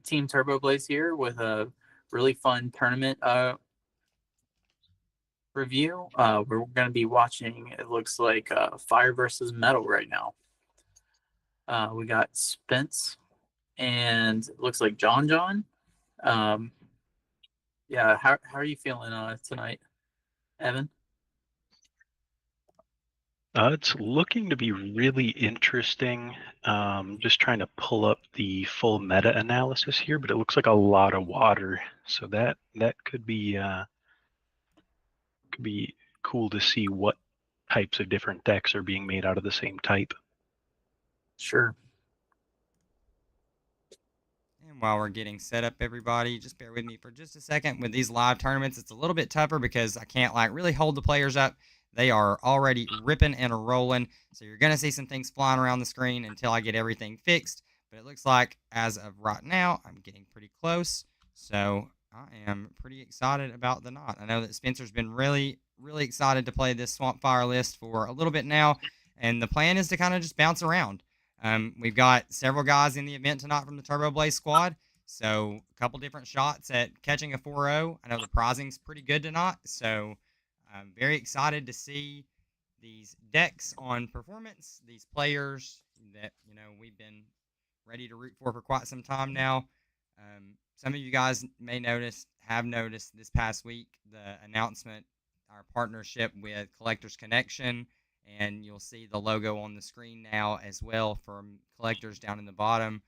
Team Turbo Blaze here with a really fun tournament review. We're going to be watching, it looks like Fire versus Metal right now. We got Spence and it looks like John. Um, yeah, how are you feeling tonight, Evan? It's looking to be really interesting. Just trying to pull up the full meta analysis here, but it looks like a lot of water. So that could be cool to see what types of different decks are being made out of the same type. Sure. And while we're getting set up, everybody, just bear with me for just a second. With these live tournaments, it's a little bit tougher because I can't really hold the players up. They are already ripping and rolling. So you're going to see some things flying around the screen until I get everything fixed. But it looks like as of right now, I'm getting pretty close. So I am pretty excited about the knot. I know that Spencer's been really, really excited to play this Swamp Fire list for a little bit now. And the plan is to kind of just bounce around. We've got several guys in the event tonight from the Turbo Blaze squad. So a couple different shots at catching a 4-0. I know the prizing's pretty good tonight. So I'm very excited to see these decks on performance, these players that, we've been ready to root for quite some time now. Some of you guys have noticed this past week, the announcement, our partnership with Collectors Connection, and you'll see the logo on the screen now as well from Collectors down in the bottom.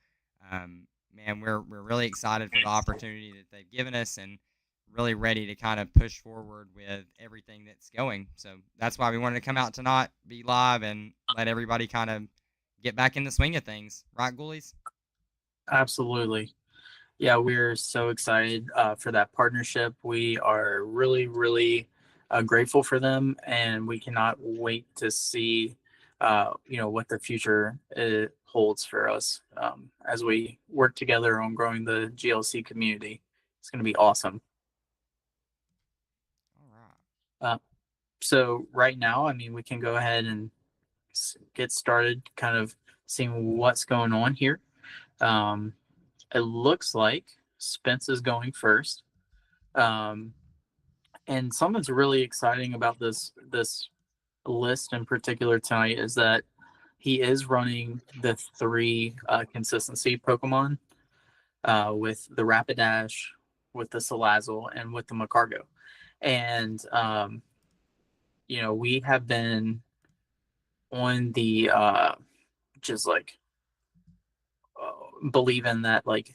Man, we're really excited for the opportunity that they've given us and really ready to kind of push forward with everything that's going. So that's why we wanted to come out tonight, be live, and let everybody kind of get back in the swing of things. Right, Ghoulies? Absolutely. Yeah, we're so excited for that partnership. We are really, really grateful for them, and we cannot wait to see, what the future holds for us as we work together on growing the GLC community. It's going to be awesome. All right. Uh, so right now, I mean, we can go ahead and get started, kind of seeing what's going on here. It looks like Spence is going first. And something's really exciting about this list in particular tonight is that he is running the three consistency Pokemon with the Rapidash, with the Salazzle, and with the Macargo. And we have been on the just like believing that like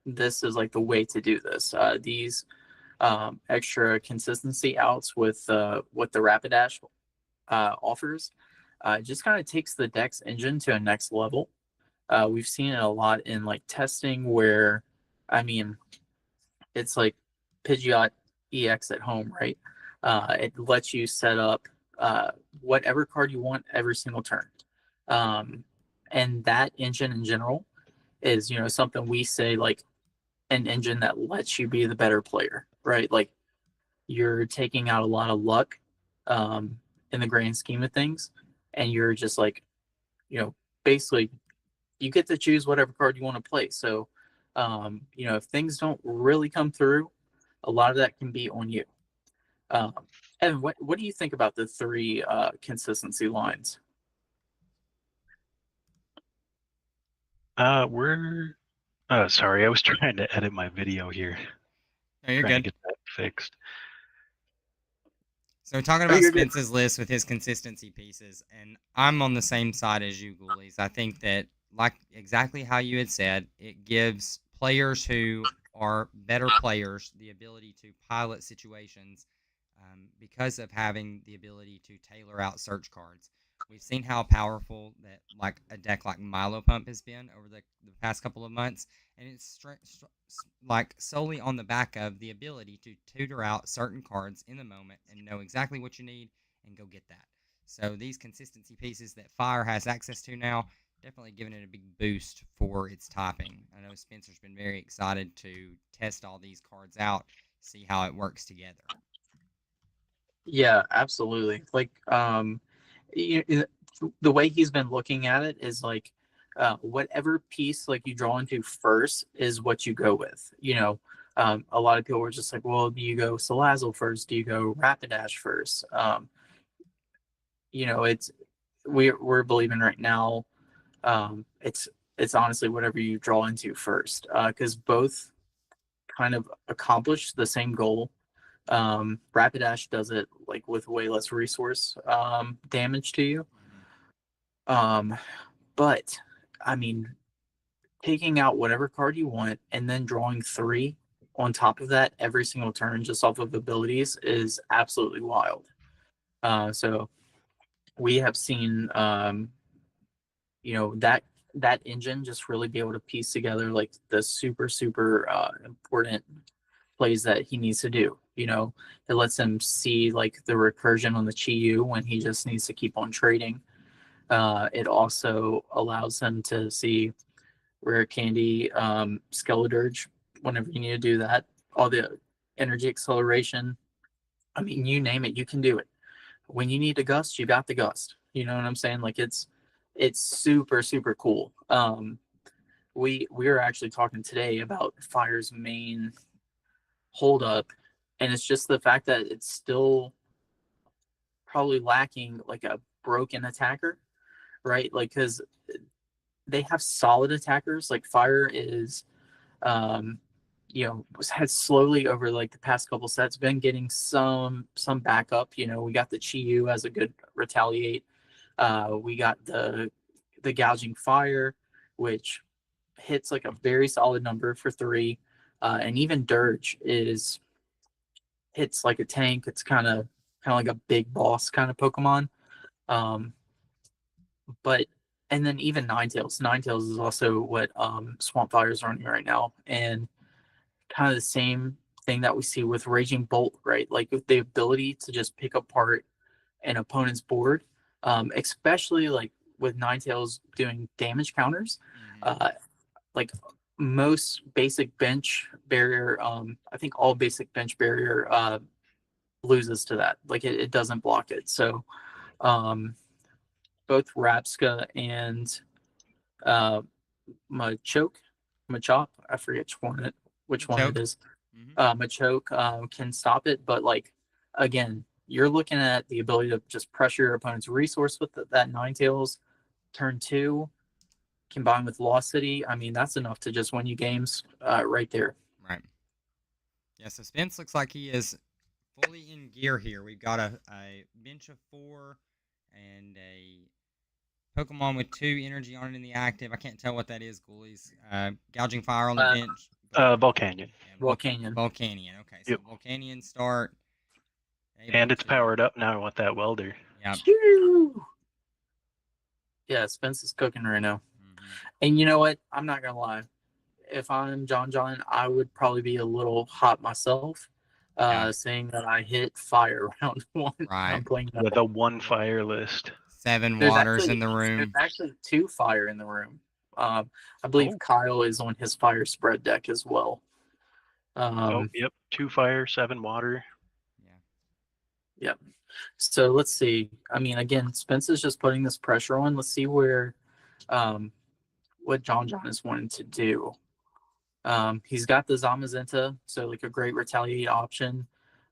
this is like the way to do this. These extra consistency outs with what the Rapidash offers just kind of takes the Dex engine to a next level. We've seen it a lot in like testing where, I mean, it's like Pidgeot EX at home, right? It lets you set up whatever card you want every single turn. And that engine in general is, something we say like an engine that lets you be the better player, right? Like you're taking out a lot of luck in the grand scheme of things, and you're just like, basically you get to choose whatever card you want to play. So, if things don't really come through, a lot of that can be on you. And what do you think about the three consistency lines? We're sorry, I was trying to edit my video here. No, you're Trying to good. get that fixed. So talking about Spence's list with his consistency pieces, and I'm on the same side as you, Ghoulies. I think that, like exactly how you had said, it gives players who are better players the ability to pilot situations because of having the ability to tailor out search cards. We've seen how powerful that like a deck like Milo Pump has been over the past couple of months, and it's like solely on the back of the ability to tutor out certain cards in the moment and know exactly what you need and go get that. So these consistency pieces that Fire has access to now, definitely giving it a big boost for its typing. I know Spencer's been very excited to test all these cards out, see how it works together. Yeah, absolutely. Like, the way he's been looking at it is like whatever piece like you draw into first is what you go with. A lot of people were just like, well, do you go Salazzle first? Do you go Rapidash first? It's we're believing right now. It's honestly whatever you draw into first, because both kind of accomplish the same goal. Rapidash does it like with way less resource damage to you. But I mean, taking out whatever card you want and then drawing 3 on top of that every single turn just off of abilities is absolutely wild. So we have seen that engine just really be able to piece together like the super important plays that he needs to do. It lets him see like the recursion on the Chi-Yu when he just needs to keep on trading. It also allows him to see rare candy, Skeledirge whenever you need to do that. All the energy acceleration. I mean, you name it, you can do it. When you need a gust, you got the gust. You know what I'm saying? Like it's super cool. We were actually talking today about Fire's main holdup, and it's just the fact that it's still probably lacking like a broken attacker, right? Like because they have solid attackers. Like Fire is, has slowly over like the past couple sets been getting some backup. We got the Chi-Yu as a good retaliate. We got the gouging fire, which hits like a very solid number for 3. And even Dirge hits like a tank. It's kind of like a big boss kind of Pokemon. But and then even Ninetales. Ninetales is also what Swamp Fire is running right now, and kind of the same thing that we see with Raging Bolt, right? Like with the ability to just pick apart an opponent's board, especially like with Ninetales doing damage counters. Like most basic bench barrier, I think all basic bench barrier loses to that. Like it doesn't block it. So both Rapska and Machop, I forget which one it is. Machoke can stop it, but like again, you're looking at the ability to just pressure your opponent's resource with that Ninetales. Turn 2, combined with Lost City, I mean that's enough to just win you games right there. Right. Yeah. So Spence looks like he is fully in gear here. We've got a bench of 4 and a Pokemon with 2 energy on it in the active. I can't tell what that is, Ghoulies. Gouging Fire on the bench. Volcanion. Yeah, Volcanion. Okay, so Yep. Volcanion start. And it's powered up now with that welder. Yeah. Yeah, Spence is cooking right now. And you know what? I'm not going to lie. If I'm John, I would probably be a little hot myself, saying that I hit fire round 1. Right. I'm playing with a 1 fire list. 7 waters in the room. There's actually 2 fire in the room. I believe Kyle is on his fire spread deck as well. Yep. 2 fire, 7 water. Yeah. Yep. So let's see. I mean, again, Spence is just putting this pressure on. Let's see where, what John is wanting to do. He's got the Zamazenta, so like a great retaliate option.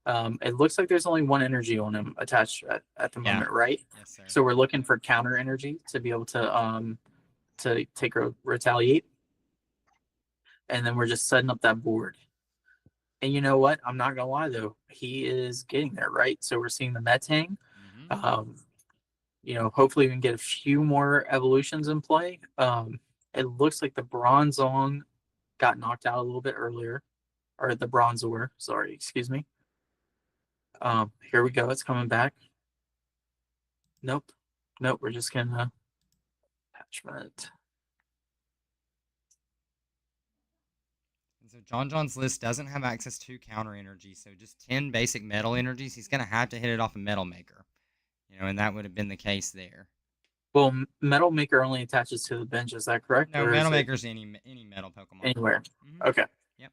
It looks like there's only 1 energy on him attached at the moment, right? Yes, sir. So we're looking for counter energy to be able to take a retaliate, and then we're just setting up that board. And you know what? I'm not gonna lie though, he is getting there, right? So we're seeing the Metang. Hopefully we can get a few more evolutions in play. It looks like the Bronzong got knocked out a little bit earlier, or the Bronzor, sorry, excuse me. Here we go, it's coming back. Nope, we're just gonna attachment. So John's list doesn't have access to counter energy, so just 10 basic metal energies. He's gonna have to hit it off a Metal Maker, and that would have been the case there. Well, Metal Maker only attaches to the bench, is that correct? No, Metal Maker's any metal Pokemon. Anywhere. Okay. Yep.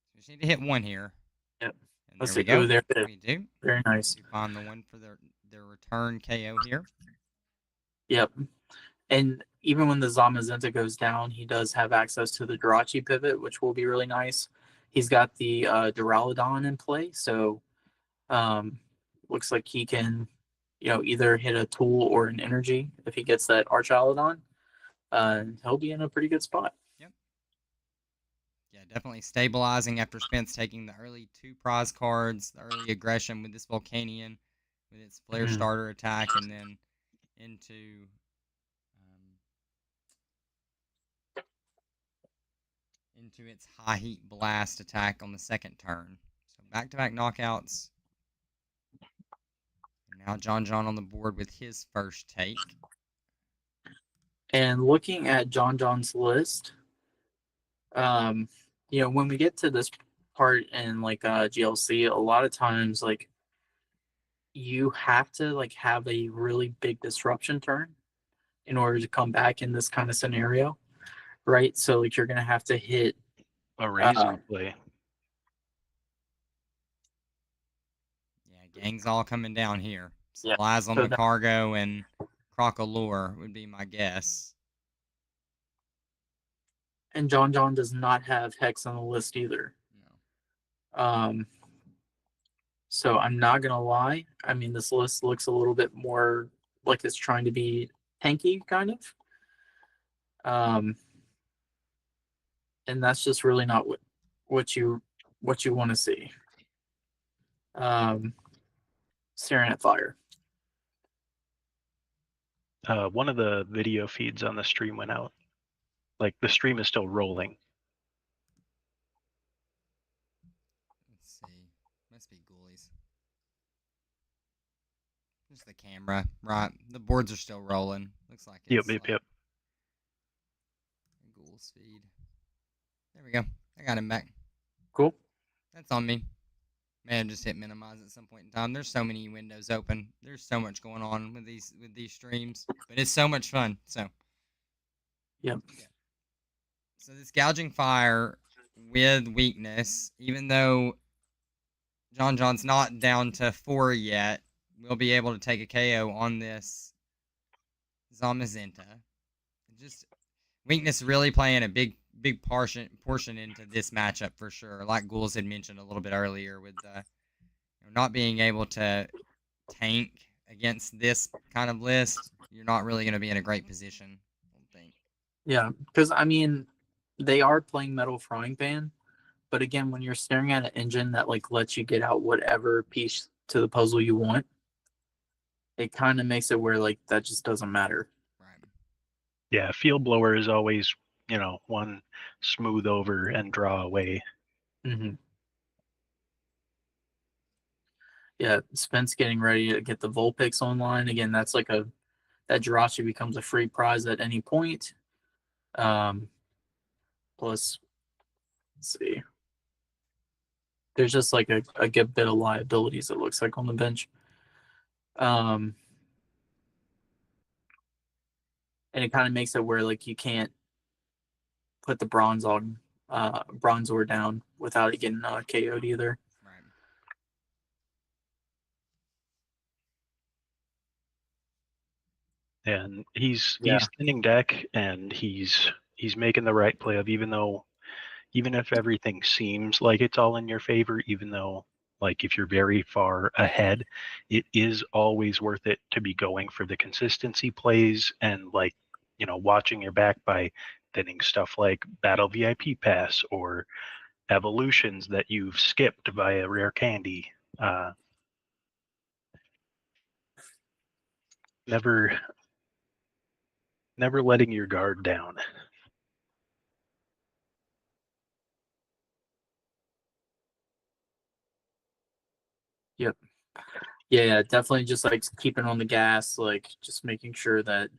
So we just need to hit 1 here. Yep. And let's there see. We go. There we do. Very nice. We find the one for their return KO here. Yep. And even when the Zamazenta goes down, he does have access to the Jirachi pivot, which will be really nice. He's got the Duraludon in play, so looks like he can, either hit a tool or an energy if he gets that Archaludon. He'll be in a pretty good spot. Yep. Yeah, definitely stabilizing after Spence taking the early 2 prize cards, the early aggression with this Volcanion, with its Flare Mhm. Starter attack, and then into its High Heat Blast attack on the second turn. So back-to-back knockouts. And now John on the board with his first take. And looking at John's list, when we get to this part in like GLC, a lot of times like you have to like have a really big disruption turn in order to come back in this kind of scenario, right? So like you're gonna have to hit A raising play. Yeah, gang's all coming down here. Yeah, Supplies on so the that- cargo and Crocalure would be my guess. and John does not have Hex on the list either. No. So I'm not gonna lie. I mean, this list looks a little bit more like it's trying to be tanky, kind of. And that's just really not what you want to see. Staring at fire. One of the video feeds on the stream went out. Like the stream is still rolling. Let's see. Must be ghoulies. Just the camera. Right. The boards are still rolling. Looks like it's Yep. Ghoul's feed. There we go. I got him back. Cool. That's on me. Man, just hit minimize at some point in time. There's so many windows open. There's so much going on with these streams, but it's so much fun. So, Yep. So this gouging fire with weakness, even though John's not down to 4 yet, we'll be able to take a KO on this Zamazenta. Just weakness really playing a big portion into this matchup for sure. Like Ghouls had mentioned a little bit earlier, with not being able to tank against this kind of list, you're not really going to be in a great position, I don't think. Yeah, because I mean, they are playing Metal Frying Pan, but again, when you're staring at an engine that like lets you get out whatever piece to the puzzle you want, it kind of makes it where like that just doesn't matter. Right. Yeah, field blower is always, one smooth over and draw away. Mm-hmm. Yeah, Spence getting ready to get the Vulpix online again. That's like that Jirachi becomes a free prize at any point. Plus, let's see, there's just like a good bit of liabilities. It looks like on the bench. And it kind of makes it where like you can't put the Bronzor down without it getting KO'd either. Right. And he's thinning deck, and he's making the right play of, even if everything seems like it's all in your favor, even though like if you're very far ahead, it is always worth it to be going for the consistency plays and like, watching your back by thinning stuff like Battle VIP Pass or evolutions that you've skipped via Rare Candy. Never letting your guard down. Yep. Yeah, definitely just like keeping on the gas, like just making sure that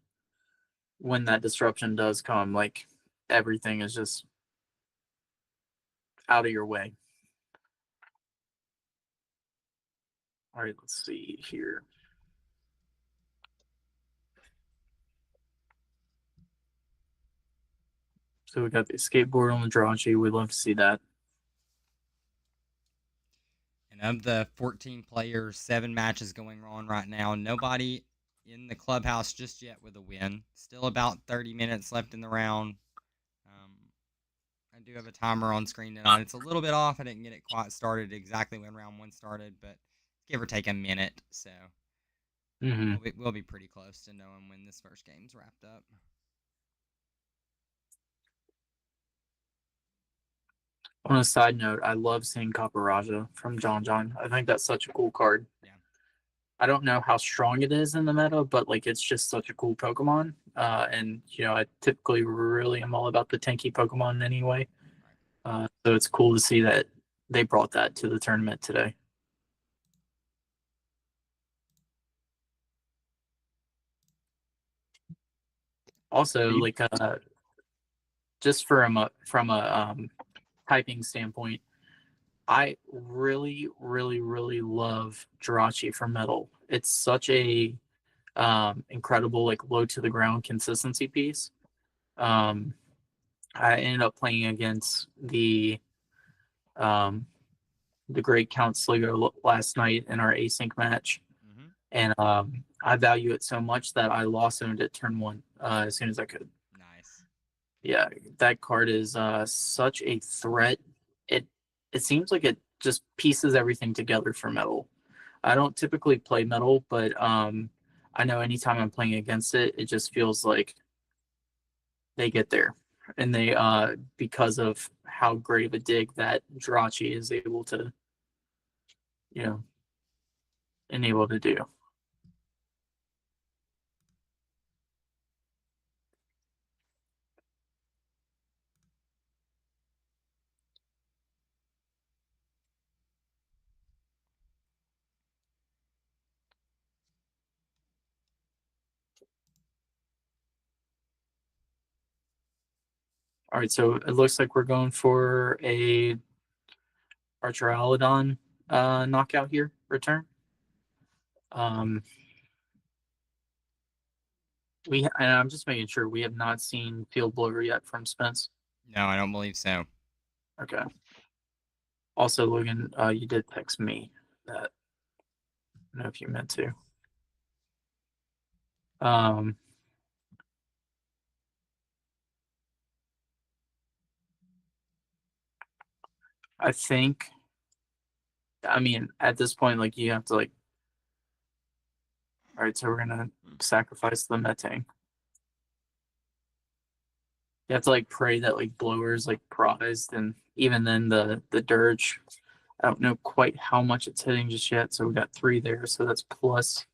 when that disruption does come, like everything is just out of your way. All right, let's see here. So we got the skateboard on the Jirachi. We'd love to see that. And of the 14 players, 7 matches going on right now, nobody in the clubhouse just yet with a win. Still about 30 minutes left in the round. I do have a timer on screen tonight. It's a little bit off. I didn't get it quite started exactly when round 1 started, but give or take a minute. So we'll be pretty close to knowing when this first game's wrapped up. On a side note, I love seeing Caparaja from John. I think that's such a cool card. Yeah. I don't know how strong it is in the meta, but like it's just such a cool Pokemon. And I typically really am all about the tanky Pokemon anyway. So it's cool to see that they brought that to the tournament today. Also, like just from a typing standpoint, I really, really, really love Jirachi for metal. It's such a incredible, like low to the ground consistency piece. I ended up playing against the great Count Sligo last night in our async match, and I value it so much that I lost owned it turn 1 as soon as I could. Nice. Yeah, that card is such a threat. It seems like it just pieces everything together for metal. I don't typically play metal, but I know anytime I'm playing against it, it just feels like they get there. And they because of how great of a dig that Jirachi is able to, enable to do. All right, so it looks like we're going for a Archeralodon knockout here, return. And I'm just making sure we have not seen Field Blower yet from Spence. No, I don't believe so. Okay. Also, Logan, you did text me that. I don't know if you meant to. I think, I mean, at this point, like, you have to, like, all right, so we're going to sacrifice the Metang. You have to, like, pray that, like, Blower's, like, prized, and even then the Dirge, I don't know quite how much it's hitting just yet, so we got 3 there, so that's plus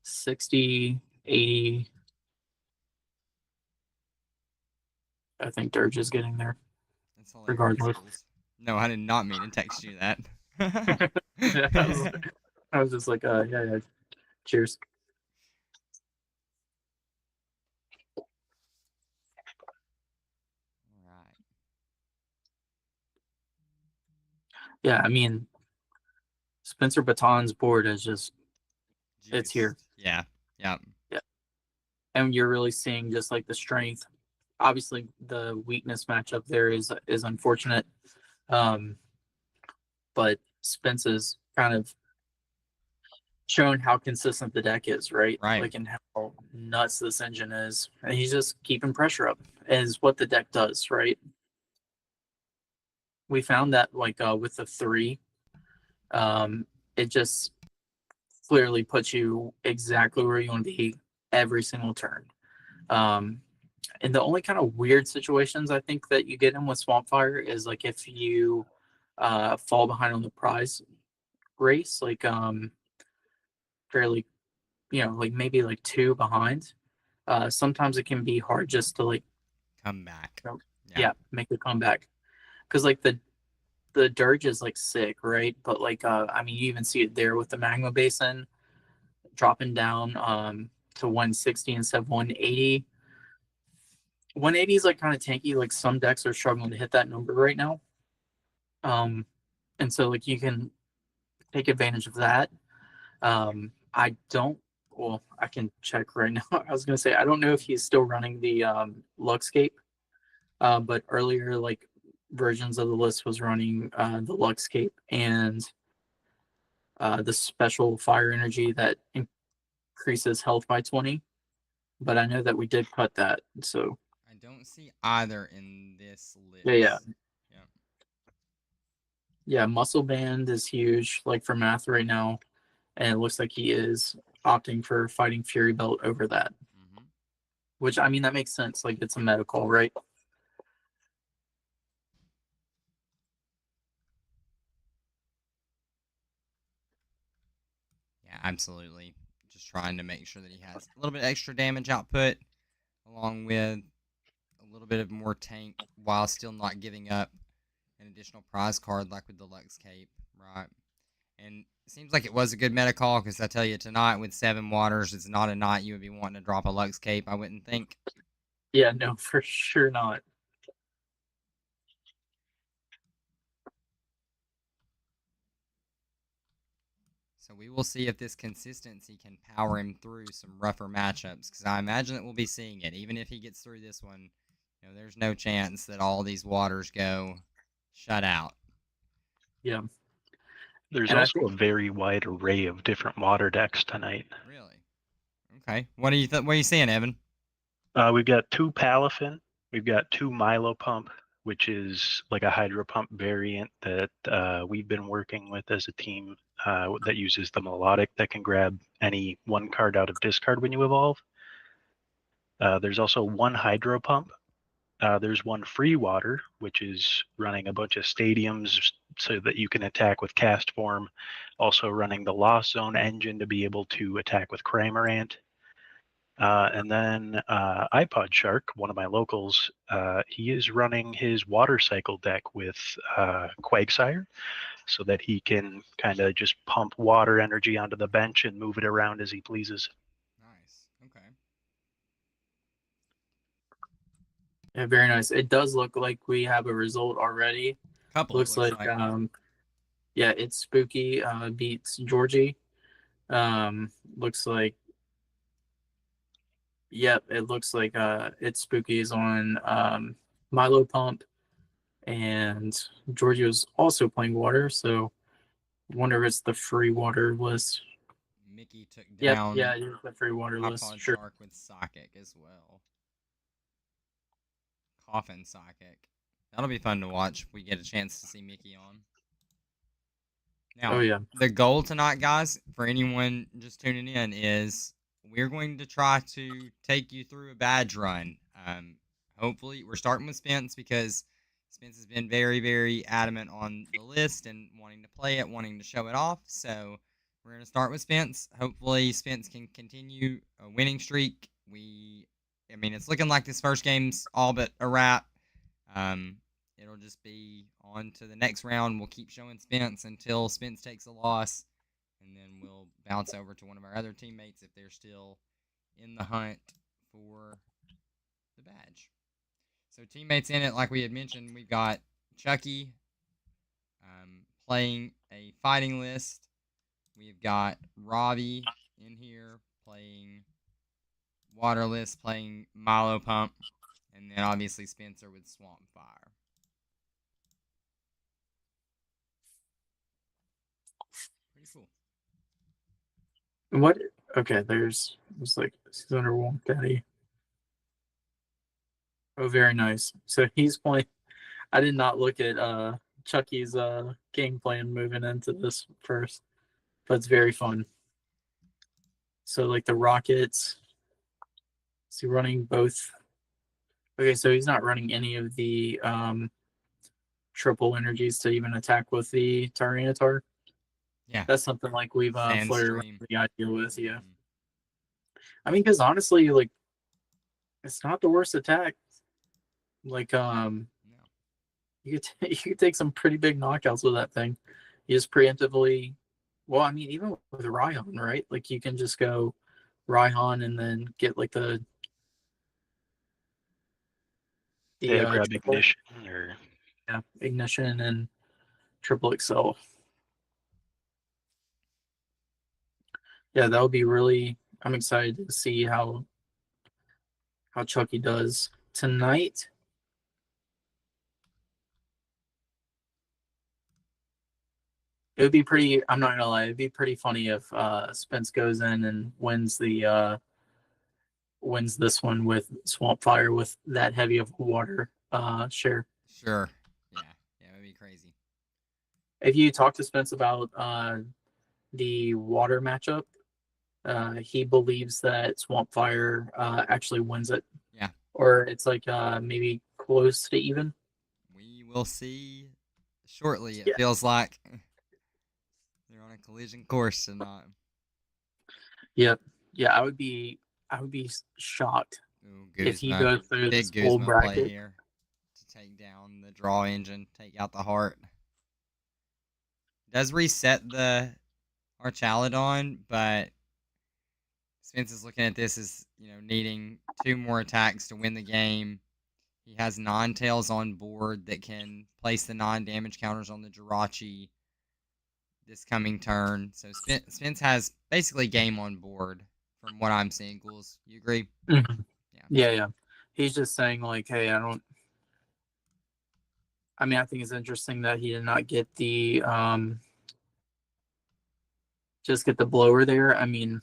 60, 80. I think Dirge is getting there. That's hilarious. Regardless. No, I did not mean to text you that. Yeah, I was just like, yeah. Cheers. Right. Yeah, I mean, Spencer Baton's board is just, it's here. Yeah. And you're really seeing just like the strength. Obviously, the weakness matchup there is unfortunate. But Spence is kind of shown how consistent the deck is, right? Like, and how nuts this engine is. And he's just keeping pressure up, is what the deck does, right? We found that, like, with the 3, it just clearly puts you exactly where you want to be every single turn. And the only kind of weird situations I think that you get in with Swampfire is like if you fall behind on the prize race, like fairly, like maybe like 2 behind. Sometimes it can be hard just to like come back. Make a comeback. Because like the Dirge is like sick, right? But like I mean, you even see it there with the Magma Basin dropping down to 160 instead of 180. 180 is like kind of tanky. Like some decks are struggling to hit that number right now. And so like you can take advantage of that. I can check right now. I was gonna say I don't know if he's still running the Luxscape, but earlier like versions of the list was running the Luxscape and the special fire energy that increase his health by 20, but I know that we did cut that. So I don't see either in this list. yeah. Yeah. Yeah, muscle band is huge, like for math right now, and it looks like he is opting for fighting Fury belt over that. Mm-hmm. Which, I mean, that makes sense. Like, it's a medical, right? Yeah, absolutely. Just trying to make sure that he has a little bit extra damage output, along with a little bit of more tank, while still not giving up an additional prize card like with the Lux Cape, right? And it seems like it was a good meta call, because I tell you, tonight with 7 waters, it's not a night you would be wanting to drop a Lux Cape, I wouldn't think. Yeah, no, for sure not. So we will see if this consistency can power him through some rougher matchups, because I imagine that we'll be seeing it. Even if he gets through this one, there's no chance that all these waters go shut out. Yeah. There's And I also think, a very wide array of different water decks tonight. Really? Okay. What are you seeing, Evan? We've got 2 Palafin. We've got 2 Milo Pump, which is like a Hydro Pump variant that we've been working with as a team that uses the melodic that can grab any 1 card out of discard when you evolve. There's also 1 Hydro Pump. There's 1 Free Water, which is running a bunch of stadiums so that you can attack with Cast Form. Also running the Lost Zone engine to be able to attack with Cramorant. And then iPod Shark, one of my locals, he is running his water cycle deck with Quagsire so that he can kind of just pump water energy onto the bench and move it around as he pleases. Nice. Okay. yeah, very nice. It does look like we have a result already. Couple. Looks It looks like, like. yeah, it's Spooky beats Georgie. Looks like, yep, it looks like it's Spooky's on Milo Pump, and Georgie was also playing water. So, wonder if it's the free water list. Mickey took Yep, down yeah, it is the free water list. iPod Sure. Shark with Psychic as well. Coffin Psychic. That'll be fun to watch if we get a chance to see Mickey on. Now, Oh yeah. the goal tonight, guys, for anyone just tuning in, is we're going to try to take you through a badge run. Hopefully, we're starting with Spence, because Spence has been very, very adamant on the list and wanting to play it, wanting to show it off. So we're going to start with Spence. Hopefully, Spence can continue a winning streak. It's looking like this first game's all but a wrap. It'll just be on to the next round. We'll keep showing Spence until Spence takes a loss, and then we'll bounce over to one of our other teammates if they're still in the hunt for the badge. So teammates in it, like we had mentioned, we've got Chucky playing a fighting list. We've got Robbie in here playing Waterless, playing Milo Pump, and then obviously Spencer with Swamp Fire. Pretty cool. What? Okay, there's like he's under Wonk Daddy. Oh, very nice. So he's playing. I did not look at Chucky's game plan moving into this first, but it's very fun. So like the Rockets, is he running both? Okay, so he's not running any of the triple energies to even attack with the Tyranitar. Yeah. That's something like we've flirted around Sandstream. the idea with. Yeah, Mhm. I mean, because honestly, like it's not the worst attack. Like No. you could take some pretty big knockouts with that thing. You just preemptively. Well, I mean, even with Raihan, right? Like you can just go Raihan and then get like the Yeah, grab triple, Ignition or yeah, ignition and triple excel. Yeah, that'll be really. I'm excited to see how Chucky does tonight. It would be pretty. I'm not gonna lie. It'd be pretty funny if Spence goes in and wins this one with Swamp Fire with that heavy of water share. Sure. Yeah. Yeah, it would be crazy. If you talk to Spence about the water matchup, he believes that Swamp Fire actually wins it. Yeah. Or it's like maybe close to even. We will see shortly. It Yeah. feels like they're on a collision course tonight. Yep. Yeah, I would be shocked Ooh, if he Guzma. goes through Big this whole Guzma play bracket. here to take down the draw engine, take out the heart. Does reset the Archaludon, but Spence is looking at this as, needing 2 more attacks to win the game. He has non-tails on board that can place the non-damage counters on the Jirachi this coming turn. So Spence has basically game on board from what I'm seeing, Ghouls. You agree? Mm-hmm. Yeah. He's just saying like, hey, I think it's interesting that he did not get the just get the blower there. I mean,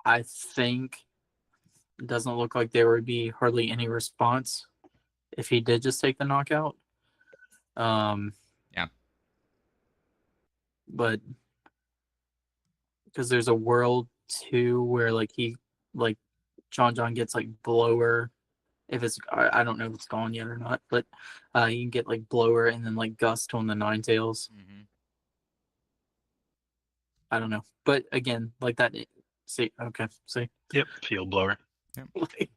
I think it doesn't look like there would be hardly any response if he did just take the knockout. Yeah. But because there's a world too where like John gets like blower. If it's I don't know if it's gone yet or not, but you can get like blower and then like gust on the nine tails. Mm-hmm. I don't know, but again, like that. See, okay, see. Yep, field blower. Like,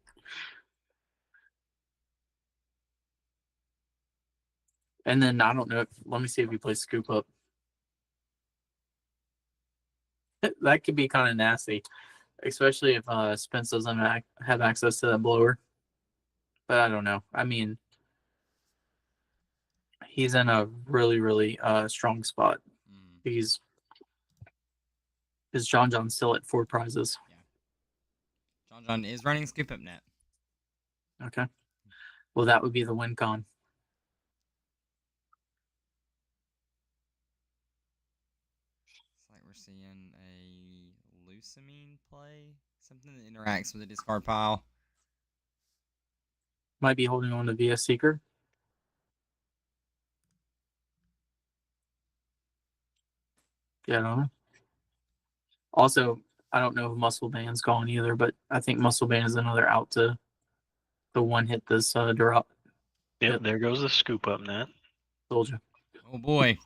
and then I don't know. Let me see if he plays scoop up. That could be kind of nasty, especially if Spence doesn't have access to that blower. But I don't know. I mean, he's in a really, really strong spot. Because John's still at 4 prizes. Yeah. John is running scoop up net. Okay. Well, that would be the win con. It's like we're seeing a Lucamine play. Something that interacts with the discard pile. Might be holding on to VS Seeker. Yeah, I don't know. Also, I don't know if Muscle Band's gone either, but I think Muscle Band is another out to the one hit this drop. Yep, there goes the scoop up net. Told you. Oh boy.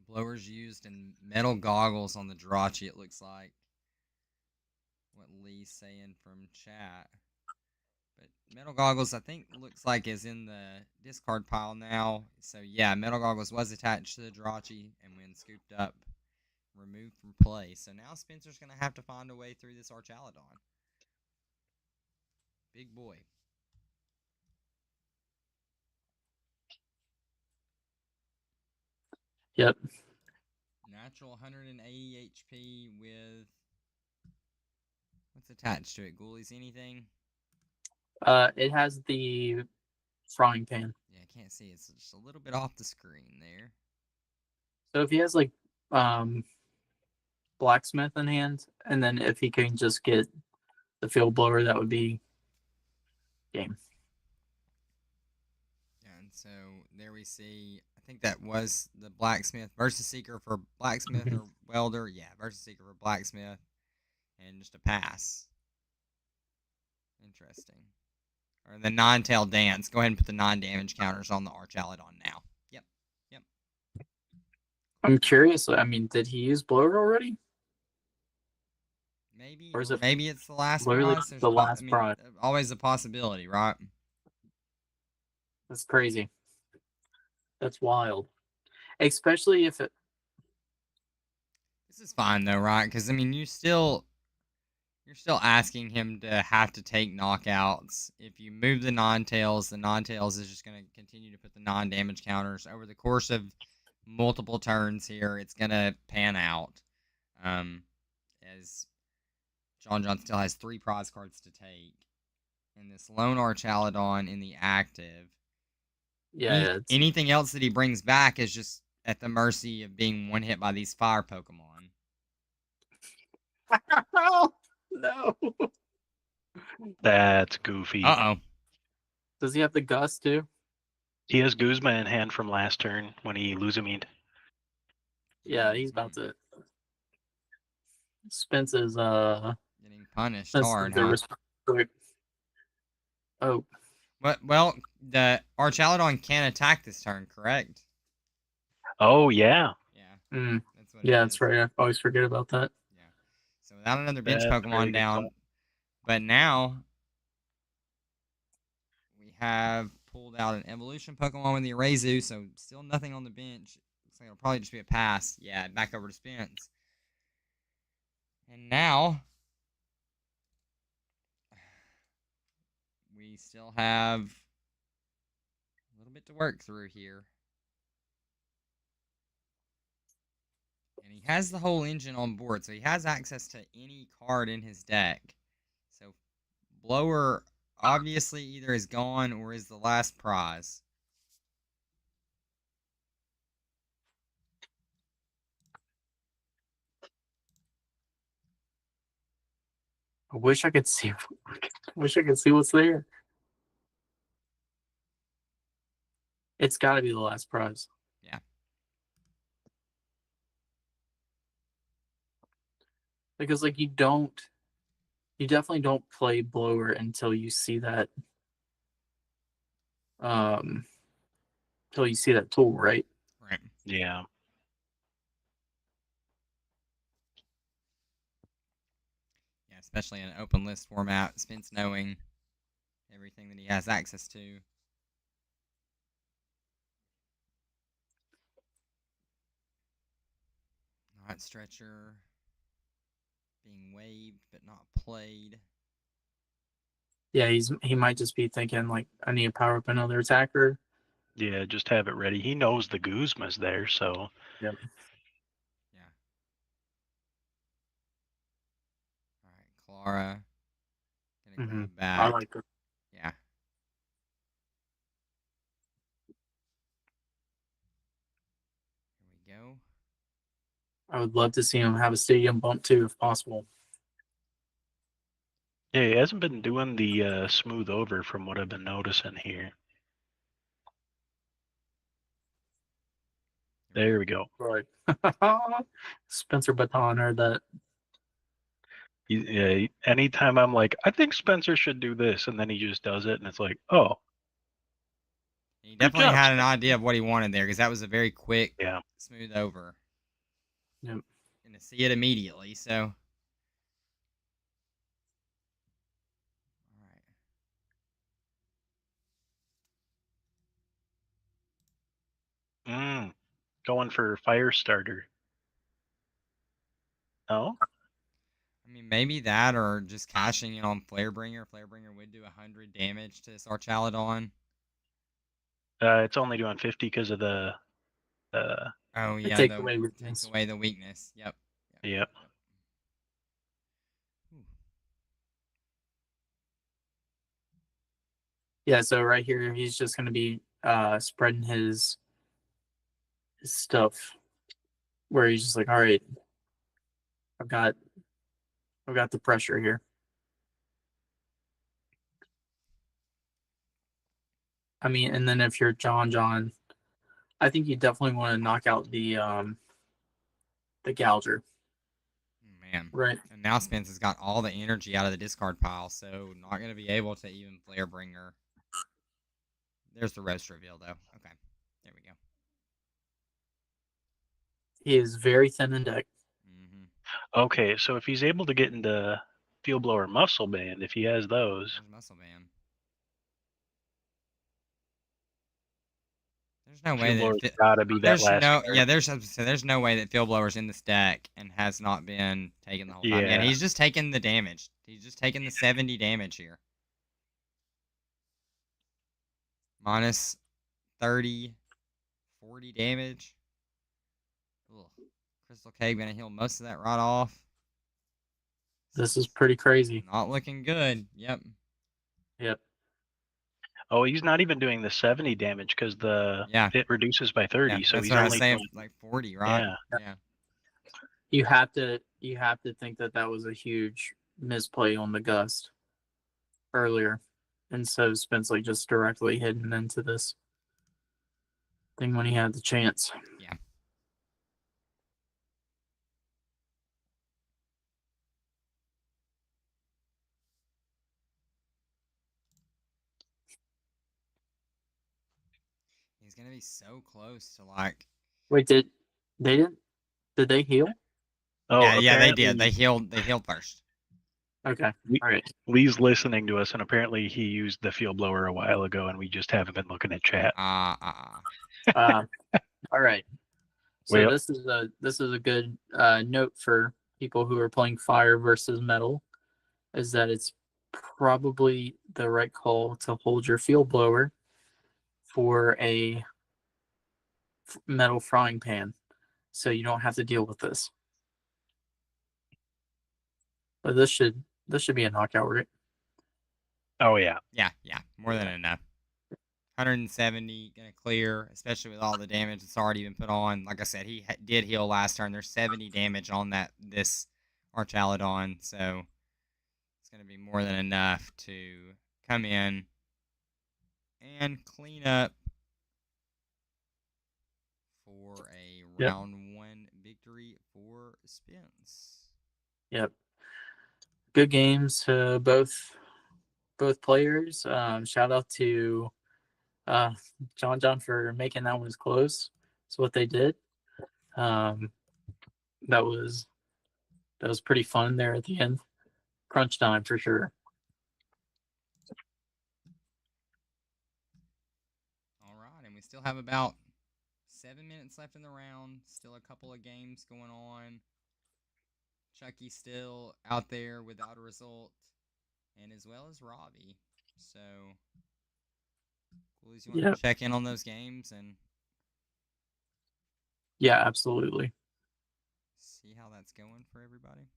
Blowers used in metal goggles on the Jirachi, it looks like. What Lee's saying from chat. But metal goggles, I think, looks like is in the discard pile now. So yeah, metal goggles was attached to the Jirachi and when scooped up, removed from play. So now Spencer's going to have to find a way through this Archaludon. Big boy. Yep. Natural 180 HP with... What's attached to it? Ghoulies, anything? It has the frying pan. Yeah, I can't see. It's just a little bit off the screen there. So if he has like blacksmith in hand, and then if he can just get the field blower, that would be game. Yeah, and so there we see, I think that was the blacksmith versus seeker for blacksmith or welder. Yeah, versus seeker for blacksmith. And just a pass. Interesting. Or the non-tail dance. Go ahead and put the non-damage counters on the Archaludon now. Yep. I'm curious. I mean, did he use blower already? Maybe. Or is it maybe it's the last literally prize. There's the last prize? Always a possibility, right? That's crazy. That's wild. Especially if it. This is fine though, right? Because I mean, you're still asking him to have to take knockouts. If you move the non-tails is just going to continue to put the non-damage counters over the course of multiple turns here. It's going to pan out. As John still has 3 prize cards to take. and this lone Archaludon in the active. Yeah, Anything else that he brings back is just at the mercy of being one hit by these fire Pokemon. Oh, no. That's goofy. Uh-oh. Does he have the gust too? He has Guzma in hand from last turn when he Lusamine. Yeah, he's about to. Spence is Getting punished that's hard, the huh? Oh, Well, the Archaludon can attack this turn, correct? Oh yeah. Yeah. That's what it yeah, is. that's right. I always forget about that. Yeah. So without another bench That's a very Pokemon good down, call. but now we have pulled out an evolution Pokemon with the Erazu, so still nothing on the bench. Looks like it'll probably just be a pass. Yeah, back over to Spence. And now we still have a little bit to work through here. And he has the whole engine on board, so he has access to any card in his deck. So Blower obviously either is gone or is the last prize. I wish I could see. Wish I could see what's there. It's got to be the last prize. Yeah. Because like you definitely don't play Blower until you see that. Until you see that tool, right? Right. Yeah. Yeah, especially in an open list format, Spence knowing everything that he has access to. Not Stretcher being waived but not played. Yeah, he might just be thinking like, I need to power up another attacker. Yeah, just have it ready. He knows the Guzma's there, so. Yep. Yeah. All right, Clara. Gonna grab back. I like it. Yeah. Here we go. I would love to see him have a stadium bump too, if possible. Yeah, he hasn't been doing the smooth over from what I've been noticing here. There we go. Right. Spencer Baton heard that. Yeah, anytime I'm like, I think Spencer should do this, and then he just does it, and it's like, oh. He definitely job, had an Spencer. idea of what he wanted there because that was a very quick, Yeah. smooth over. Yep. And to see it immediately, so. Going for fire starter. No? I mean, maybe that or just cashing in on Flarebringer. Flarebringer would do 100 damage to this Archaludon. It's only doing 50 because of the. Oh, yeah. Take away takes away the weakness. Yep. Yep. Yeah, so right here, he's just going to be spreading his stuff where he's just like, all right, I've got the pressure here. I mean, and then if you're John, I think you definitely want to knock out the Gouger. Man. Right. And now Spence has got all the energy out of the discard pile, so not going to be able to even Flarebringer. There's the roast reveal, though. Okay. There we go. He is very thin in deck. Okay, so if he's able to get into Field Blower Muscle Band, if he has those. There's Muscle Band. There's no way that gotta be that last. there's no way that Field Blower's in this deck and has not been taken the whole time. Yeah. And he's just taking the damage. He's just taking the 70 damage here. Minus 30, 40 damage. Ugh. Crystal Cave gonna heal most of that right off. This is pretty crazy. Not looking good. Yep. Yep. Oh, he's not even doing the 70 damage because it reduces by 30. Yeah, so that's he's what I was only saying, doing, like 40, right? Yeah. You have to think that that was a huge misplay on the gust earlier, and so Spence like just directly hidden into this thing when he had the chance. Yeah. He's gonna be so close to like. Wait, did they heal? Oh, Yeah, they did. apparently They healed first. Okay, all right. Lee's listening to us, and apparently he used the field blower a while ago, and we just haven't been looking at chat. All right. So Well, this is a good note for people who are playing fire versus metal, is that it's probably the right call to hold your field blower for a metal frying pan, so you don't have to deal with this. But this should be a knockout, right? oh yeah. Yeah, more than enough. 170 gonna clear, especially with all the damage that's already been put on. Like I said, he did heal last turn. There's 70 damage on this Archalodon, so it's gonna be more than enough to come in and clean up for a round 1 victory for Spence. Yep. Good games to both players. Shout out to John for making that one as close. That's what they did. That was pretty fun there at the end. Crunch time for sure. All right, and we still have about 7 minutes left in the round. Still a couple of games going on. Chucky's still out there without a result, and as well as Robbie. So, Coolies, you want to check in on those games and yeah, absolutely. See how that's going for everybody.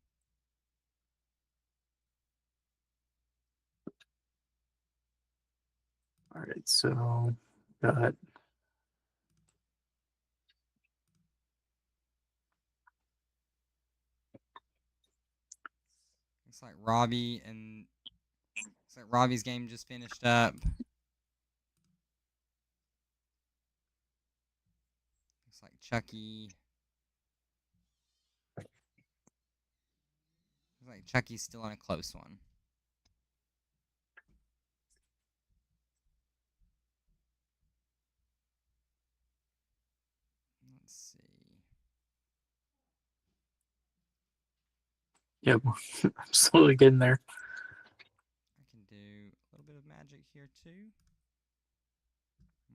All right, so got looks like Robbie's game just finished up. Looks like Chucky's still on a close one. Let's see. Yep, I'm slowly getting there. I can do a little bit of magic here too.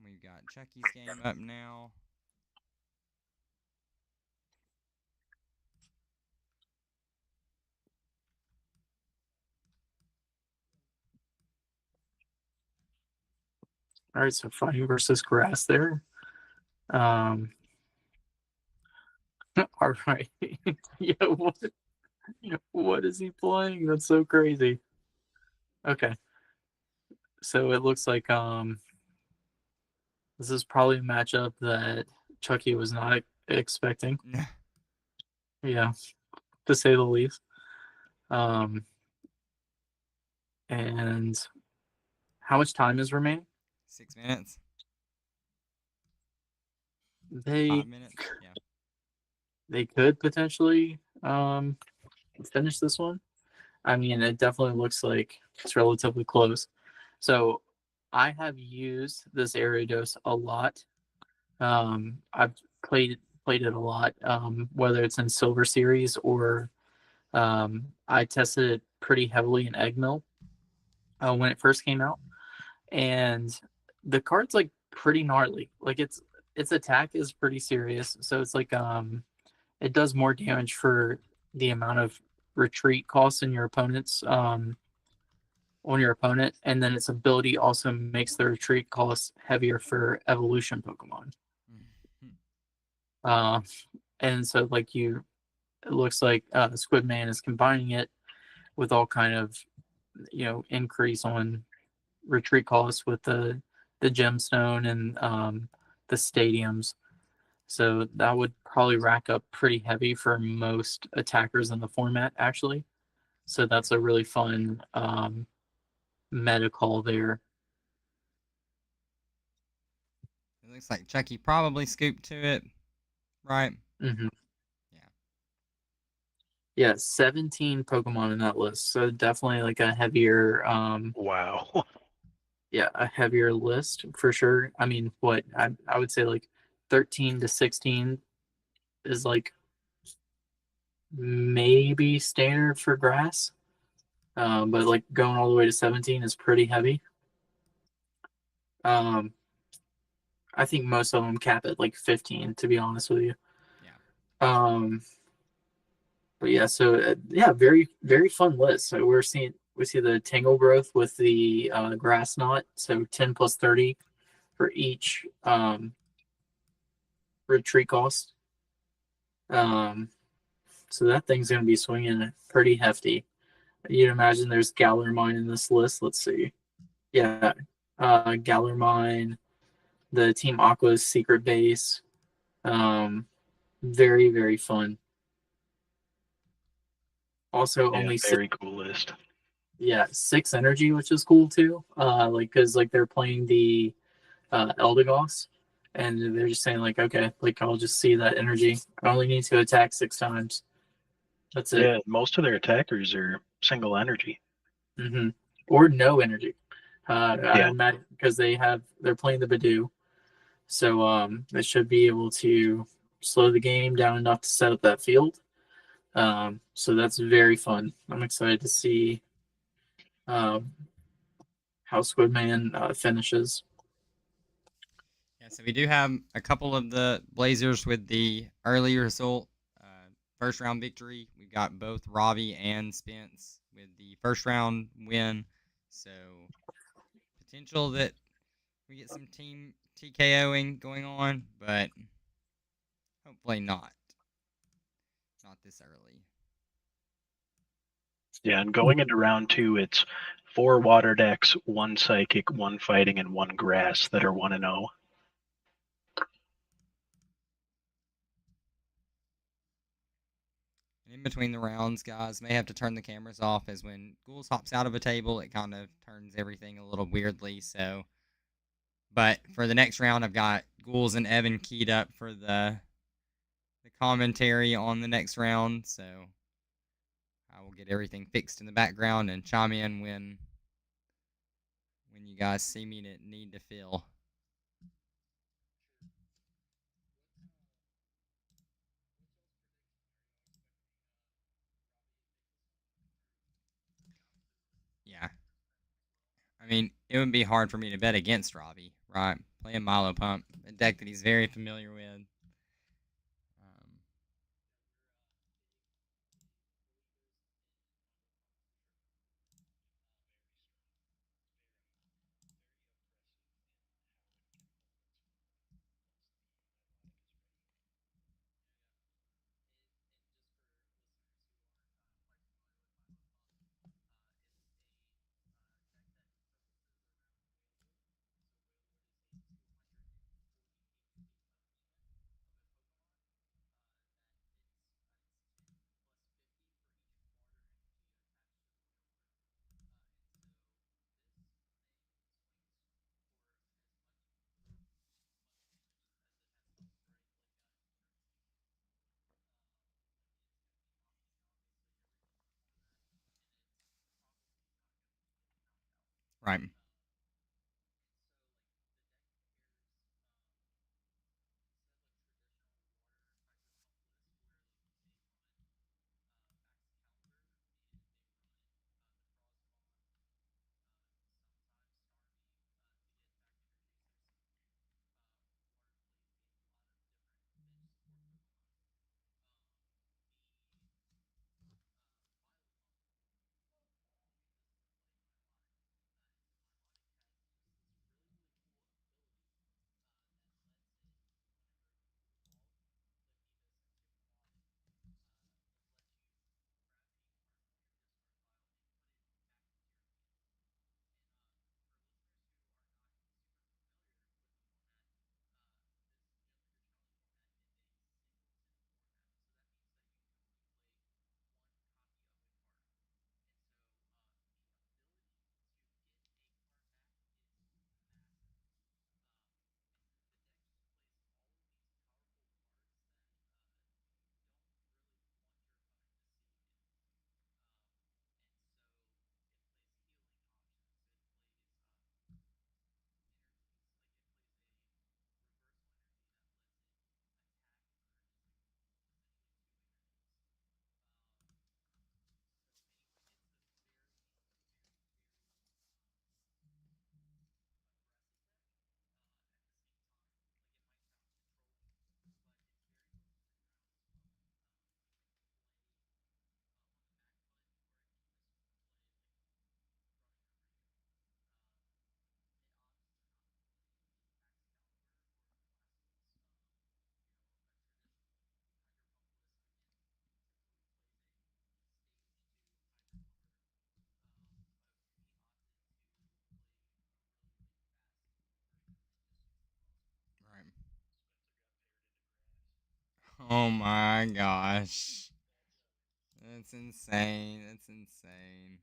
We've got Chucky's game up now. All right, so fire versus grass there. All right. Yeah, what is he playing? That's so crazy. Okay. So it looks like this is probably a matchup that Chucky was not expecting. Yeah, to say the least. And how much time is remaining? 6 minutes. They 5 minutes. Yeah. They could potentially finish this one. I mean, it definitely looks like it's relatively close. So I have used this Aerodose a lot. I've played it a lot, whether it's in Silver Series or I tested it pretty heavily in Egg Mill when it first came out, and the card's like pretty gnarly. Like its attack is pretty serious, so it's like it does more damage for the amount of retreat costs in your opponent's on your opponent, and then its ability also makes the retreat cost heavier for evolution Pokemon. And so like it looks like Squidman is combining it with all kind of increase on retreat costs with the gemstone and the stadiums. So that would probably rack up pretty heavy for most attackers in the format, actually. So that's a really fun meta call there. It looks like Chucky probably scooped to it, right? Mm-hmm. Yeah. Yeah, 17 Pokemon in that list. So definitely like a heavier Wow. yeah, a heavier list for sure. I mean, what I would say like 13 to 16 is like maybe standard for grass. But like going all the way to 17 is pretty heavy. Um, I think most of them cap at like 15, to be honest with you. Yeah. But yeah, so yeah, very very fun list. So we see the Tangle Growth with the Grass Knot, so 10 plus 30 for each retreat cost. Um, so that thing's gonna be swinging pretty hefty. You'd imagine there's Galarmine in this list. Let's see. Yeah, Galarmine, the Team Aqua's secret base. Um, very, very fun. Also, Yeah, only six, very cool list. yeah, 6 energy, which is cool too. Like because like they're playing the Eldegoss, and they're just saying like, okay, like I'll just see that energy. I only need to attack 6 times. That's it. Yeah, most of their attackers are single energy. Mm-hmm. Or no energy. I Yeah. imagine because they're playing the Badoo, so they should be able to slow the game down enough to set up that field. So that's very fun. I'm excited to see um, how Squidman finishes. Yeah, so we do have a couple of the Blazers with the early result, first round victory. We've got both Robbie and Spence with the first round win. So potential that we get some team TKOing going on, but hopefully not. Not this early. Yeah, and going into round 2, it's 4 water decks, 1 psychic, 1 fighting, and 1 grass that are 1-0. And in between the rounds, guys may have to turn the cameras off as when Ghouls hops out of a table, it kind of turns everything a little weirdly. So, but for the next round, I've got Ghouls and Evan keyed up for the commentary on the next round. So I will get everything fixed in the background and chime in when you guys see me to need to fill. Yeah. I mean, it would be hard for me to bet against Robbie, right? Playing Milo Pump, a deck that he's very familiar with. Right. Oh my gosh. That's insane. That's insane.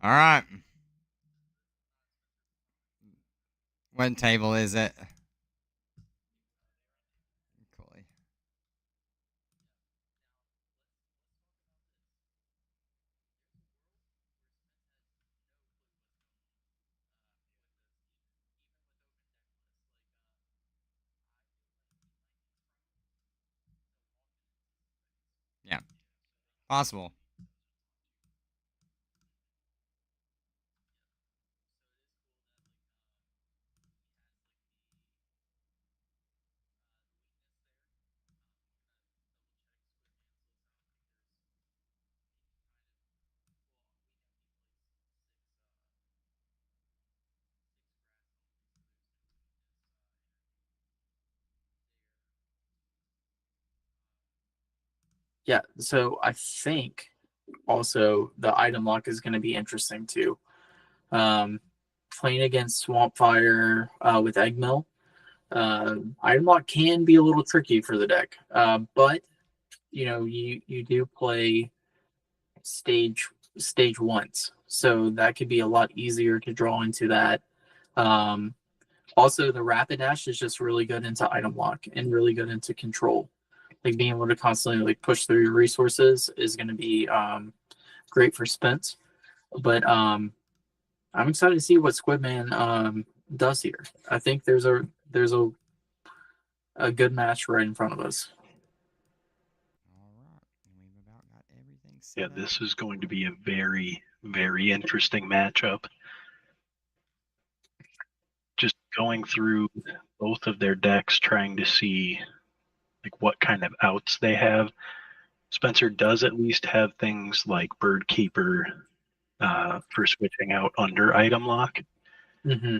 All right. What table is it? Cool. Yeah. Possible. Yeah, so I think also the item lock is going to be interesting too. Um, Playing against Swamp Fire with Eggmill, item lock can be a little tricky for the deck, but you do play stage stage once, so that could be a lot easier to draw into that. Um, Also, the rapid dash is just really good into item lock and really good into control. Like being able to constantly like push through your resources is going to be great for spins. But I'm excited to see what Squidman does here. I think there's a good match right in front of us. All right. We've about got everything Yeah, set up. this is going to be a very, very interesting matchup. Just going through both of their decks, trying to see like what kind of outs they have. Spencer does at least have things like Bird Keeper for switching out under item lock. Mm-hmm.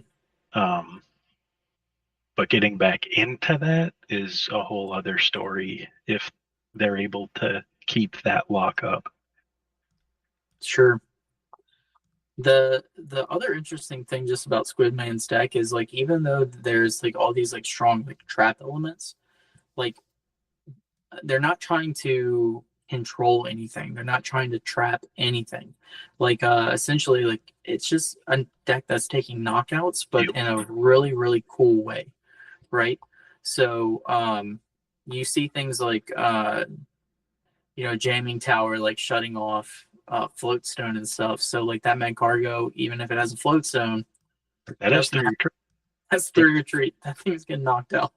But getting back into that is a whole other story if they're able to keep that lock up. Sure. The other interesting thing just about Squidman's deck is like even though there's like all these like strong like trap elements, like they're not trying to control anything. They're not trying to trap anything. Like essentially like it's just a deck that's taking knockouts but Yep. in a really really cool way, right? So you see things like jamming tower like shutting off floatstone and stuff. So like that Med Cargo, even if it has a floatstone, That is through your turn. that's through retreat. That thing's getting knocked out.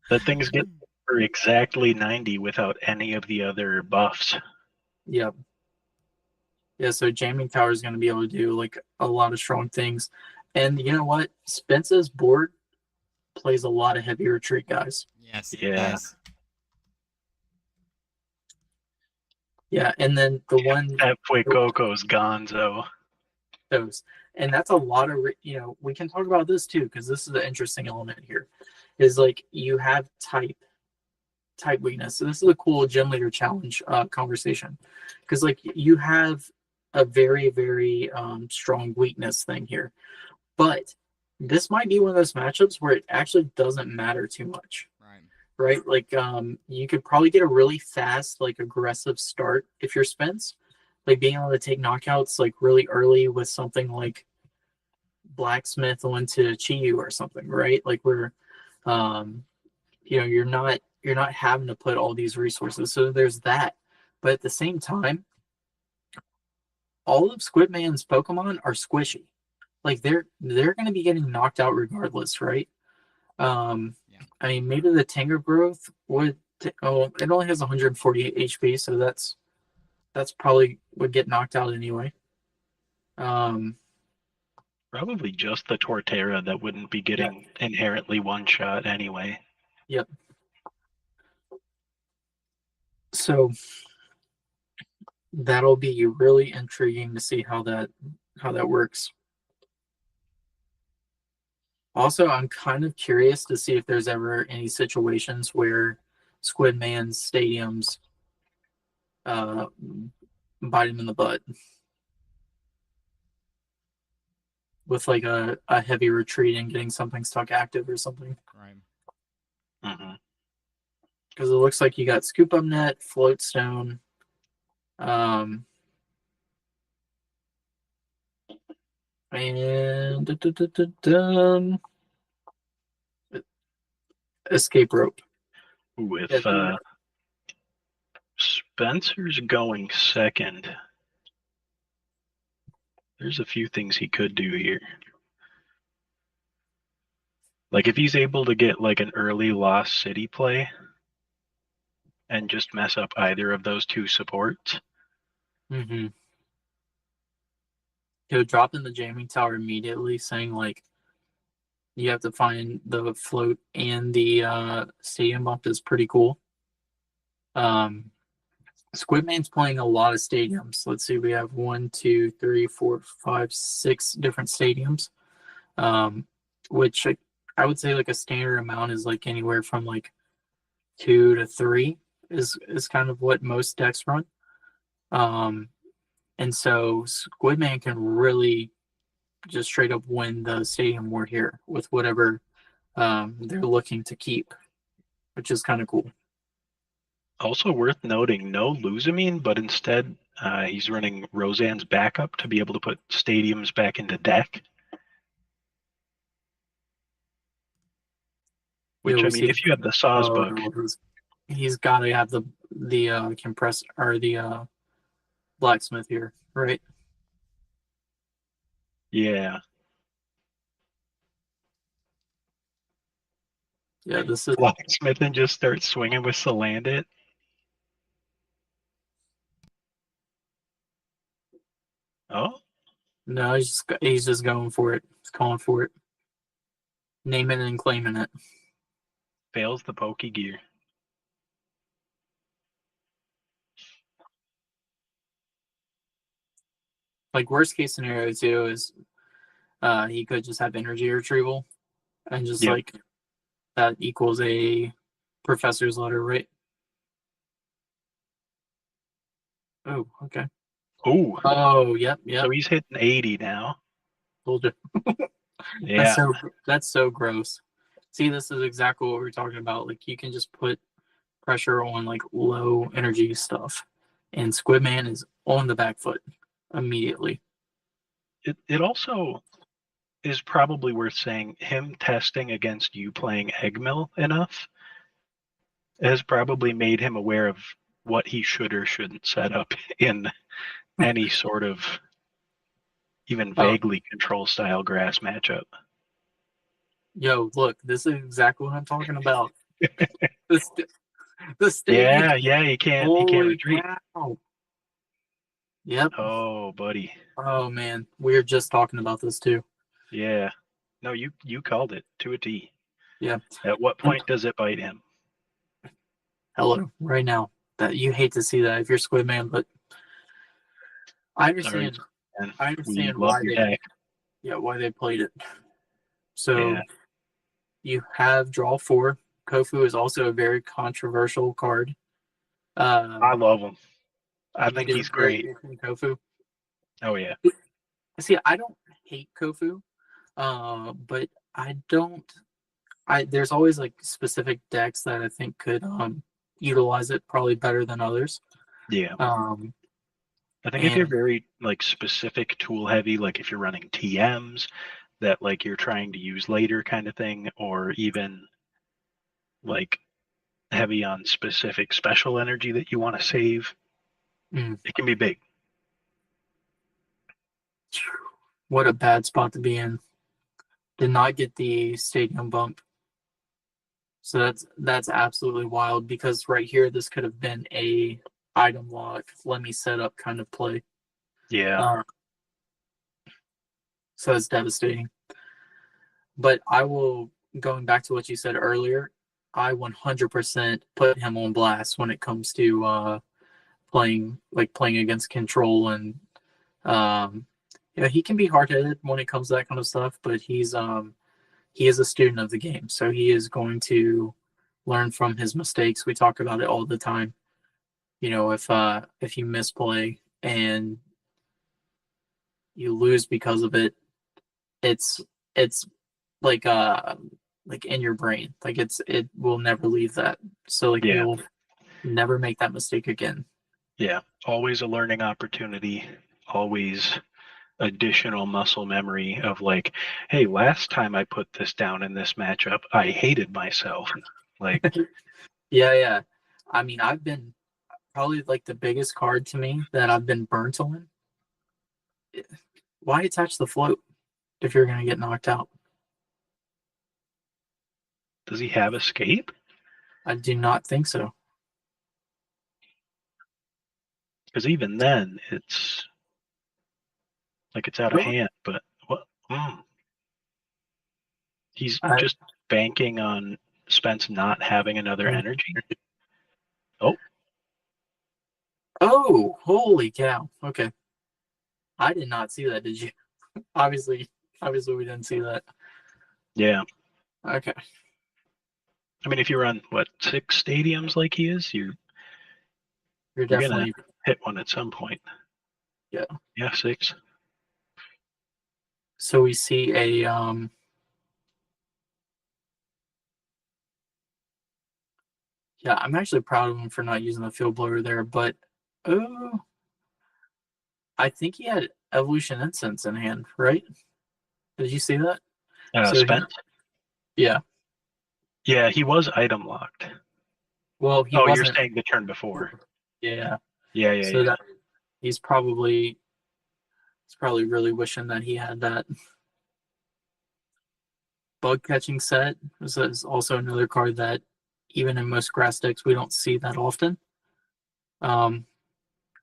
That thing's getting for exactly 90 without any of the other buffs. Yep. Yeah, so jamming tower is going to be able to do like a lot of strong things. And you know what? Spence's board plays a lot of heavy retreat guys. Yes, it Yeah. does. Yeah, and then the one That Fuecoco's Gonzo. those, and that's a lot of we can talk about this too because this is the interesting element here, is like you have type weakness. So this is a cool gym leader challenge conversation because like you have a very very strong weakness thing here, but this might be one of those matchups where it actually doesn't matter too much. Right. Right? Like you could probably get a really fast, like aggressive start if you're Spence. Like being able to take knockouts like really early with something like Blacksmith onto Chiyu or something, right? Like where um you're not having to put all these resources. So there's that. But at the same time, all of Squidman's Pokemon are squishy. Like they're gonna be getting knocked out regardless, right? Yeah. I mean, maybe the Tango growth would. It only has 148 HP, so that's probably would get knocked out anyway. Um, Probably just the Torterra that wouldn't be getting inherently one shot anyway. yep. So that'll be really intriguing to see how that works. Also, I'm kind of curious to see if there's ever any situations where Squidman's stadiums uh, bite him in the butt with like a heavy retreat and getting something stuck active or something. Right. Mm-hmm. because it looks like you got Scoop Up Net, Float Stone, and Escape Rope. If Spencer's going second, there's a few things he could do here. Like if he's able to get like an early Lost City play and just mess up either of those two supports. Mm-hmm. He'll drop in the jamming tower immediately, saying like you have to find the float and the stadium bump is pretty cool. Squidman's playing a lot of stadiums. Let's see, we have 1, 2, 3, 4, 5, 6 different stadiums. Which I would say like a standard amount is like anywhere from like 2 to 3 is kind of what most decks run. And so Squidman can really just straight up win the stadium war here with whatever they're looking to keep, which is kind of cool. Also worth noting, no Luzamine, but instead he's running Roseanne's backup to be able to put stadiums back into deck. Which, I mean, if you have the Saws book, he's got to have the compressor or the blacksmith here, right? Yeah. Yeah, this is Blacksmith and just start swinging with Salandit. Oh? No, he's just going for it. He's calling for it. Naming and claiming it. Fails the pokey gear. Like worst case scenario too is he could just have energy retrieval and just like that equals a professor's letter, right? Oh, okay. Oh, yep. So he's hitting 80 now. Told you. Yeah. That's so gross. See, this is exactly what we're talking about. Like you can just put pressure on like low energy stuff, and Squidman is on the back foot immediately. It also is probably worth saying him testing against you playing Eggmill enough has probably made him aware of what he should or shouldn't set up in any sort of even vaguely control style grass matchup. Yo, look, this is exactly what I'm talking about. the stadium. Yeah, he can't retreat. Cow. Yep. Oh, buddy. Oh man, we were just talking about this too. Yeah. No, you called it to a T. Yeah. At what point does it bite him? Hello, right now. That you hate to see that if you're Squidman, but I understand. Sorry, I understand why they played it. So you have draw 4. Kofu is also a very controversial card. I love him. I think he's great. Kofu. Oh yeah. See, I don't hate Kofu, but there's always like specific decks that I think could utilize it probably better than others. Yeah. I think if you're very like specific tool heavy, like if you're running TMs that like you're trying to use later kind of thing, or even like heavy on specific special energy that you want to save, it can be big. What a bad spot to be in. Did not get the stadium bump. So that's absolutely wild because right here this could have been a item lock, let me set up kind of play. Yeah. So it's devastating. But I will, going back to what you said earlier, I 100% put him on blast when it comes to playing against control, and he can be hard-headed when it comes to that kind of stuff, but he is a student of the game, so he is going to learn from his mistakes. We talk about it all the time. You know, if you misplay and you lose because of it, it's like like in your brain. Like it will never leave that. So like Yeah. you'll never make that mistake again. Yeah, always a learning opportunity, always additional muscle memory of like, hey, last time I put this down in this matchup, I hated myself. Like, Yeah. I mean, I've been probably like the biggest card to me that I've been burnt on. Why attach the float if you're gonna get knocked out? does he have escape? I do not think so. Because even then, it's like it's out of hand. But what? He's I, just banking on Spence not having another energy. oh, holy cow. Okay. I did not see that, did you? Obviously we didn't see that. Yeah. Okay. I mean, if you run what 6 stadiums like he is, You're you're definitely gonna hit one at some point. Yeah. Yeah, 6. So we see a yeah, I'm actually proud of him for not using the field blower there, but oh, I think he had evolution incense in hand, right? Did you see that? So Spence. Yeah. Yeah, he was item locked. Well, he You're wasn't. saying the turn before. Yeah. Yeah. So that he's probably really wishing that he had that. Bug catching set is also another card that even in most grass decks we don't see that often.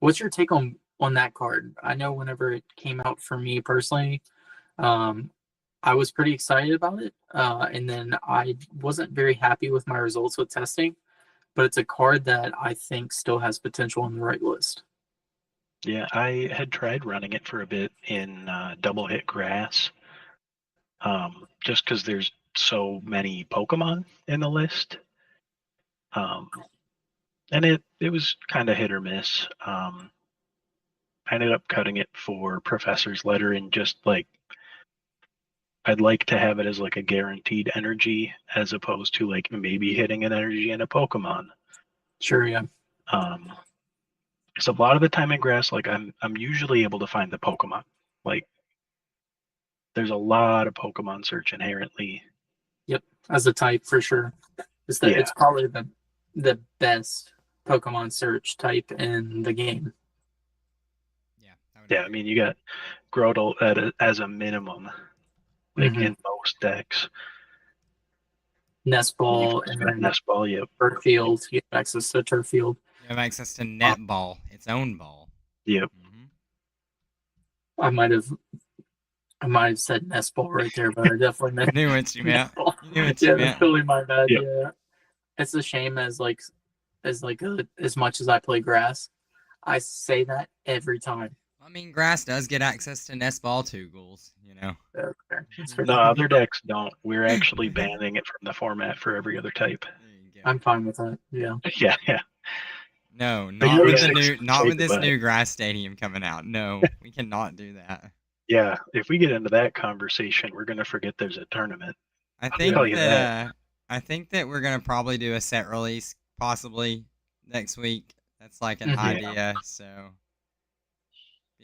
What's your take on that card? I know whenever it came out for me personally, I was pretty excited about it, and then I wasn't very happy with my results with testing. But it's a card that I think still has potential on the right list. Yeah, I had tried running it for a bit in double hit grass, just because there's so many Pokemon in the list, and it was kind of hit or miss. I ended up cutting it for Professor's Letter and just like I'd like to have it as like a guaranteed energy as opposed to like maybe hitting an energy in a Pokemon. Sure, yeah. So a lot of the time in grass, like I'm usually able to find the Pokemon. Like there's a lot of Pokemon search inherently. Yep, as a type for sure. It's probably the best Pokemon search type in the game. Yeah, I mean you got Grotle as a minimum, like in most decks. Nest Ball and then Nest Ball, yep. Turf Field. You have access to Turf Field. You have access to Netball, its own ball. Yep. I might have said Nest Ball right there, but I definitely meant knew what you meant. That's totally my bad. Yep. Yeah, it's a shame as much as I play grass, I say that every time. I mean, grass does get access to Nest Ball too, Ghouls, you know. No, other decks don't. We're actually banning it from the format for every other type. I'm fine with that. Yeah. Yeah. No, not with this new grass stadium coming out. No, we cannot do that. Yeah, if we get into that conversation, we're gonna forget there's a tournament. I think that we're gonna probably do a set release possibly next week. That's like an idea. So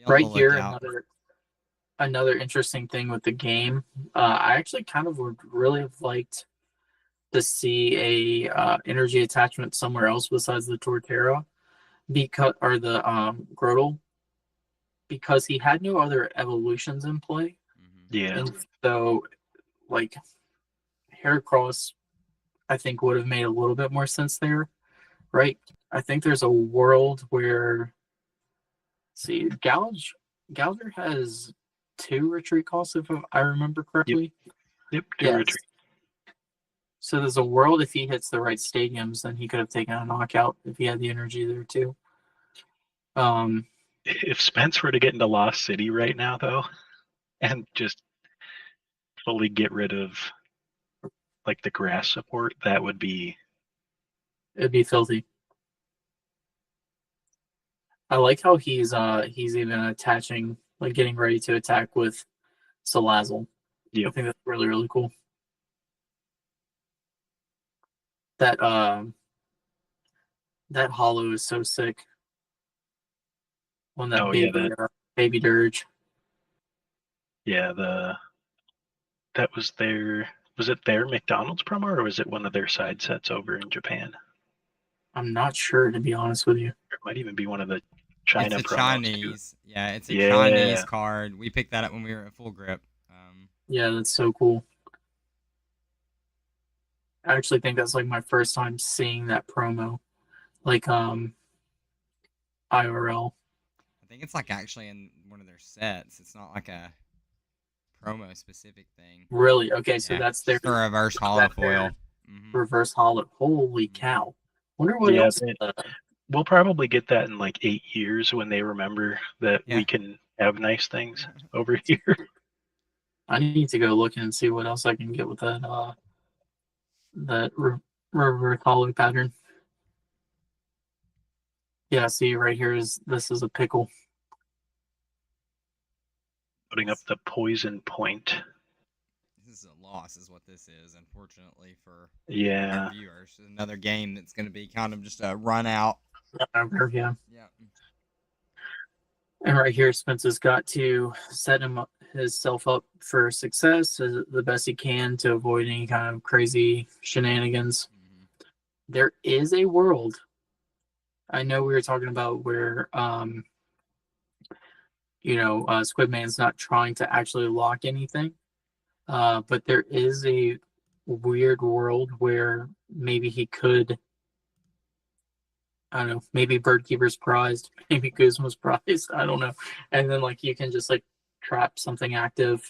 right here, another interesting thing with the game. I actually kind of would really have liked to see a energy attachment somewhere else besides the Torterra, the Grotle, because he had no other evolutions in play. Yeah. And so, like, Heracross, I think would have made a little bit more sense there, right? I think there's a world where, see, Gouger has 2 retreat costs, if I remember correctly. Yep, 2 retreat. So there's a world if he hits the right stadiums, then he could have taken a knockout if he had the energy there too. If Spence were to get into Lost City right now, though, and just fully get rid of like the grass support, that would be. It'd be filthy. I like how he's even attaching, like getting ready to attack with Salazzle. Yep. I think that's really, really cool. That that hollow is so sick. On that Oh, baby, baby dirge. Yeah, that was it their McDonald's promo, or was it one of their side sets over in Japan? I'm not sure, to be honest with you. It might even be one of the China It's a promos Chinese. too. Yeah, it's a Yeah. Chinese card. We picked that up when we were at Full Grip. Yeah, that's so cool. I actually think that's like my first time seeing that promo, like IRL. I think it's like actually in one of their sets. It's not like a promo specific thing. Really? Okay, so Yeah, that's it's their the reverse hollow foil. reverse hollow. Holy cow! Wonder what Yeah, else. we'll probably get that in like 8 years when they remember that Yeah. we can have nice things over here. I need to go look and see what else I can get with that reverse hollow pattern. Yeah, see right here this is a pickle. Putting up the poison point. This is a loss, is what this is, unfortunately for Yeah. our viewers. Another game that's going to be kind of just a run out. Yeah. Yeah. And right here, Spence has got to set himself up for success the best he can to avoid any kind of crazy shenanigans. There is a world. I know we were talking about where, Squidman's not trying to actually lock anything, but there is a weird world where maybe he could. I don't know, maybe Birdkeeper's prized, maybe Guzma's prized, I don't know. And then like you can just like trap something active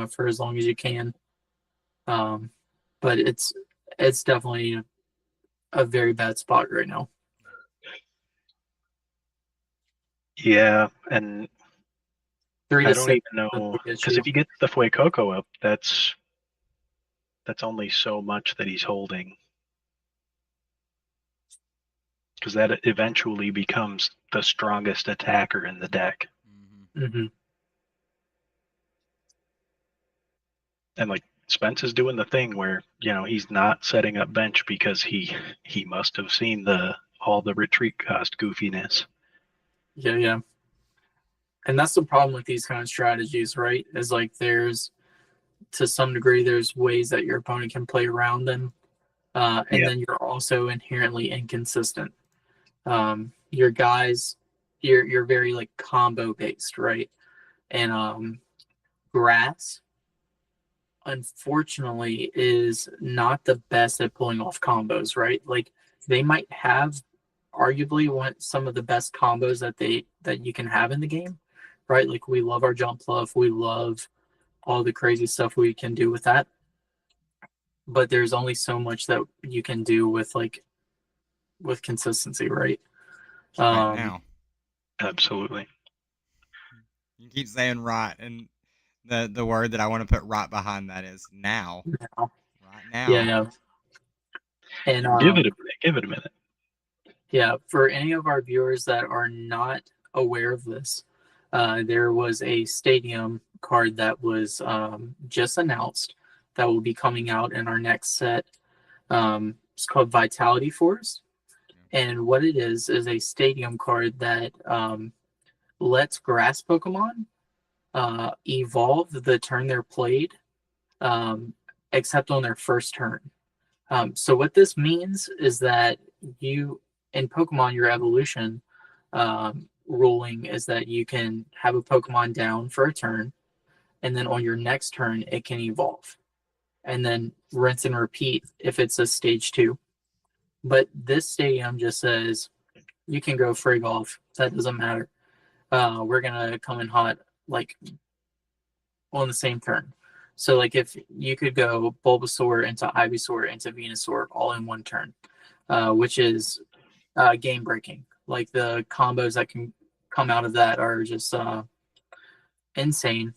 for as long as you can. But it's definitely a very bad spot right now. Yeah, and 3 I to don't 6 even know, because if you get the Fuecoco up, that's only so much that he's holding. Because that eventually becomes the strongest attacker in the deck. Mm-hmm. And like Spence is doing the thing where, he's not setting up bench because he must have seen all the retreat cost goofiness. Yeah. And that's the problem with these kind of strategies, right? Is like to some degree there's ways that your opponent can play around them. Then you're also inherently inconsistent. Your guys, you're very like combo based, right? And grass, unfortunately, is not the best at pulling off combos, right? Like they might have arguably some of the best combos that you can have in the game, right? Like we love our jump fluff, we love all the crazy stuff we can do with that. But there's only so much that you can do with consistency, right? Right now. Absolutely. You keep saying right, and the word that I want to put right behind that is now. Now. Right now. Yeah. And give it a minute. Yeah, for any of our viewers that are not aware of this, there was a stadium card that was just announced that will be coming out in our next set. It's called Vitality Force. And what it is a stadium card that lets grass Pokemon evolve the turn they're played, except on their first turn. So what this means is that in Pokemon, your evolution ruling is that you can have a Pokemon down for a turn, and then on your next turn, it can evolve. And then rinse and repeat if it's a stage 2. But this stadium just says you can go frig off. That doesn't matter. We're going to come in hot like on the same turn. So like if you could go Bulbasaur into Ivysaur into Venusaur all in one turn, which is game breaking. Like the combos that can come out of that are just insane.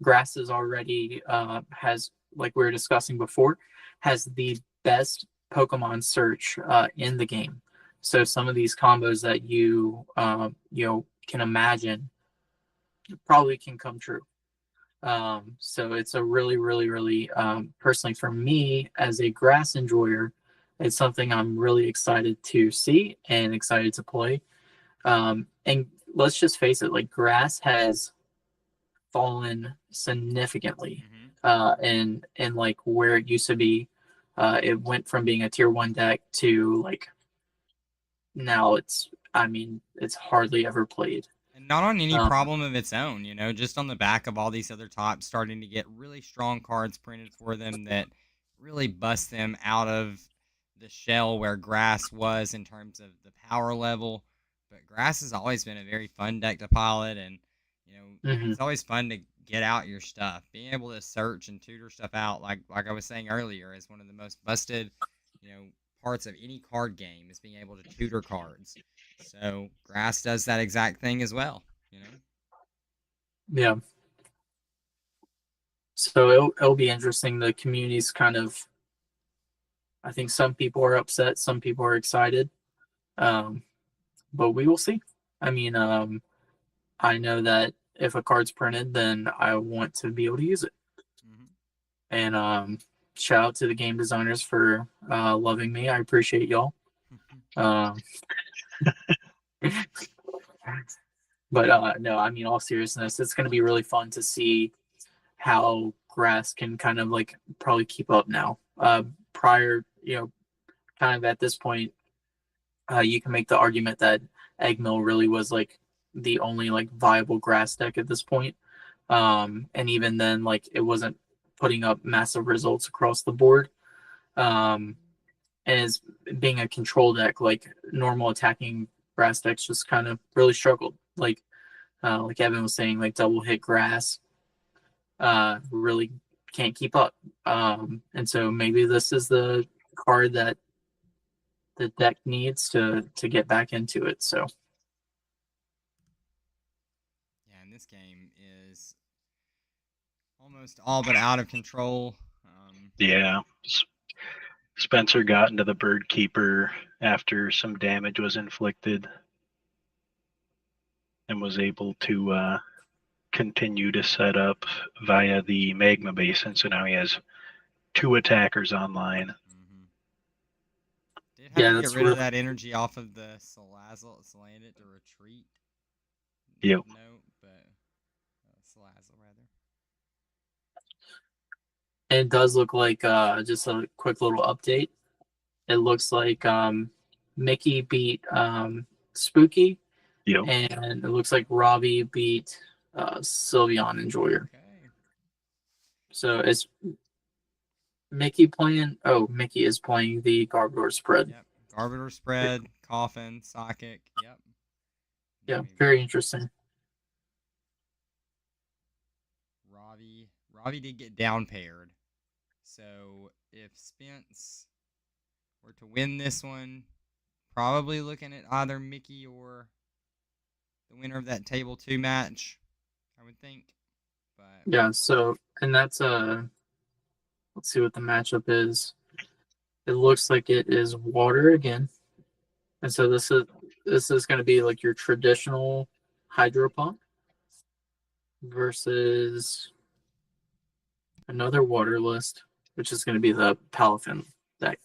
Grass is already has, like we were discussing before, has the best Pokemon search in the game. So some of these combos that you can imagine probably can come true. So it's a really, really, really, personally for me as a grass enjoyer, It's something I'm really excited to see and excited to play. And let's just face it, like grass has fallen significantly in like where it used to be. It went from being a tier 1 deck to like now it's hardly ever played. And not on any Um, problem of its own, just on the back of all these other tops starting to get really strong cards printed for them that really bust them out of the shell where grass was in terms of the power level. But grass has always been a very fun deck to pilot, and mhm. it's always fun to get out your stuff. Being able to search and tutor stuff out, like I was saying earlier, is one of the most busted, parts of any card game is being able to tutor cards. So grass does that exact thing as well. Yeah. So it'll be interesting. The community's kind of, I think some people are upset, some people are excited. But we will see. I mean, I know that if a card's printed, then I want to be able to use it. Mm-hmm. And shout out to the game designers for loving me. I appreciate y'all. But no, I mean, all seriousness, it's going to be really fun to see how grass can kind of like probably keep up now. Prior, kind of at this point, you can make the argument that Eggmill really was like the only like viable grass deck at this point. And even then, like it wasn't putting up massive results across the board. And as being a control deck, like normal attacking grass decks just kind of really struggled. Like Evan was saying, like double hit grass really can't keep up. And so maybe this is the card that the deck needs to get back into it. So Yeah, and this game is almost all but out of control. Yeah. Spencer got into the Bird Keeper after some damage was inflicted and was able to continue to set up via the Magma Basin. So now he has 2 attackers online. Mm-hmm. Did have to that's get rid of that energy off of the Salandit to retreat. Yep. No, but Salazzle rather. It does look like just a quick little update. It looks like Mickey beat Spooky, Yep. and it looks like Robbie beat Sylveon Enjoyer. Okay. So is Mickey playing? Oh, Mickey is playing the Garbodor spread. Yep. Garbodor spread, Coffin, Psychic. Yep. Yeah, very interesting. Robbie did get down paired. So if Spence were to win this one, probably looking at either Mickey or the winner of that table 2 match, I would think. But yeah, so and that's let's see what the matchup is. It looks like it is water again. And so this is going to be like your traditional Hydro Pump versus another water list, which is going to be the Palafin deck.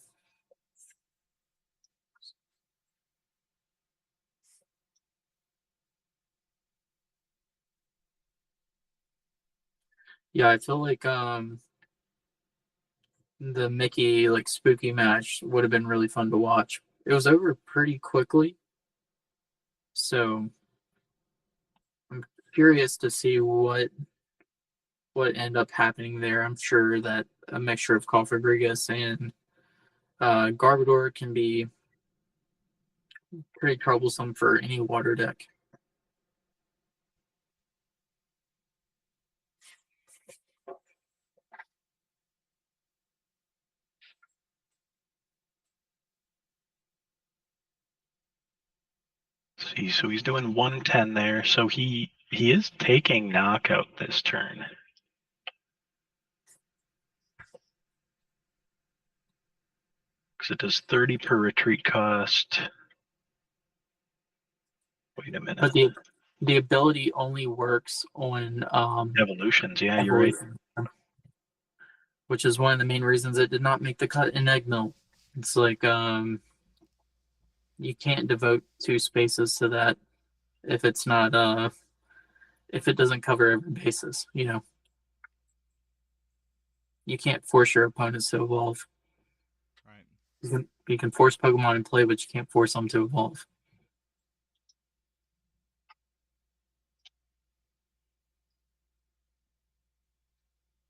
Yeah, I feel like the Mickey like Spooky match would have been really fun to watch. It was over pretty quickly. So I'm curious to see what ended up happening there. I'm sure that a mixture of Cofagrigus and Garbodor can be pretty troublesome for any water deck. See, so he's doing 110 there. So he is taking knockout this turn. Because it does 30 per retreat cost. Wait a minute. But the ability only works on Evolutions, yeah, you're right. which is one of the main reasons it did not make the cut in Eggmill. It's like you can't devote 2 spaces to that if it's not if it doesn't cover every basis, you know. You can't force your opponents to evolve. Right. You can force Pokemon in play, but you can't force them to evolve.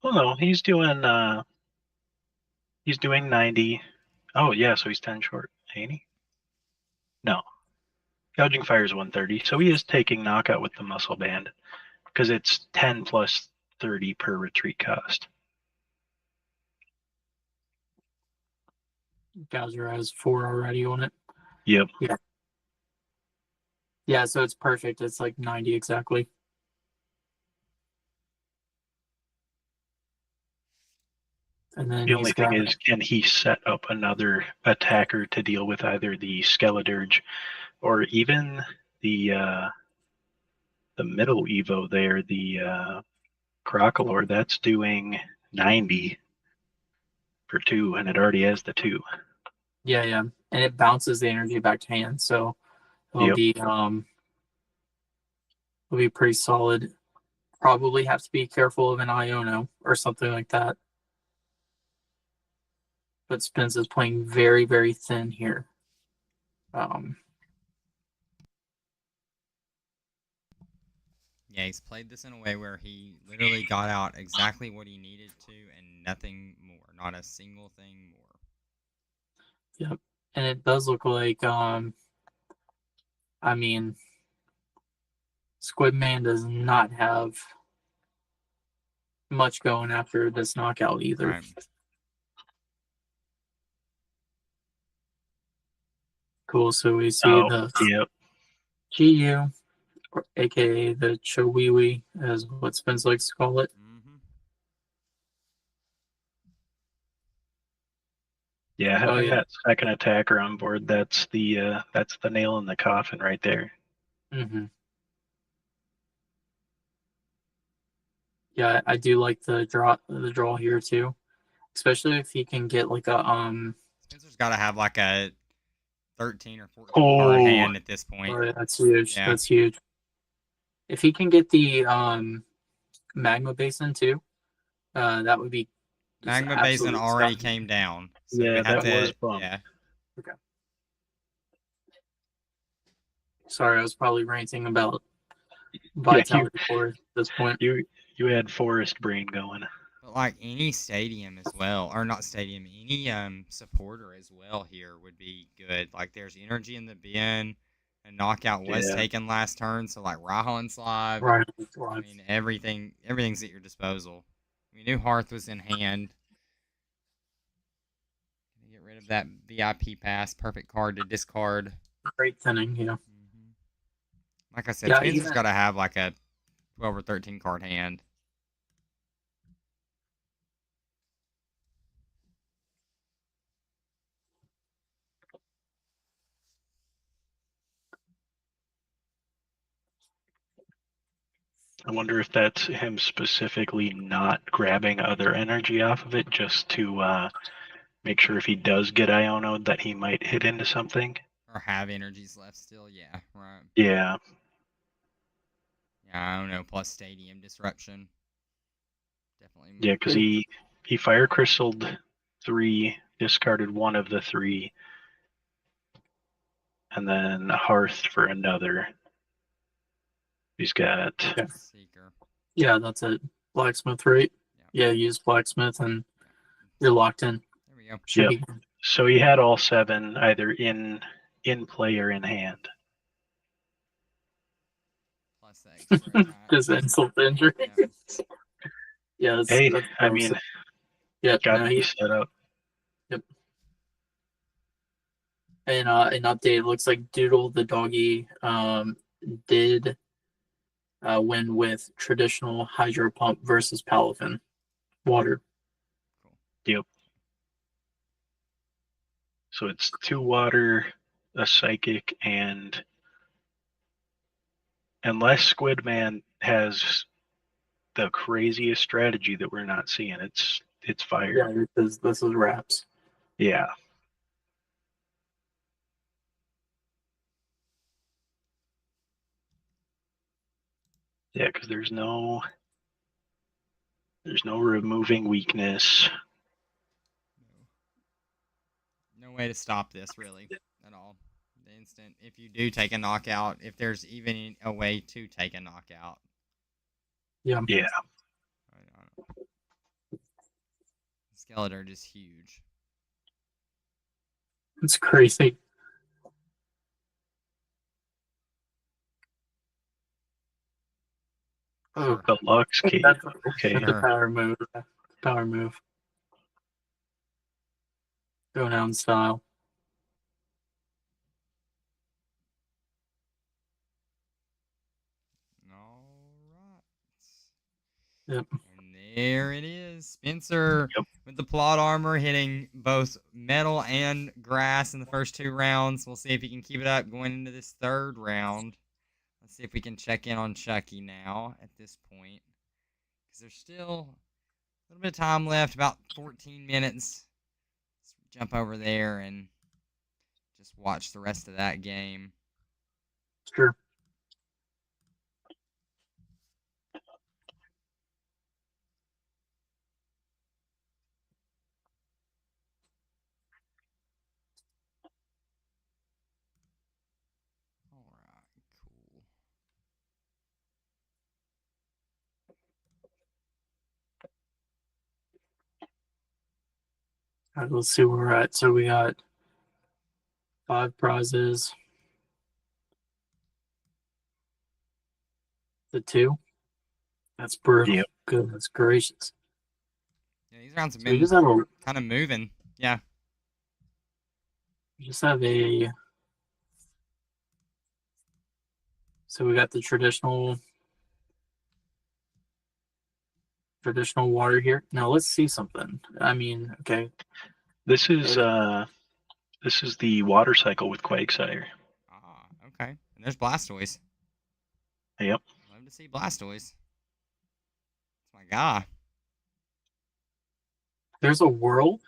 Well, no, he's doing 90. Oh yeah, so he's 10 short, ain't he? No. Gouging Fire is 130, so he is taking knockout with the muscle band because it's 10 plus 30 per retreat cost. Gouger has 4 already on it. Yep. Yeah, so it's perfect. It's like 90 exactly. And then The only he's thing got is, can he set up another attacker to deal with either the Skeledirge or even the middle Evo there, the Crocolore? That's doing 90 for 2, and it already has the 2. yeah, and it bounces the energy back to hand, so it'll Yep. be pretty solid. Probably have to be careful of an Iono or something like that. But Spence is playing very, very thin here. Yeah, he's played this in a way where he literally got out exactly what he needed to and nothing more. Not a single thing more. Yep. And it does look like I mean Squidman does not have much going after this knockout either. Right. Cool. So we see the Yep. GU, or aka the Chowiwi, as what Spence likes to call it. Mm-hmm. Yeah, Oh having yeah. that second attacker on board, that's the nail in the coffin right there. Mm-hmm. Yeah, I do like the draw here too, especially if he can get like a Spencer's got to have like a 13 or 14 card Oh, hand at this point. Oh, that's huge. Yeah. That's huge. If he can get the magma basin too, that would be just Magma Basin absolutely already stunning. came down. So yeah, we had that was to, bumped. yeah. Okay. Sorry, I was probably ranting about Vitality Core at this point. You had forest brain going. But like any stadium as well, or not stadium, any supporter as well here would be good. Like there's energy in the bin. A knockout was Yeah. taken last turn, so like Raihan's live. Right. I mean everything's at your disposal. We knew Hearth was in hand. Get rid of that VIP pass. Perfect card to discard. Great thinning, yeah. Mm-hmm. Like I said, Yeah, Spencer's even got to have like a 12 or 13 card hand. I wonder if that's him specifically not grabbing other energy off of it just to make sure if he does get Iono'd that he might hit into something. Or have energies left still. Yeah, right. Yeah. Yeah, I don't know. Plus stadium disruption. Definitely. Yeah, because he fire crystalled 3, discarded 1 of the 3, and then Hearth for another. He's got Seeker. Yeah, that's it. Blacksmith, right? Yeah. Yeah, use Blacksmith and you're locked in. There we go. Should Yep. be. So he had all 7 either in play or in hand. Plus the extra. Right? Just insult the injury. Yeah. Yeah, Hey, that's I mean, yeah, got no, to be set up. Yep. And an update, looks like Doodle the doggy did win with traditional hydro pump versus Palafin water. Cool. Yep. So it's 2 water, a psychic, and unless Squidman has the craziest strategy that we're not seeing, it's fire. Yeah, this is wraps. Yeah. Yeah, because there's no removing weakness. No way to stop this, really, at all. The instant, if you do take a knockout, if there's even a way to take a knockout. Yeah. Yeah. Skeletor just huge. It's crazy. Oh, The Lux Cave. Okay. That's a power move. Power move. Go down style. All right. Yep. And there it is. Spencer Yep. with the plot armor hitting both metal and grass in the first 2 rounds. We'll see if he can keep it up going into this 3rd round. Let's see if we can check in on Chucky now at this point. Because there's still a little bit of time left, about 14 minutes. Let's jump over there and just watch the rest of that game. Sure. All right, cool. All right, let's see where we're at. So we got 5 prizes. The 2. That's brutal. Yep. Goodness gracious. Yeah, these rounds have So we been just have a kind of moving. Yeah. So we got the traditional water here. Now let's see something. I mean, okay. This is the water cycle with Quagsire. Ah, okay. And there's Blastoise. Yep. Love to see Blastoise. That's my guy. There's a world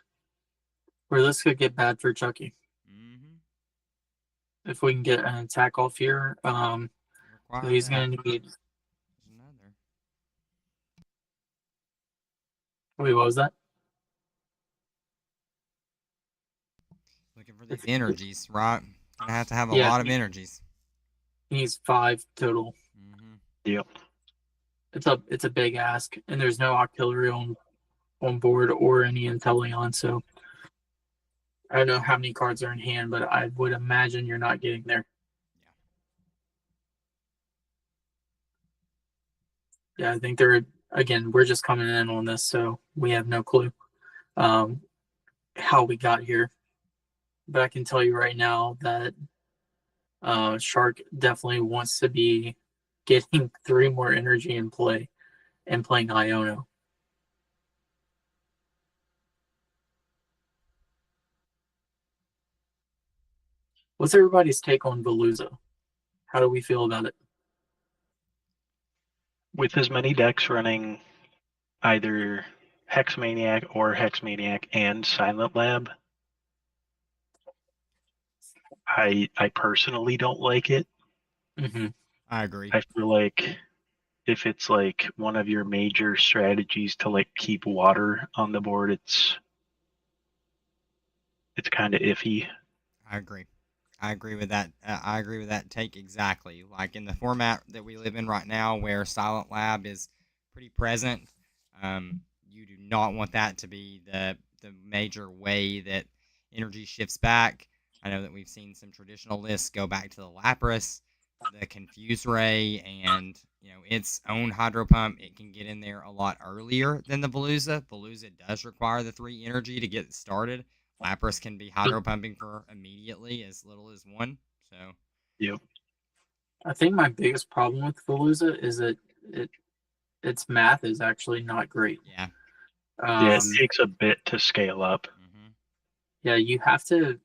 where this could get bad for Chucky. Mm-hmm. If we can get an attack off here, so he's going to need. Another. Wait, what was that? Looking for these energies, right? Gonna have to have a Yeah. lot of energies. He needs 5 total. Mm-hmm. Yep. It's a big ask, and there's no artillery on board or any Inteleon, so I don't know how many cards are in hand, but I would imagine you're not getting there. Yeah, I think we're just coming in on this, so we have no clue how we got here. But I can tell you right now that Shark definitely wants to be getting 3 more energy in play and playing Iono. What's everybody's take on Veluza? How do we feel about it? With as many decks running either Hexmaniac or Hexmaniac and Silent Lab, I personally don't like it. Mm-hmm. I agree. I feel like if it's like one of your major strategies to like keep water on the board, it's kind of iffy. I agree. I agree with that. I agree with that take exactly. Like in the format that we live in right now, where Silent Lab is pretty present, you do not want that to be the major way that energy shifts back. I know that we've seen some traditional lists go back to the Lapras, the Confuse Ray, and its own Hydro Pump. It can get in there a lot earlier than the Veluza. Veluza does require the 3 energy to get started. Lapras can be hydro pumping for immediately as little as 1. So Yep. I think my biggest problem with Veluza is that its math is actually not great. yeah. Yeah, it takes a bit to scale up. Mm-hmm. Yeah, you have to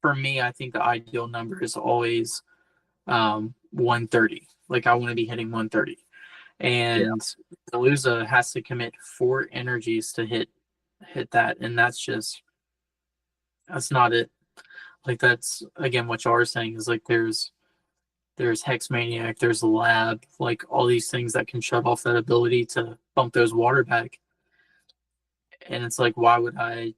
for me, I think the ideal number is always 130. Like I want to be hitting 130. And Veluza has to commit 4 energies to hit that, and that's not it. Like that's again what y'all are saying is like there's there's Hex Maniac, there's Lab, like all these things that can shut off that ability to bump those water back. And it's like, why would I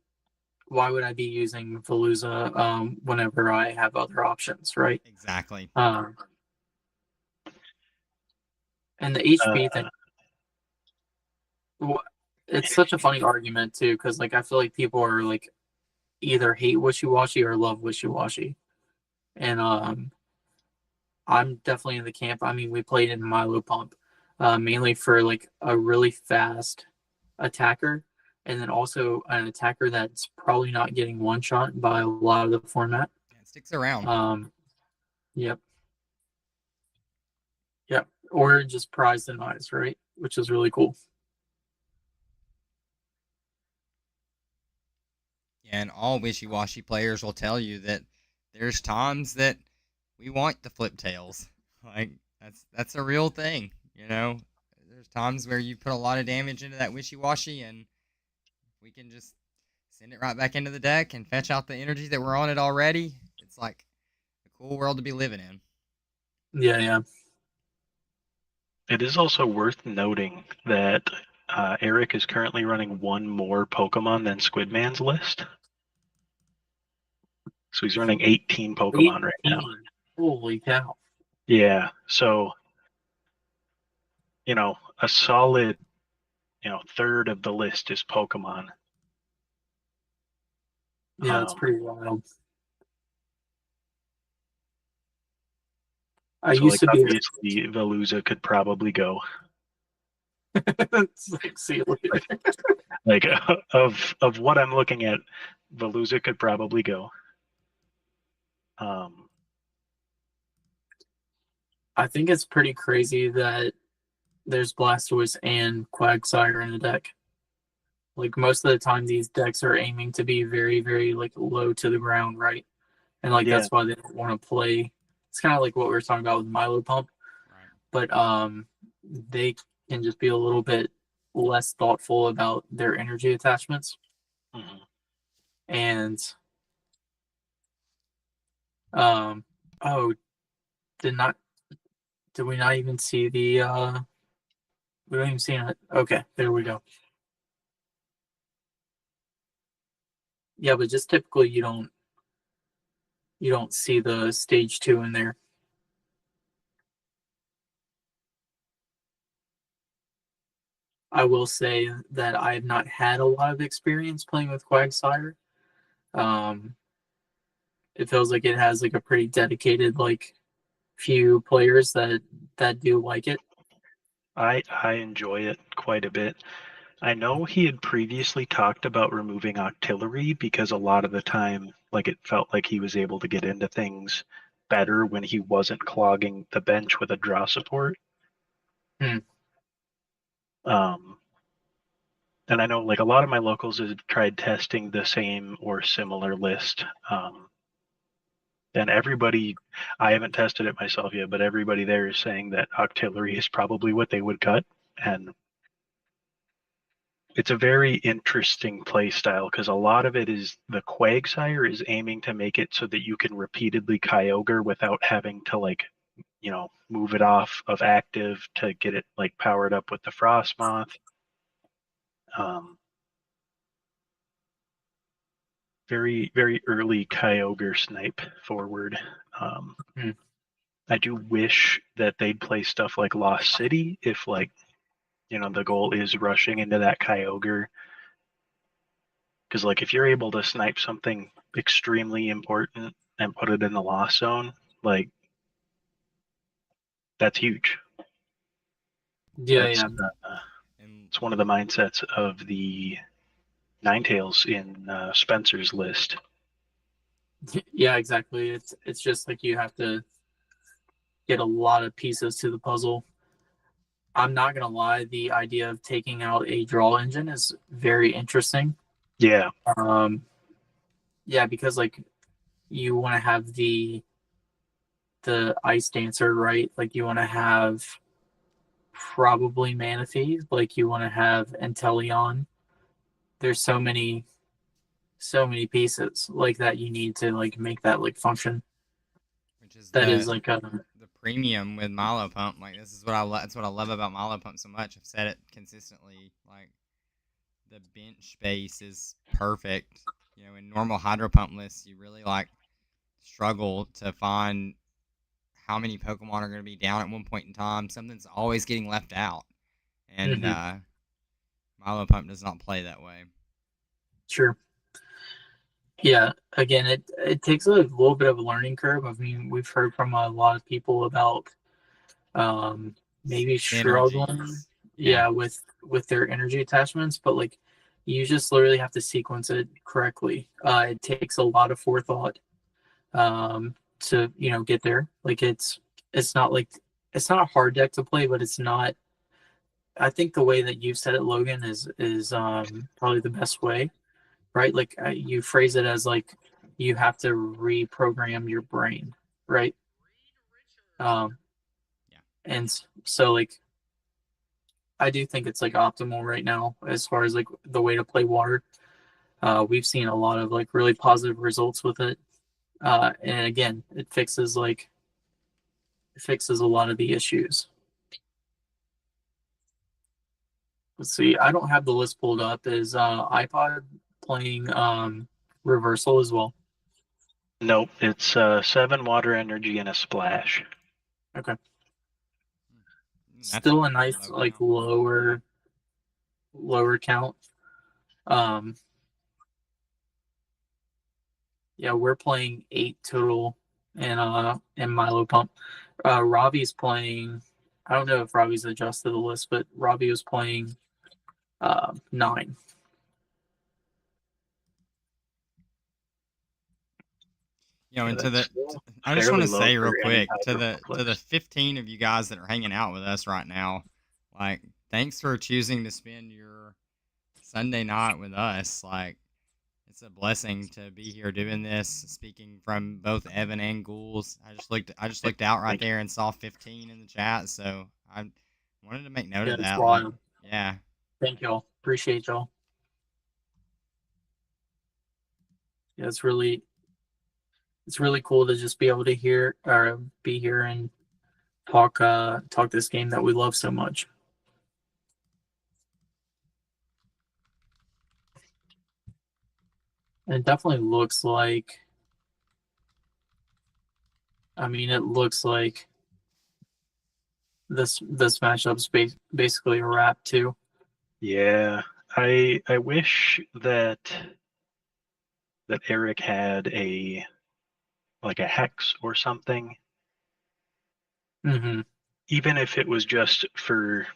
be using Veluza whenever I have other options, right? Exactly. And the HP thing, it's such a funny argument too, because like I feel like people are like either hate wishy-washy or love wishy-washy. And I'm definitely in the camp. I mean, we played in Milo Pump mainly for like a really fast attacker, and then also an attacker that's probably not getting one shot by a lot of the format. It sticks around. Yep. Yep. Or just prize denies, right? Which is really cool. And all wishy-washy players will tell you that there's times that we want the flip tails. Like that's a real thing, you know. There's times where you put a lot of damage into that wishy-washy, and we can just send it right back into the deck and fetch out the energy that we're on it already. It's like a cool world to be living in. Yeah, yeah. It is also worth noting that Eric is currently running one more Pokemon than Squidman's list. So he's running 18 Pokemon right now. Holy cow. Yeah, so, a solid, third of the list is Pokemon. Yeah, that's pretty wild. I So, used to be obviously, Veluza could probably go. See you later. Like, of what I'm looking at, Veluza could probably go. I think it's pretty crazy that there's Blastoise and Quagsire in the deck. Like most of the time, these decks are aiming to be very, very like low to the ground, right? And like that's why they don't want to play. It's kind of like what we were talking about with Milo Pump, Right. but they can just be a little bit less thoughtful about their energy attachments. Mm-hmm. And oh, did we not even see the we don't even see it. Okay, there we go. Yeah, but just typically you don't see the stage 2 in there. I will say that I have not had a lot of experience playing with Quagsire. It feels like it has like a pretty dedicated like few players that do like it. I enjoy it quite a bit. I know he had previously talked about removing Octillery because a lot of the time, like it felt like he was able to get into things better when he wasn't clogging the bench with a draw support. And I know like a lot of my locals have tried testing the same or similar list. And everybody, I haven't tested it myself yet, but everybody there is saying that Octillery is probably what they would cut. And it's a very interesting play style because a lot of it is the Quagsire is aiming to make it so that you can repeatedly Kyogre without having to like, move it off of active to get it like powered up with the Frostmoth. Very, very early Kyogre snipe forward. I do wish that they'd play stuff like Lost City if like, the goal is rushing into that Kyogre. Because like if you're able to snipe something extremely important and put it in the loss zone, like that's huge. Yeah, That's, yeah. it's one of the mindsets of the Ninetales in Spencer's list. Yeah, exactly. It's just like you have to get a lot of pieces to the puzzle. I'm not gonna lie, the idea of taking out a draw engine is very interesting. Yeah. Yeah, because like you want to have the Ice Dancer, right? Like you want to have probably Manaphy, like you want to have Inteleon. There's so many pieces like that you need to like make that like function. Which is That is like the premium with Milo Pump. Like this is what that's what I love about Milo Pump so much. I've said it consistently. Like the bench space is perfect. You know, in normal hydro pump lists, you really like struggle to find how many Pokemon are going to be down at one point in time. Something's always getting left out, and Mm-hmm. Milo Pump does not play that way. Sure. Yeah. Again, it takes a little bit of a learning curve. I mean, we've heard from a lot of people about maybe struggling, Synergies. yeah, with their energy attachments, but like you just literally have to sequence it correctly. It takes a lot of forethought to get there. Like it's not like it's not a hard deck to play, but it's not. I think the way that you've said it, Logan, is probably the best way, right? Like you phrase it as like you have to reprogram your brain, right? Um, Yeah. and so like I do think it's like optimal right now as far as like the way to play water. We've seen a lot of like really positive results with it. And again, it fixes a lot of the issues. Let's see. I don't have the list pulled up. Is iPod playing reversal as well? Nope, it's 7 water energy and a splash. Okay. That's Still a pretty nice low like count. Yeah. lower count. Um, yeah, we're playing 8 total in Milo Pump. Robbie's playing. I don't know if Robbie's adjusted the list, but Robbie was playing 9. You know, Yeah, and that's still I just want fairly to low say for real any quick hydro pump to the list. 15 of you guys that are hanging out with us right now, like, thanks for choosing to spend your Sunday night with us. Like, it's a blessing to be here doing this. Speaking from both Evan and Ghouls, I just looked out right Thank you. there and saw 15 in the chat, so I wanted to make note Yeah, of it's that. Like, wild. yeah, Thank y'all. Appreciate y'all. Yeah, it's really cool to just be able to hear or be here and talk this game that we love so much. And it definitely looks like. I mean, it looks like this matchup's basically a wrap too. Yeah, I wish that Eric had a hex or something, Mm-hmm. even if it was just for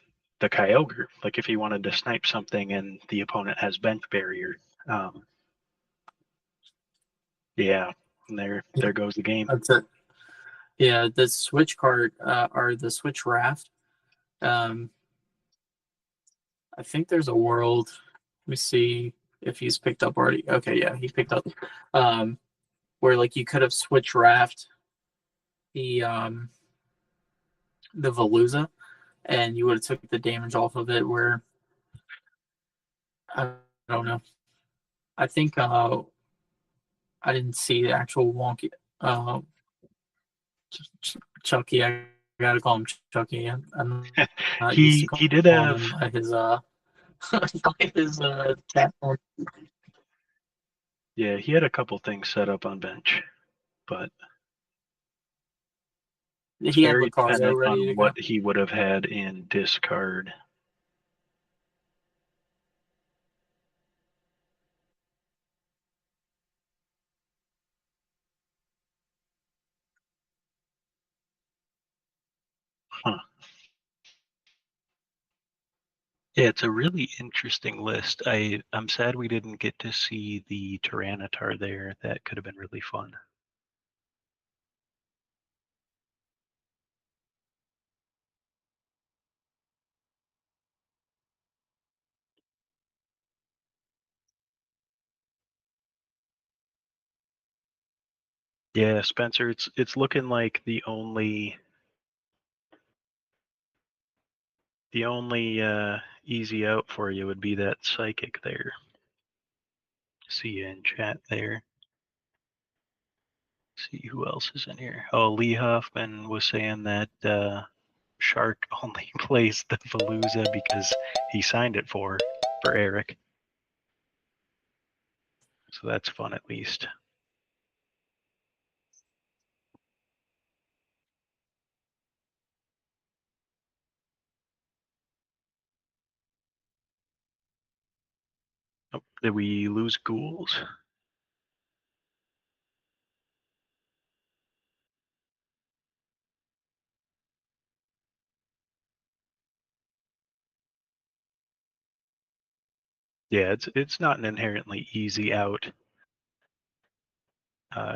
the Kyogre, like if he wanted to snipe something and the opponent has bench barrier. Um, yeah, and there goes the game. That's it. Yeah, the Switch card or the Switch Raft. Um, I think there's a world. Let me see if he's picked up already. Okay, yeah, he picked up. Where like you could have Switch Raft the Veluza, and you would have took the damage off of it. Where I don't know. I think I didn't see the actual wonky uh, Chucky. I gotta call him Chucky. I'm not used to He did calling have him by his by his cat form. yeah, he had a couple things set up on bench, but it's He had very Lucario dependent ready on to what go. he would have had in discard. Huh. Yeah, it's a really interesting list. I'm sad we didn't get to see the Tyranitar there. That could have been really fun. Yeah, Spencer, it's looking like the only easy out for you would be that psychic there. See you in chat there. See who else is in here. Oh, Lee Huffman was saying that Shark only plays the Veluza because he signed it for Eric. So that's fun at least. Oh, did we lose Ghouls? Yeah, it's not an inherently easy out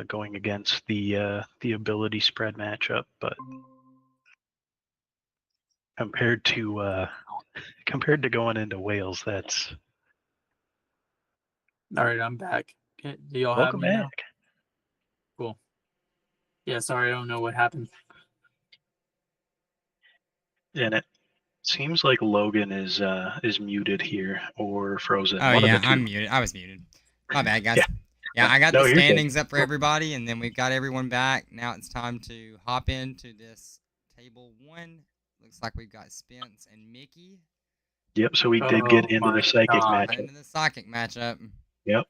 going against the ability spread matchup, but compared to going into Wales, that's All right, I'm back. Do y'all have welcome me now? back. Cool. Yeah, sorry, I don't know what happened. And it seems like Logan is muted here or frozen. Oh One yeah, of the two. I'm muted. I was muted. My bad, guys. Yeah. Yeah, I got No, the you're good. standings up for everybody, and then we've got everyone back. Now it's time to hop into this table 1. Looks like we've got Spence and Mickey. Yep. So we did get into the psychic God. matchup. Into the psychic matchup. Yep.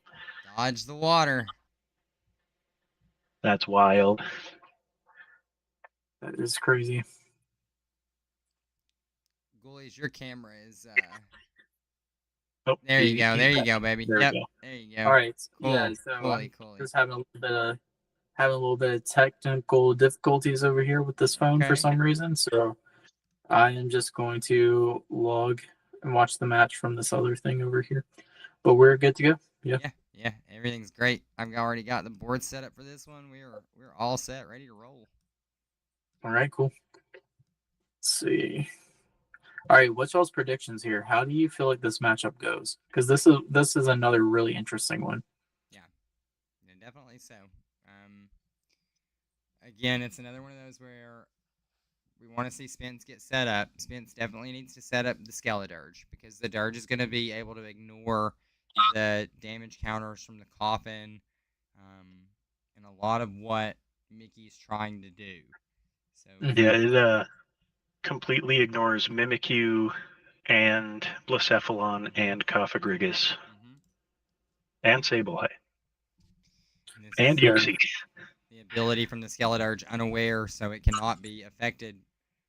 Dodge the water. That's wild. That is crazy. Ghoulies, your camera is Oh, there you go. There you go, baby. There Yep. we go. There you go. All right. Cool. Yeah. So Coolly. just having a little bit of technical difficulties over here with this phone for Okay. some reason. So I am just going to log and watch the match from this other thing over here. But we're good to go. Yeah. Yeah. Everything's great. I've already got the board set up for this one. We're all set, ready to roll. All right. Cool. Let's see. All right. What's y'all's predictions here? How do you feel like this matchup goes? Because this is another really interesting one. Yeah, definitely so. Again, it's another one of those where we want to see Spence get set up. Spence definitely needs to set up the Skeledirge because the Dirge is going to be able to ignore the damage counters from the coffin and a lot of what Mickey's trying to do. So Yeah, it completely ignores Mimikyu and Blacephalon and Cophagrigus and Sableye and Uxie. The ability from the Skeledirge unaware, so it cannot be affected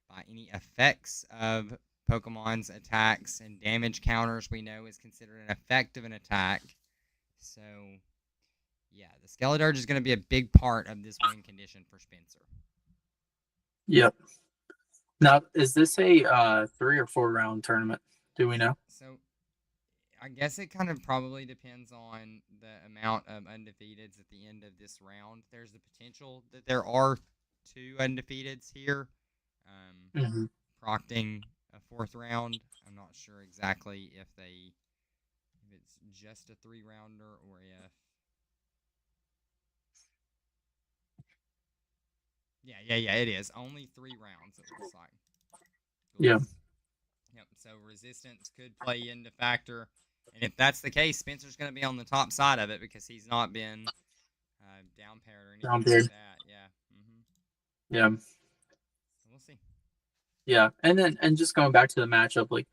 by any effects of Pokemon's attacks, and damage counters we know is considered an effect of an attack. So, yeah, the Skeledirge is going to be a big part of this win condition for Spencer. Yep. Now, is this a 3 or 4 round tournament? Do we know? So, I guess it kind of probably depends on the amount of undefeateds at the end of this round. There's the potential that there are 2 undefeateds here, procting a 4th round. I'm not sure exactly if it's just a 3-rounder or if. Yeah, it is. Only 3 rounds, it looks like. Yeah. Yep, so resistance could play into factor. And if that's the case, Spencer's going to be on the top side of it because he's not been down paired or anything like that. Yeah. Yeah. So we'll see. Yeah. And just going back to the matchup, like,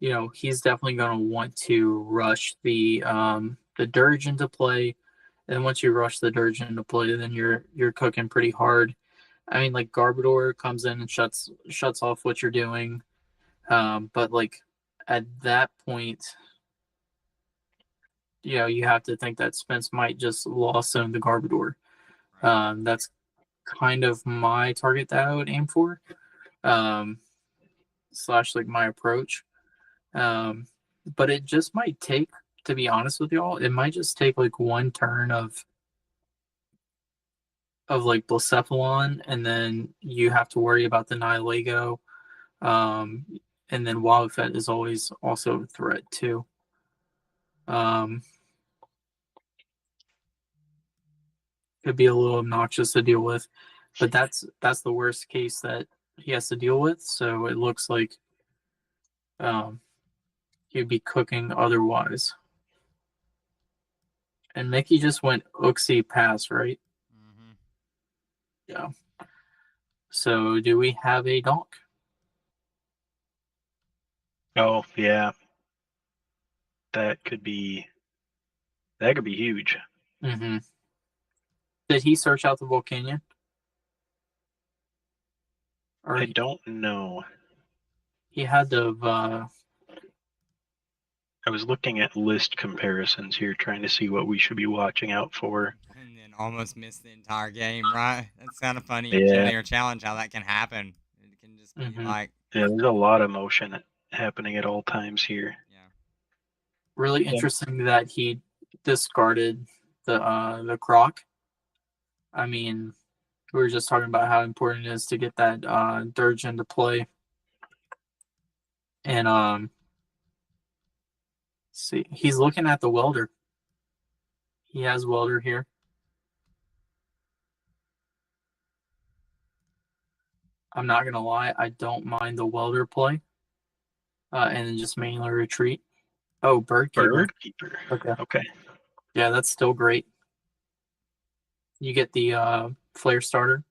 you know, he's definitely going to want to rush the Dirge into play. And once you rush the Dirge into play, then you're cooking pretty hard. I mean, like Garbodor comes in and shuts off what you're doing. But like at that point, you know, you have to think that Spence might just lost zone the Garbodor. That's kind of my target that I would aim for. Slash like my approach. But it just might take, to be honest with y'all, it might just take like one turn of like Blacephalon, and then you have to worry about the Nihilego. And then Wildfet is always also a threat too. Could be a little obnoxious to deal with, but that's the worst case that he has to deal with. So it looks like he'd be cooking otherwise. And Mickey just went Uxie pass, right? Yeah. So do we have a donk? Oh yeah, that could be huge. Mm-hmm. Did he search out the Volcanion? Or I don't know. he had to have, I was looking at list comparisons here, trying to see what we should be watching out for. And then almost missed the entire game, right? That's kind of funny in Gym Yeah, Leader Challenge how that can happen. It can just be mhm. like, yeah. There's a lot of motion happening at all times here. yeah. really Yeah. interesting that he discarded the croc. I mean, we were just talking about how important it is to get that dirge into play. And see, he's looking at the welder. He has welder here. I'm not gonna lie, I don't mind the welder play. And then just mainly retreat. Oh, bird keeper. Bird keeper. Okay. Okay. Yeah, that's still great. You get the flare starter.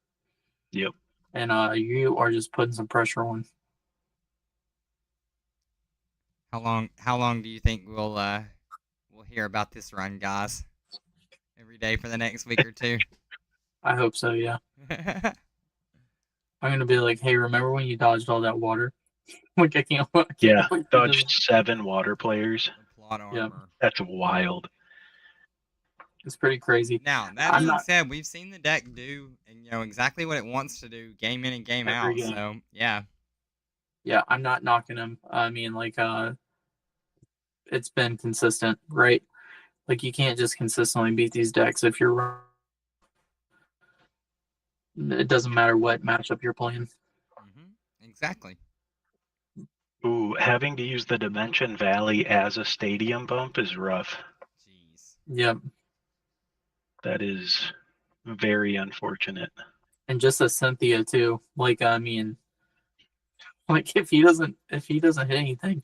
Yep. And you are just putting some pressure on. How long do you think we'll hear about this run, guys? Every day for the next week or two. I hope so, yeah. I'm gonna be like, hey, remember when you dodged all that water? Like I can't Yeah. wait to Dodged just- 7 water players. Plot Yeah. armor. That's wild. It's pretty crazy. Now that I'm being not said, we've seen the deck do and exactly what it wants to do, game in and game Every out. game. So yeah, yeah, I'm not knocking him. I mean, like it's been consistent, right? Like you can't just consistently beat these decks if you're it doesn't matter what matchup you're playing. exactly. Ooh, having to use the Dimension Valley as a stadium bump is rough. Jeez. Yep. That is very unfortunate. And just a Cynthia too. Like I mean, like if he doesn't hit anything,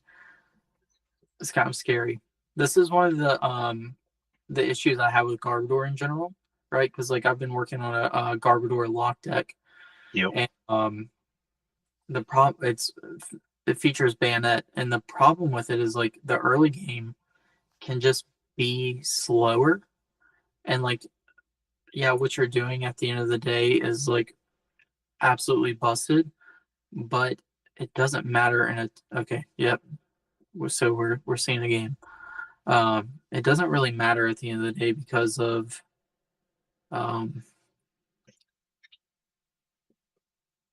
it's kind of scary. This is one of the issues I have with Garbodor in general, right? Because like I've been working on a Garbodor lock deck, Yep. and the problem it features Bayonet, and the problem with it is like the early game can just be slower, and like yeah, what you're doing at the end of the day is like absolutely busted, but it doesn't matter. And it okay, yep. So we're seeing a game. It doesn't really matter at the end of the day because of um,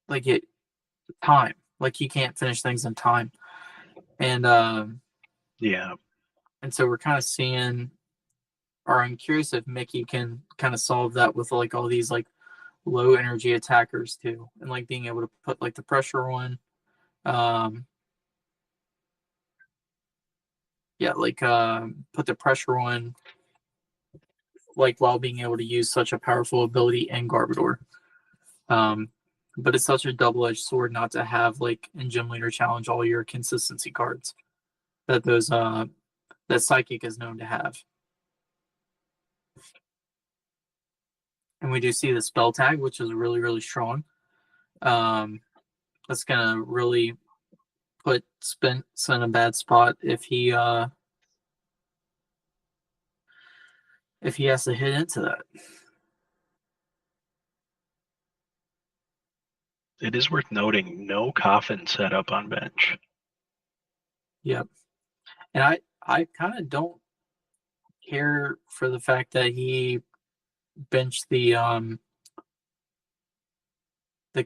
like it time. Like you can't finish things in time, and Yeah. and so we're kind of seeing, or I'm curious if Mickey can kind of solve that with like all these like low energy attackers too, and like being able to put like the pressure on. Yeah, like put the pressure on, like while being able to use such a powerful ability in Garbodor. Um, but it's such a double-edged sword not to have like in Gym Leader Challenge all your consistency cards that those that Psychic is known to have. And we do see the spell tag, which is really, really strong. That's gonna really put Spence in a bad spot if he has to hit into that. It is worth noting no coffin set up on bench. Yep. And I kind of don't care for the fact that he benched the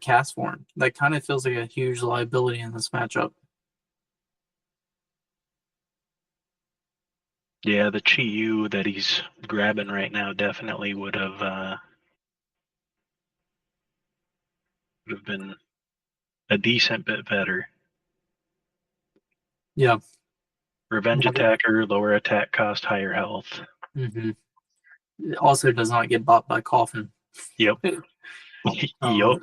cast form. That kind of feels like a huge liability in this matchup. Yeah, the Chi-Yu that he's grabbing right now definitely would have been a decent bit better. Yeah. Revenge attacker, lower attack cost, higher health. Mm-hmm. It also does not get bought by Coffin. Yep. Yup.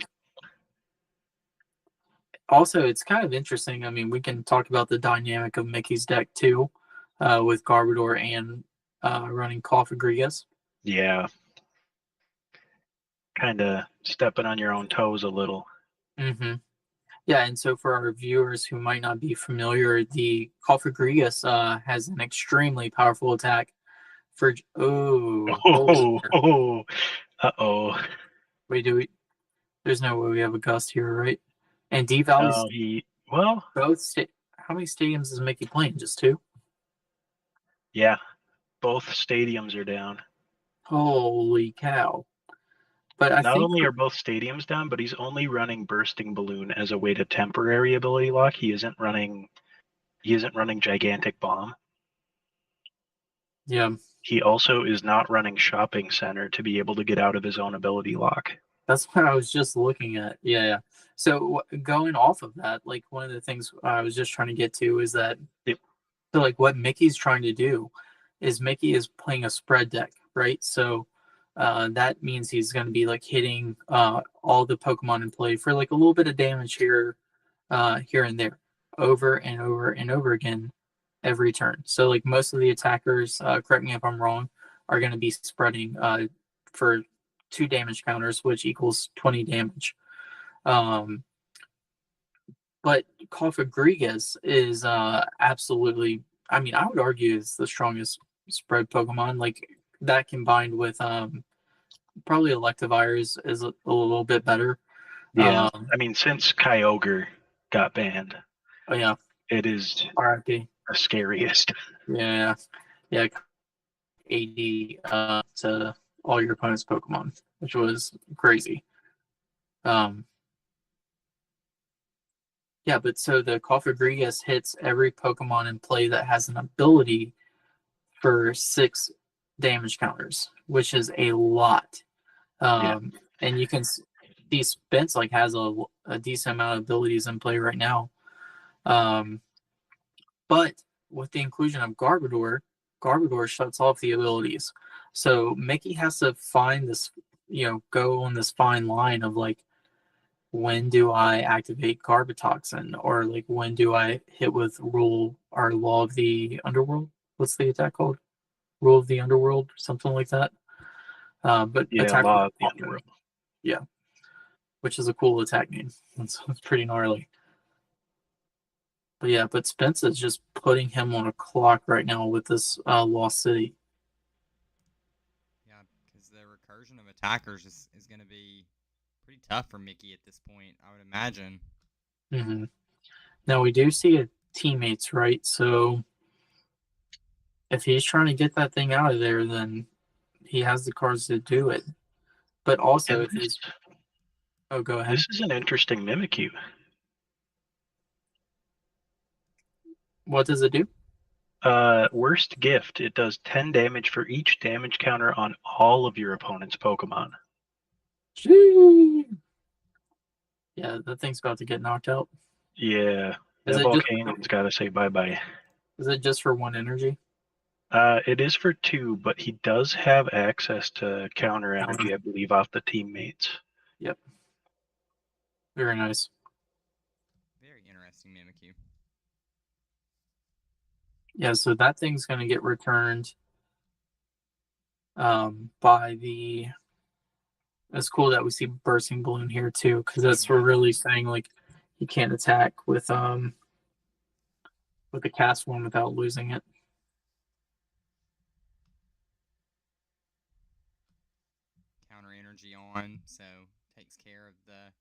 Also, it's kind of interesting. I mean, we can talk about the dynamic of Mickey's deck too, with Garbodor and running Cofagrigus. Yeah. kind of stepping on your own toes a little. Mm-hmm. Yeah, and so for our viewers who might not be familiar, the Cofagrigus has an extremely powerful attack for holy Oh, oh, uh-oh. wait, there's no way we have a gust here, right? And D Valley's Well, how many stadiums does Mickey play in? Just two? yeah, both stadiums are down. Holy cow. But I Not think only are both stadiums down, but he's only running Bursting Balloon as a way to temporary ability lock. He isn't running Gigantic Bomb. yeah, He also is not running Shopping Center to be able to get out of his own ability lock. that's what I was just looking at. Yeah, yeah. So going off of that, like one of the things I was just trying to get to is that Yep. so like what Mickey's trying to do is Mickey is playing a spread deck, right? So that means he's going to be like hitting all the Pokemon in play for like a little bit of damage here, here and there, over and over and over again every turn. So like most of the attackers, correct me if I'm wrong, are going to be spreading for 2 damage counters, which equals 20 damage. But Cofagrigus is absolutely, I mean, I would argue is the strongest spread Pokemon. Like that combined with probably Electivire is a little bit better. Yeah, I mean, since Kyogre got banned, Oh yeah, it is RIP. the scariest. Yeah, yeah, AD to all your opponent's Pokemon, which was crazy. Um, yeah, but so the Cofagrigus hits every Pokemon in play that has an ability for 6 damage counters, which is a lot. And you can see Spence like has a decent amount of abilities in play right now. But with the inclusion of Garbodor shuts off the abilities. So Mickey has to find this, go on this fine line of like, when do I activate Garbatoxin, or like when do I hit with Rule or Law of the Underworld? What's the attack called? Rule of the Underworld, something like that. But Yeah, attack Law with of the Underworld. yeah, which is a cool attack name. It's pretty gnarly. But yeah, but Spence is just putting him on a clock right now with this Lost City. Yeah, because the recursion of attackers is going to be pretty tough for Mickey at this point, I would imagine. Mm-hmm. Now we do see teammates, right? So if he's trying to get that thing out of there, then he has the cards to do it. But also, if he's go ahead. This is an interesting Mimikyu. What does it do? Worst gift. It does 10 damage for each damage counter on all of your opponent's Pokemon. Yeah, that thing's about to get knocked out. Yeah, Is that it just Volcanian's got to say bye-bye. is it just for 1 energy? It is for 2, but he does have access to counter energy, I believe, off the teammates. Yep. Very nice. Very interesting Mimikyu. Yeah, so that thing's going to get returned by the. It's cool that we see Bursting Balloon here too, because that's we're really saying like he can't attack with the cast one without losing it. Counter energy on, so takes care of the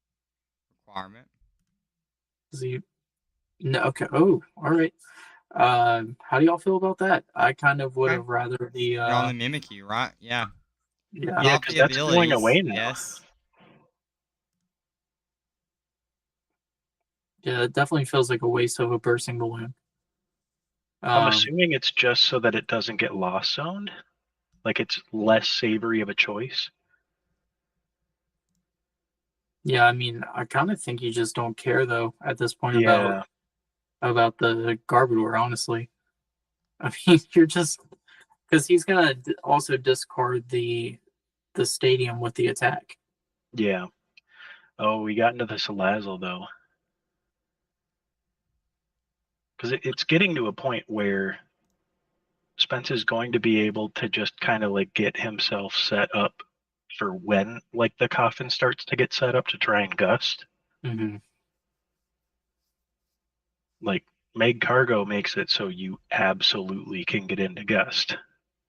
requirement. Is he? No. Okay. Oh, all right. How do y'all feel about that? I kind of would have rather the You're on the Mimikyu, right? Yeah. yeah. Yeah, Off because the that's going abilities, away now. yes. Yeah, it definitely feels like a waste of a Bursting Balloon. I'm assuming it's just so that it doesn't get lost zoned. Like it's less savory of a choice. Yeah, I mean, I kind of think you just don't care though at this point Yeah, about the Garbodor. Honestly, I mean, you're just because he's gonna also discard the stadium with the attack. yeah. Oh, we got into the Salazzle though. Because it's getting to a point where Spence is going to be able to just kind of like get himself set up for when like the coffin starts to get set up to try and gust. Mm-hmm. Like Meg Cargo makes it so you absolutely can get into gust.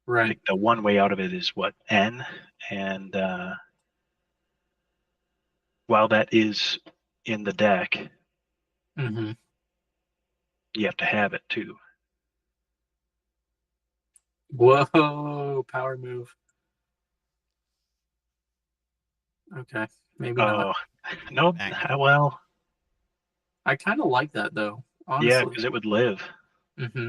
Right. Like the one way out of it is what, N, and while that is in the deck, Mm-hmm. you have to have it too. Whoa, power move. Okay, maybe not. Oh, no, Back. well, I kind of like that though, yeah, honestly. because it would live. Mm-hmm.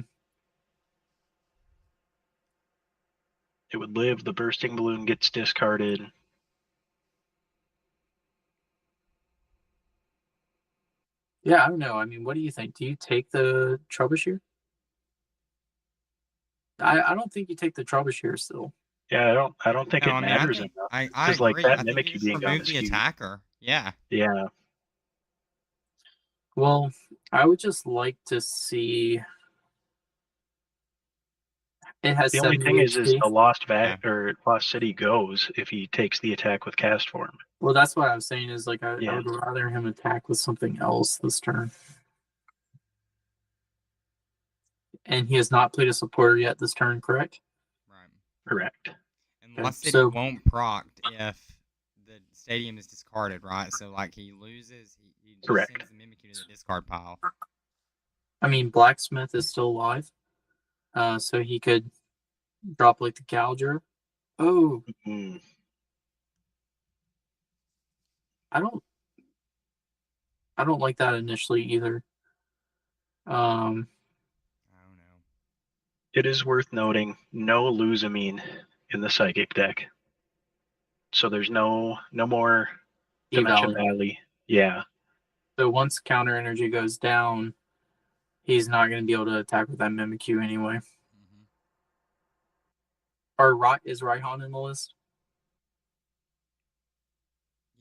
It would live. The bursting balloon gets discarded. Yeah, I don't know. I mean, what do you think? Do you take the troubleshoot? I don't think you take the troubleshooter still. Yeah, I don't think No, it I mean, I matters think enough. I Because like agree. that I think you Mimikyu just being gone remove is the huge. attacker. Yeah. Yeah. Well, I would just like to see. It has The only 70 thing is HP. the lost Yeah. lost city goes if he takes the attack with cast form. Well, that's what I was saying. Is like I Yeah. would rather him attack with something else this turn. And he has not played a supporter yet this turn, correct? Right. Correct. And Okay, Lost City so- won't proc if the stadium is discarded, right? So like he loses, he just Correct. sends the Mimikyu to the discard pile. I mean, Blacksmith is still alive, so he could drop like the Gouger. Oh, Mm. I don't like that initially either. I don't know. It is worth noting no Luzamine in the psychic deck. So there's no more Dimension Valley. Valley. Yeah. So once counter energy goes down, he's not going to be able to attack with that Mimikyu anyway. Mm-hmm. Or is Raihan in the list?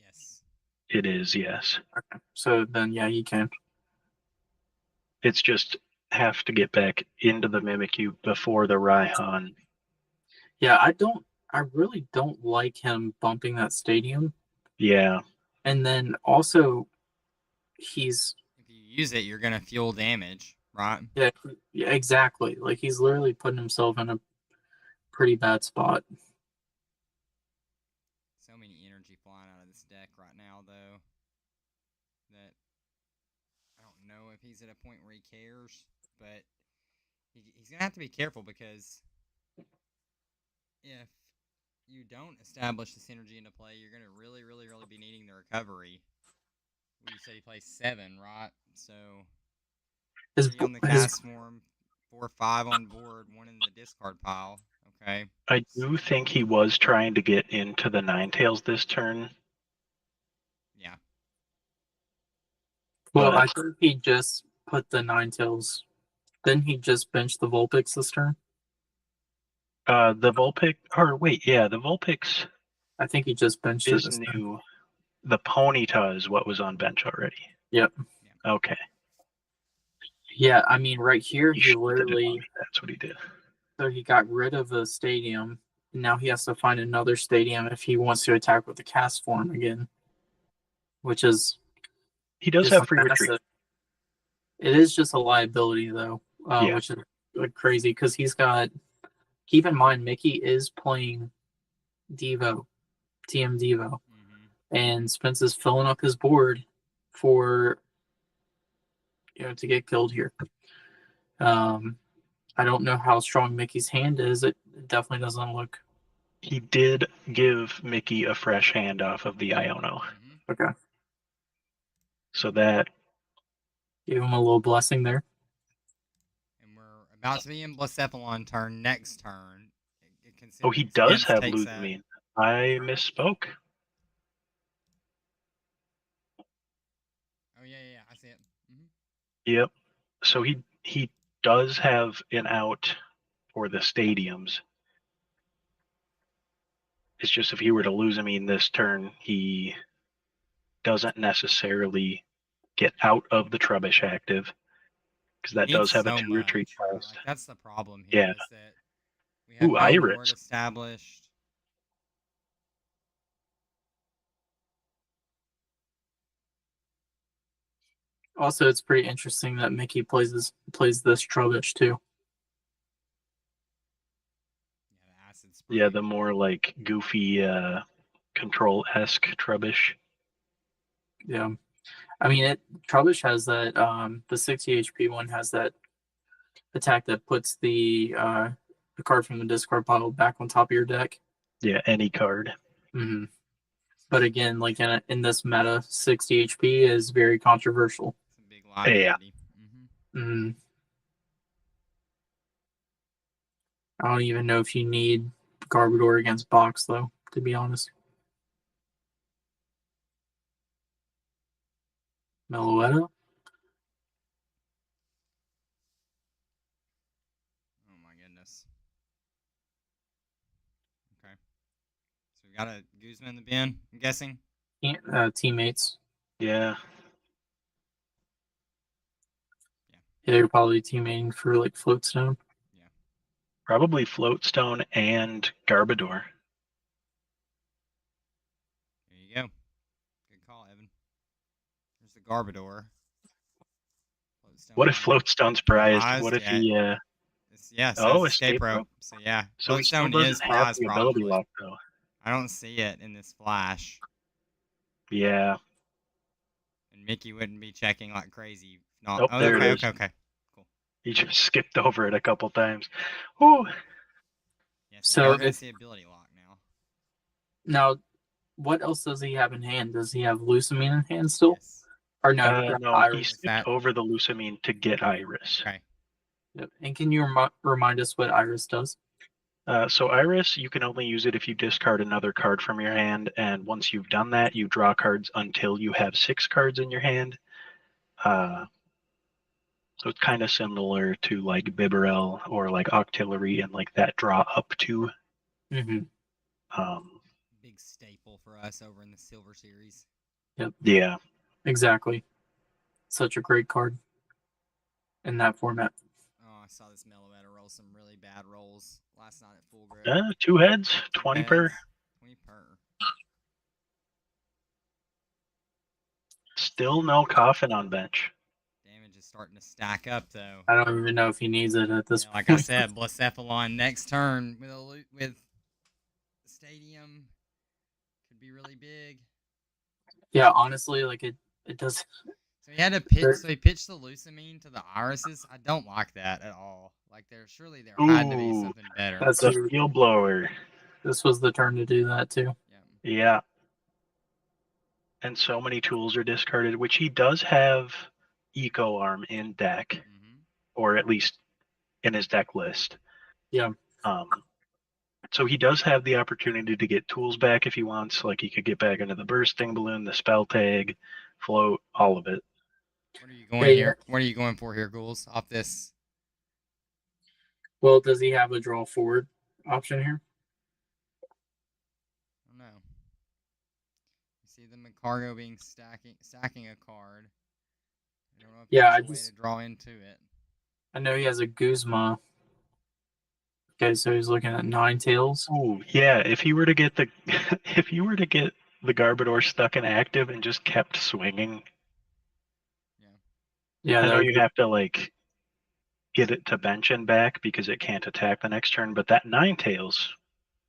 Yes. It is, yes. Okay. So then, yeah, he can. It's just have to get back into the Mimikyu before the Raihan. Yeah, I really don't like him bumping that stadium. Yeah. And then also, he's If you use it, you're gonna fuel damage, right? yeah, exactly. Like he's literally putting himself in a pretty bad spot. So many energy flying out of this deck right now, though, that I don't know if he's at a point where he cares, but he's gonna have to be careful because if you don't establish the synergy into play, you're gonna really be needing the recovery. You said he plays 7, right? So His 3 on the his cast form, 4 or 5 on board, 1 in the discard pile. Okay. I do think he was trying to get into the Ninetales this turn. Yeah. well, I But think he just put the Ninetales. Then he just benched the Vulpix this turn. the Vulpix, or wait, yeah, the Vulpix I think he just benched it is this turn. new. The Ponyta is what was on bench already. Yep. Okay. Yeah, I mean, right here, he shifted it literally. on. That's what he did. So he got rid of the stadium. Now he has to find another stadium if he wants to attack with the cast form again, which is He does just have free retreat. massive. It is just a liability though, Yeah. which is crazy because he's got. Keep in mind, Mickey is playing Devo, TM Devo, and Spence is filling up his board for to get killed here. I don't know how strong Mickey's hand is. It definitely doesn't look. He did give Mickey a fresh hand off of the Iono. Okay. So that Gave him a little blessing there. And we're about to be in Blacephalon turn next turn. Oh, he considering does Spence have takes that. Luzamine. I misspoke. Oh yeah, I see it. Yep. So he does have an out for the stadiums. It's just if he were to Luzamine this turn, he doesn't necessarily get out of the Trubbish active because that Needs does have a so 2 retreat much, right? cost. Like, that's the problem here. Yeah. Is that we have Ooh, no Iris. board established. Also, it's pretty interesting that Mickey plays this Trubbish too. Yeah, the acid spray. Yeah, the more like goofy control-esque Trubbish. Yeah, I mean, Trubbish has that. The 60 HP one has that attack that puts the card from the discard pile back on top of your deck. Yeah, any card. Mm-hmm. But again, like in this meta, 60 HP is very controversial. It's a big liability. Mm-hmm. I don't even know if you need Garbodor against Box, though, to be honest. Meloetta? Oh my goodness. Okay. So we got a Guzman in the bin, I'm guessing. Teammates. Yeah. Yeah, you're probably teammating for like Floatstone. Yeah. Probably Floatstone and Garbodor. There you go. Good call, Evan. There's the Garbodor. Floatstone What if in. Floatstone's prized? Prized, What if yeah. he Yeah, so Oh, it's escape escape rope. rope. So yeah, So he still Floatstone doesn't is have prized the ability probably. lock though. I don't see it in this flash. Yeah. And Mickey wouldn't be checking like crazy. Not. Nope, Oh, there it okay, is. okay. Cool. He just skipped over it a couple times. Woo! Yeah, so So we are going to if- see ability lock now. Now, what else does he have in hand? Does he have Lusamine in hand still? Yes. Or no, No, he Iris. skipped that. over the Lusamine to get Iris. Okay. Yep. And can you remind us what Iris does? So Iris, you can only use it if you discard another card from your hand, and once you've done that, you draw cards until you have 6 cards in your hand. So it's kind of similar to like Bibarel or like Octillery and like that draw up to. Mm-hmm. Big staple for us over in the Silver Series. Yep. Yeah. Exactly. Such a great card in that format. Oh, I saw this Meloetta roll some really bad rolls last night at full grip. 2 heads, 20 per. 20 per. Still no coffin on bench. Damage is starting to stack up though. I don't even know if he needs it at this Yeah, point. like I said, Blacephalon next turn with Stadium could be really big. Yeah, honestly, like it does. So he had to pitch. So he pitched the Lusamine to the Irises. I don't like that at all. Like there had to be Ooh, something better. That's The true. field blower. This was the turn to do that too. Yeah. Yeah. And so many tools are discarded, which he does have Eco Arm in deck, or at least in his deck list. Yeah. So he does have the opportunity to get tools back if he wants. Like he could get back into the bursting balloon, the spell tag, float, all of it. What are you going here? What are you going for here, Ghouls? Off this? Well, does he have a draw forward option here? I don't know. You see the Cargo being stacking a card. I don't know if there's a way to draw into it. I know he has a Guzma. Okay, so he's looking at Ninetales. Ooh, yeah. If he were to get the Garbodor stuck in active and just kept swinging. Yeah, I know you have to like get it to bench and back because it can't attack the next turn, but that Ninetales,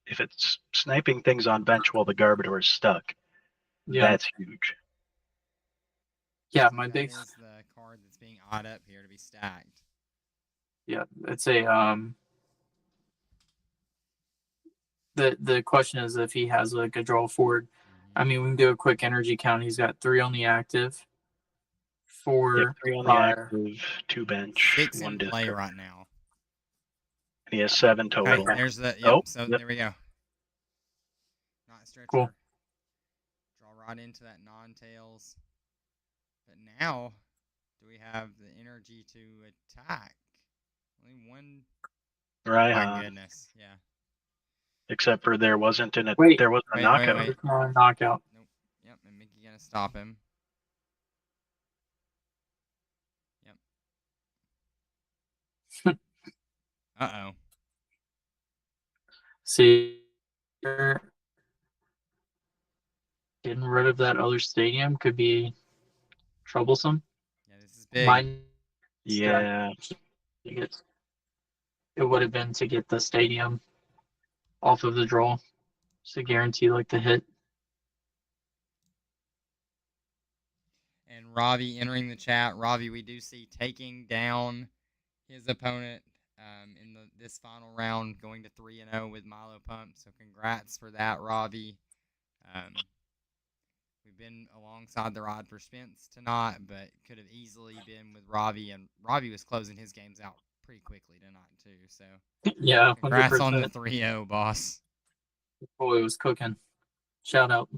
if it's sniping things on bench while the Garbodor is stuck, that's huge. Yeah, So that is the card that's being odd up here to be stacked. Yeah, it's a the question is if he has like a draw forward. I mean, we can do a quick energy count. He's got 3 on the active, 4 3 on the active, 2 bench, 6 1 in discard. play right now. He has 7 total. Okay, there's the there we go. Not stretcher. Cool. Draw right into that non-tails. But now, do we have the energy to attack? Only one. Right. Oh my goodness, yeah. Except for there wasn't a knockout. Knockout. Nope. Yep, and Mickey gonna stop him. Yep. Uh-oh. See, getting rid of that other stadium could be troublesome. Yeah, big. Yeah. It would have been to get the stadium off of the draw, to guarantee like the hit. And Ravi entering the chat. Ravi, we do see taking down his opponent in this final round, going to 3-0 with Milo Pump. So congrats for that, Ravi. We've been alongside the ride for Spence tonight, but could have easily been with Ravi, and Ravi was closing his games out pretty quickly tonight too. So Yeah, congrats 100%. on the 3-0, boss. Boy, was cooking. Shout out.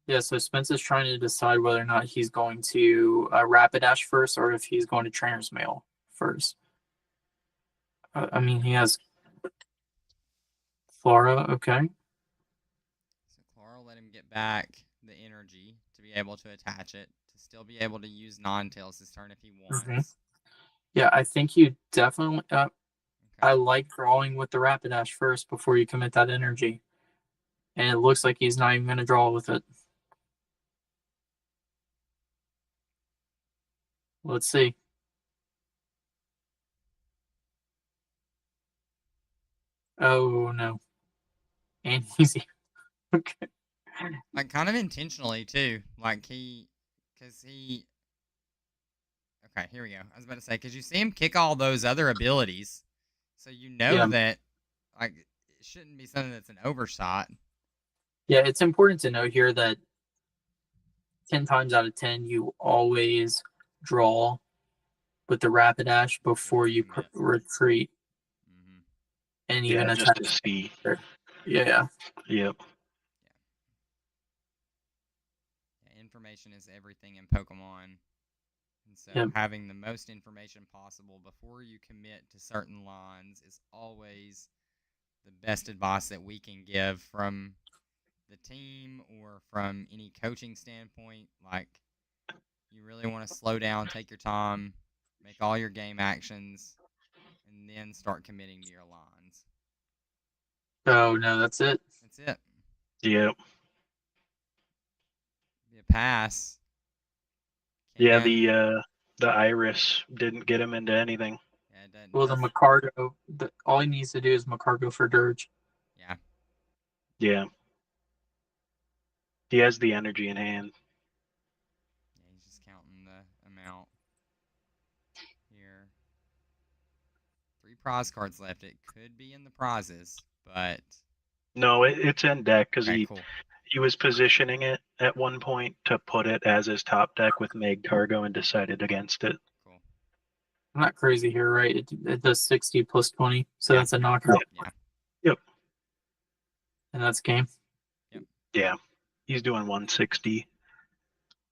Yeah, so Spence is trying to decide whether or not he's going to Rapidash first or if he's going to Trainer's Mail first. I mean, he has Flora, okay. So Clara let him get back the energy to be able to attach it, to still be able to use Ninetales this turn if he wants. Mhm. Yeah, I think you definitely. Okay. I like drawing with the Rapidash first before you commit that energy. And it looks like he's not even going to draw with it. Let's see. Oh, no. And easy. Okay. Like, kind of intentionally, too. Like, because he... Okay, here we go. I was about to say, because you see him kick all those other abilities, so you know that, like, it shouldn't be something that's an overshot. Yeah, it's important to note here that 10 times out of 10, you always draw with the Rapidash before you retreat. Mm-hmm. And even just attack. to see. Yeah. Yep. Yeah, information is everything in Pokemon. And so having the most information possible before you commit to certain lines is always the best advice that we can give from the team or from any coaching standpoint. Like, you really want to slow down, take your time, make all your game actions, and then start committing to your lines. Oh, no, that's it. That's it. Yep. Be a pass. Yeah, the Iris didn't get him into anything. Yeah, Well, the Macargo, all he needs to do is Macargo for Dirge. Yeah. Yeah. He has the energy in hand. Yeah, he's just counting the amount here. 3 prize cards left. It could be in the prizes, but... No, it's in deck because cool. he was positioning it at one point to put it as his top deck with Meg Cargo and decided against it. Cool. I'm not crazy here, right? It does 60 plus 20, so that's a knockout. Yeah. Yep. And that's game. Yep. Yeah. He's doing 160.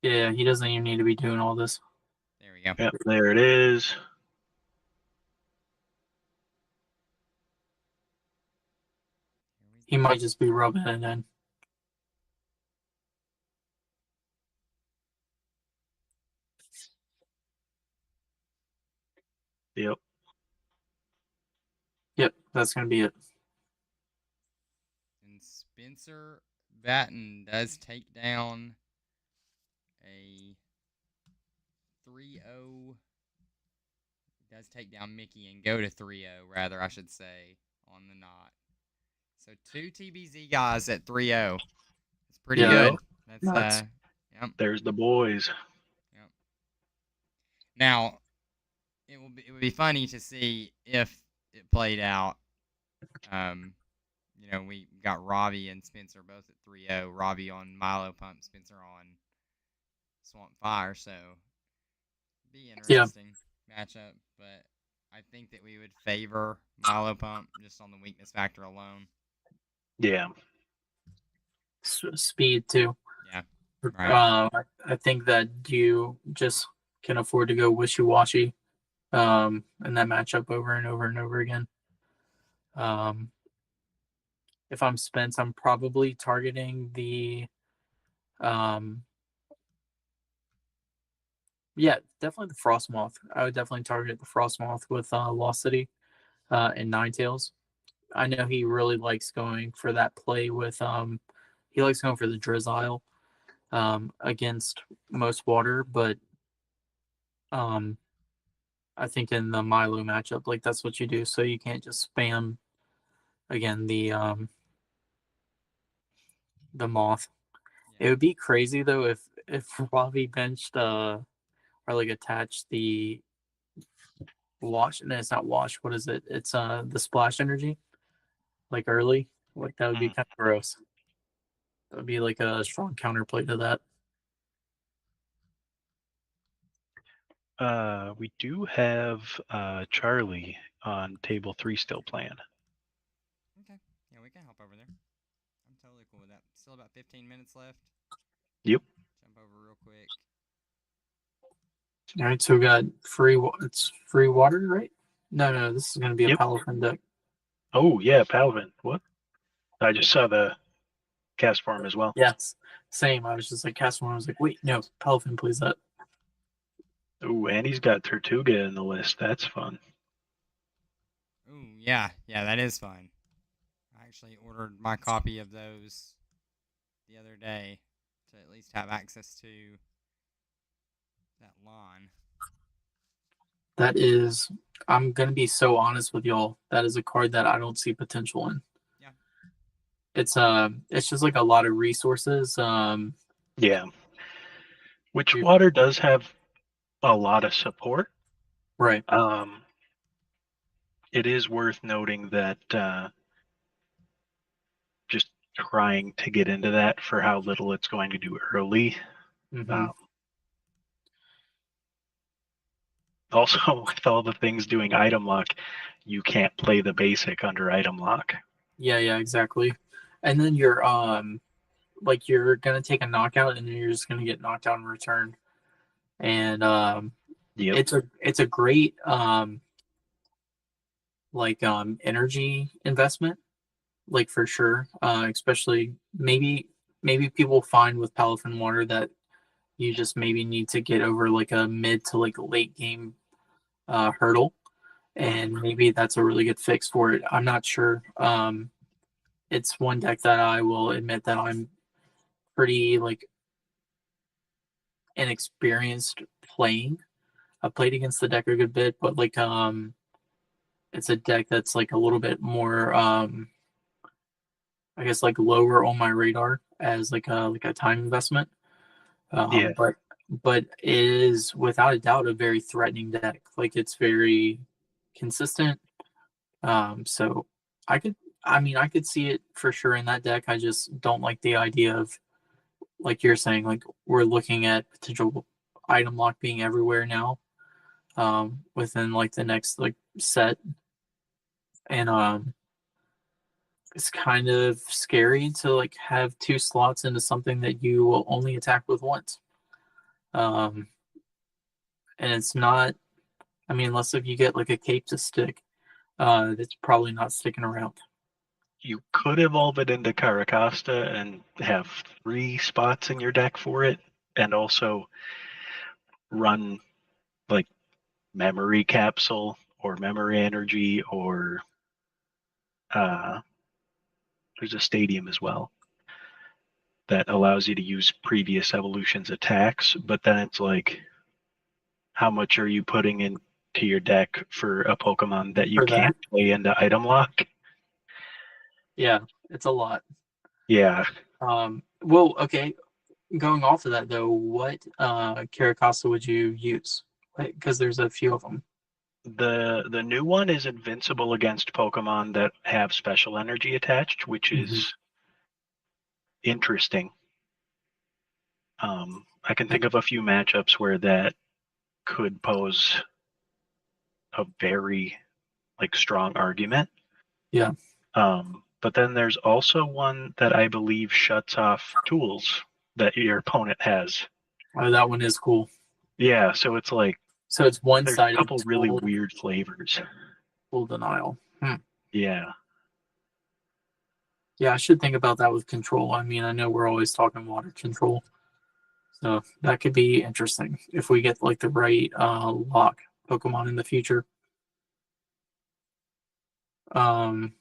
Yeah, he doesn't even need to be doing all this. There we go. Yep, there it is. He might just be rubbing it in. Yep. Yep, that's going to be it. And Spencer Batten does take down a 3-0. Does take down Mickey and go to 3-0, rather, I should say, on the knot. So 2 TBZ guys at 3-0. It's pretty good. That's yep. There's the boys. Yep. Now, it would be funny to see if it played out. You know, we got Ravi and Spencer both at 3-0. Ravi on Milo Pump, Spencer on Swamp Fire. So, be interesting matchup. But I think that we would favor Milo Pump just on the weakness factor alone. Yeah. Speed, too. Yeah. Right. I think that you just can afford to go wishy-washy in that matchup over and over and over again. If I'm Spence, I'm probably targeting the definitely the Frostmoth. I would definitely target the Frostmoth with Lost City and Ninetales. I know he really likes going for that play with he likes going for the Drizzile against most water, but I think in the Milo matchup, like that's what you do. So you can't just spam again the moth. It Yeah. would be crazy though if Ravi benched or like attached the wash. No, it's not wash. What is it? It's the splash energy like early. Like that would be Mhm. kind of gross. That would be like a strong counterplay to that. We do have Charlie on table 3 still playing. Okay. Yeah, we can hop over there. I'm totally cool with that. Still about 15 minutes left. Yep. Jump over real quick. All right, so we got it's free water, right? No, this is gonna be a Yep. Paladin deck. Oh yeah, Palvin. What? I just saw the cast form as well. Yes, same. I was just like cast one. I was like, wait, no, Paladin plays that. Ooh, and he's got Tortuga in the list. That's fun. Ooh, yeah. Yeah, that is fun. I actually ordered my copy of those the other day to at least have access to that line. That is, I'm gonna be so honest with y'all. That is a card that I don't see potential in. Yeah. It's just like a lot of resources. Yeah. Witchwater does have a lot of support. Right. It is worth noting that just trying to get into that for how little it's going to do early. Mm-hmm. Also, with all the things doing item lock, you can't play the basic under item lock. Yeah, exactly. And then you're gonna take a knockout, and then you're just gonna get knocked out in return. And Yep. it's a great energy investment, like for sure. Especially maybe people find with Palafin Water that you just maybe need to get over like a mid to like late game hurdle, and maybe that's a really good fix for it. I'm not sure. It's one deck that I will admit that I'm pretty like inexperienced playing. I've played against the deck a good bit, but like it's a deck that's like a little bit more I guess like lower on my radar as like a time investment. Yeah. But it is without a doubt a very threatening deck. Like it's very consistent. So I could I could see it for sure in that deck. I just don't like the idea of like you're saying, like we're looking at potential item lock being everywhere now. Within like the next like set. And it's kind of scary to like have two slots into something that you will only attack with once. Um, and it's not. I mean, unless if you get like a cape to stick, it's probably not sticking around. You could evolve it into Caracasta and have 3 spots in your deck for it, and also run like memory capsule or memory energy, or there's a stadium as well that allows you to use previous evolutions attacks, but then it's like, how much are you putting into your deck for a Pokemon that you For that, can't play into item lock? yeah, it's a lot. Yeah. Well, okay. Going off of that though, what Caracasa would you use? Because there's a few of them. The new one is invincible against Pokemon that have special energy attached, which is interesting. I can think of a few matchups where that could pose a very like strong argument. Yeah, But then there's also one that I believe shuts off tools that your opponent has. that one is cool. Yeah, so it's like So it's one there's a sided couple really weird flavors. full denial. Yeah. Yeah, I should think about that with control. I mean, I know we're always talking water control, so that could be interesting if we get like the right lock Pokemon in the future. Um,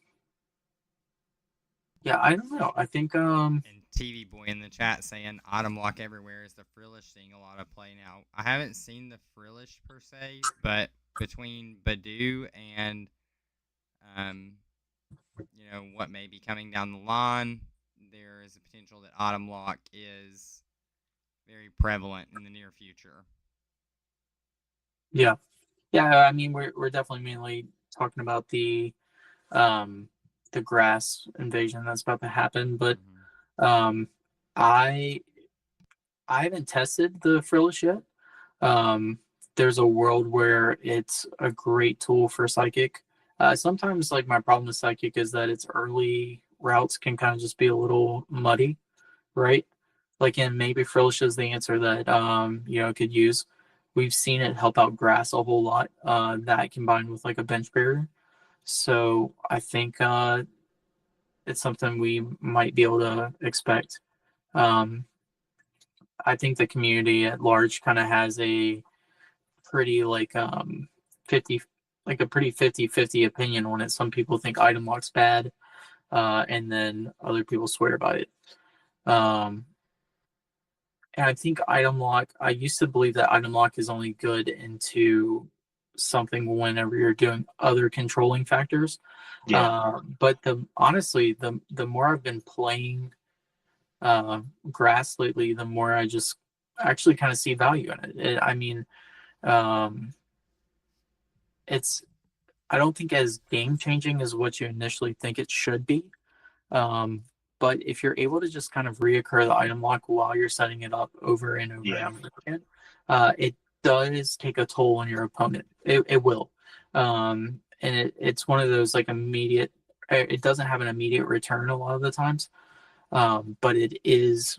yeah, I don't know. I think And TV boy in the chat saying item lock everywhere is the Frillish seeing a lot of play now. I haven't seen the Frillish per se, but between Badoo and what may be coming down the line, there is a potential that item lock is very prevalent in the near future. Yeah. I mean, we're definitely mainly talking about the grass invasion that's about to happen, but I haven't tested the Frillish yet. There's a world where it's a great tool for Psychic. Sometimes, like, my problem with Psychic is that its early routes can kind of just be a little muddy, right? Like, and maybe Frillish is the answer that could use. We've seen it help out grass a whole lot. That combined with like a bench barrier, so I think it's something we might be able to expect. I think the community at large kind of has a pretty 50 like a pretty 50-50 opinion on it. Some people think item lock's bad, and then other people swear by it. And I think item lock, I used to believe that item lock is only good into something whenever you're doing other controlling factors. But honestly, the more I've been playing grass lately, the more I just actually kind of see value in it. I mean, it's I don't think as game changing as what you initially think it should be. But if you're able to just kind of reoccur the item lock while you're setting it up over and over and over again, it does take a toll on your opponent. It will. And it's one of those like immediate, it doesn't have an immediate return a lot of the times, but it is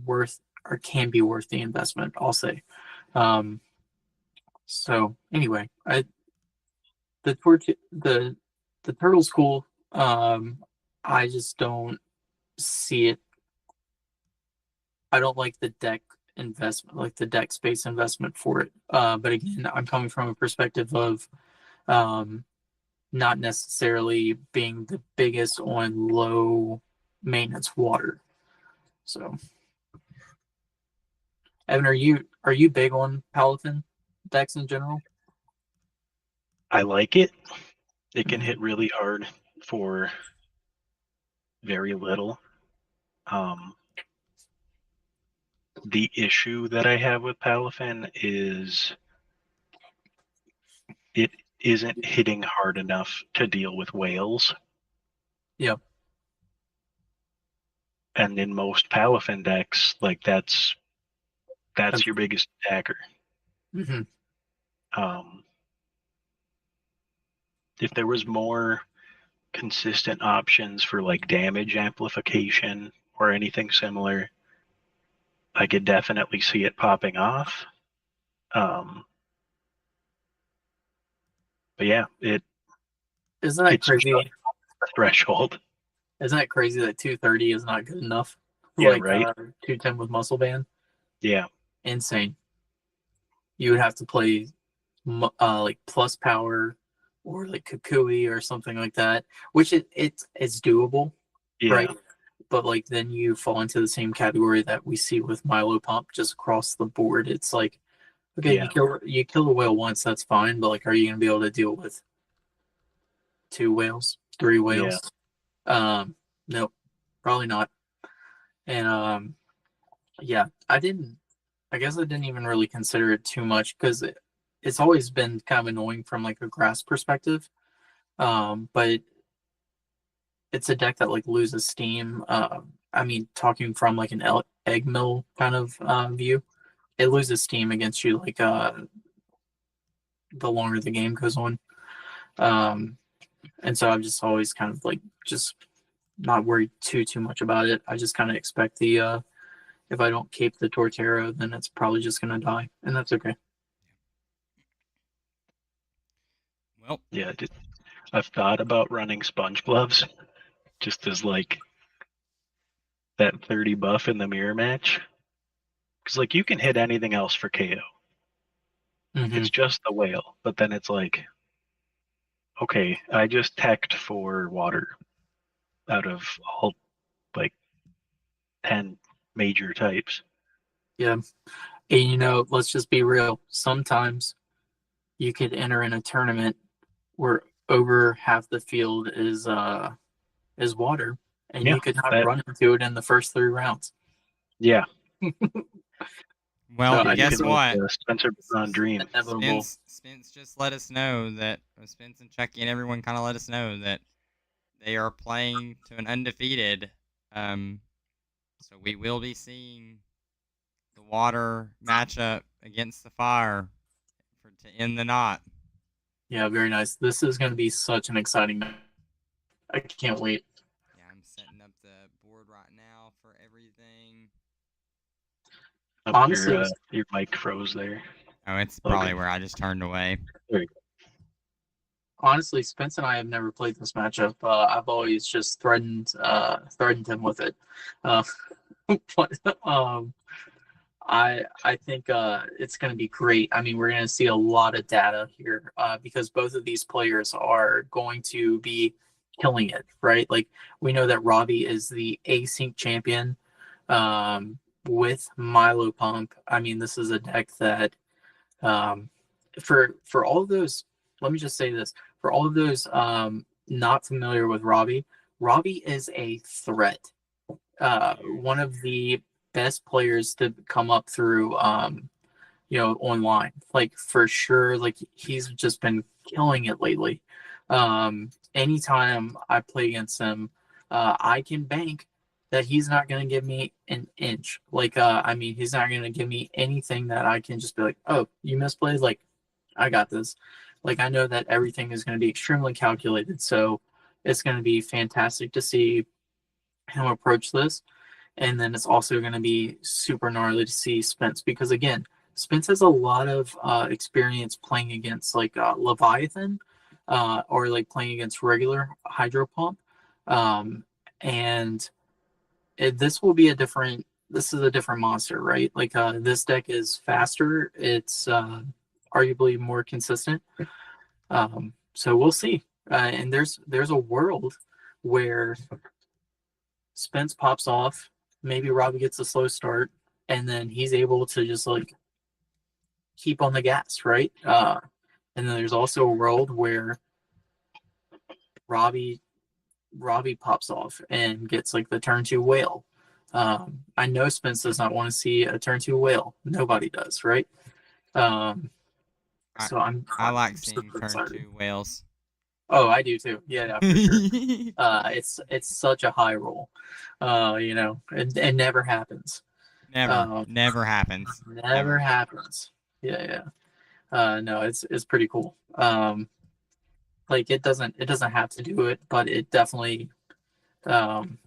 worth or can be worth the investment, I'll say. So anyway, the turtle's cool. I just don't see it. I don't like the deck investment, like the deck space investment for it. But again, I'm coming from a perspective of not necessarily being the biggest on low maintenance water. So, Evan, are you big on Paladin decks in general? I like it. It can hit really hard for very little. The issue that I have with Palafin is it isn't hitting hard enough to deal with whales. Yep. And in most Palafin decks, like that's your biggest attacker. If there was more consistent options for like damage amplification or anything similar, I could definitely see it popping off. But yeah, isn't that crazy? The threshold. Isn't that crazy that 230 is not good enough? Yeah, like right. 210 with muscle band. Yeah, insane. You would have to play like plus power or like Kukui or something like that, which it's doable, right? But like then you fall into the same category that we see with Milo Pump just across the board. It's like, okay, you kill the whale once, that's fine, but like, are you gonna be able to deal with 2 whales, 3 whales? Nope, probably not. And yeah, I guess I didn't even really consider it too much because it's always been kind of annoying from like a grass perspective. But it's a deck that like loses steam. I mean, talking from like an egg mill kind of view, it loses steam against you like the longer the game goes on. And so I'm just always kind of like just not worried too much about it. I just kind of expect the if I don't cape the Torterra, then it's probably just gonna die, and that's okay. Well, yeah, I've thought about running sponge gloves just as like that 30 buff in the mirror match. Because like you can hit anything else for KO. It's just the whale. But then it's like, okay, I just teched for water out of all like 10 major types. Yeah. And let's just be real. Sometimes you could enter in a tournament where over half the field is water, and Yeah, you could not that, run into it in the first 3 rounds. yeah, Well, So yeah. I You guess can make what? the Spencer Baton dream. inevitable. Spence just let us know that Spence and Chucky and everyone kind of let us know that they are playing to an undefeated. So we will be seeing the water matchup against the fire to end the knot. Yeah, very nice. This is going to be such an exciting match. I can't wait. Yeah, I'm setting up the board right now for everything. Oh, Honestly, your mic froze there. Oh, it's Okay. probably where I just turned away. There you go. honestly, Spence and I have never played this matchup. I've always just threatened him with it. Uh, but I think it's going to be great. I mean, we're going to see a lot of data here because both of these players are going to be killing it, right? Like we know that Robbie is the async champion with Milo Pump. I mean, this is a deck that um, for all of those. Let me just say this: for all of those not familiar with Robbie, Robbie is a threat. One of the best players to come up through online, like for sure. Like he's just been killing it lately. Anytime I play against him, I can bank that he's not going to give me an inch. Like I mean, he's not going to give me anything that I can just be like, oh, you misplayed. Like I got this. Like I know that everything is going to be extremely calculated, so it's going to be fantastic to see him approach this. And then it's also going to be super gnarly to see Spence because again, Spence has a lot of experience playing against like Leviathan or like playing against regular Hydro Pump, and this will be a different. This is a different monster, right? Like this deck is faster. It's arguably more consistent. So we'll see. And there's a world where Spence pops off. Maybe Robbie gets a slow start, and then he's able to just like keep on the gas, right? And then there's also a world where Robbie Robbie pops off and gets like the turn 2 whale. I know Spence does not want to see a turn 2 whale. Nobody does, right? Um, I, so I I'm like seeing super turn excited. 2 whales. Oh, I do too. Yeah, for sure. It's such a high roll. It never happens. Never happens. Never happens. Yeah. No, it's pretty cool. Like it doesn't have to do it, but it definitely. Um,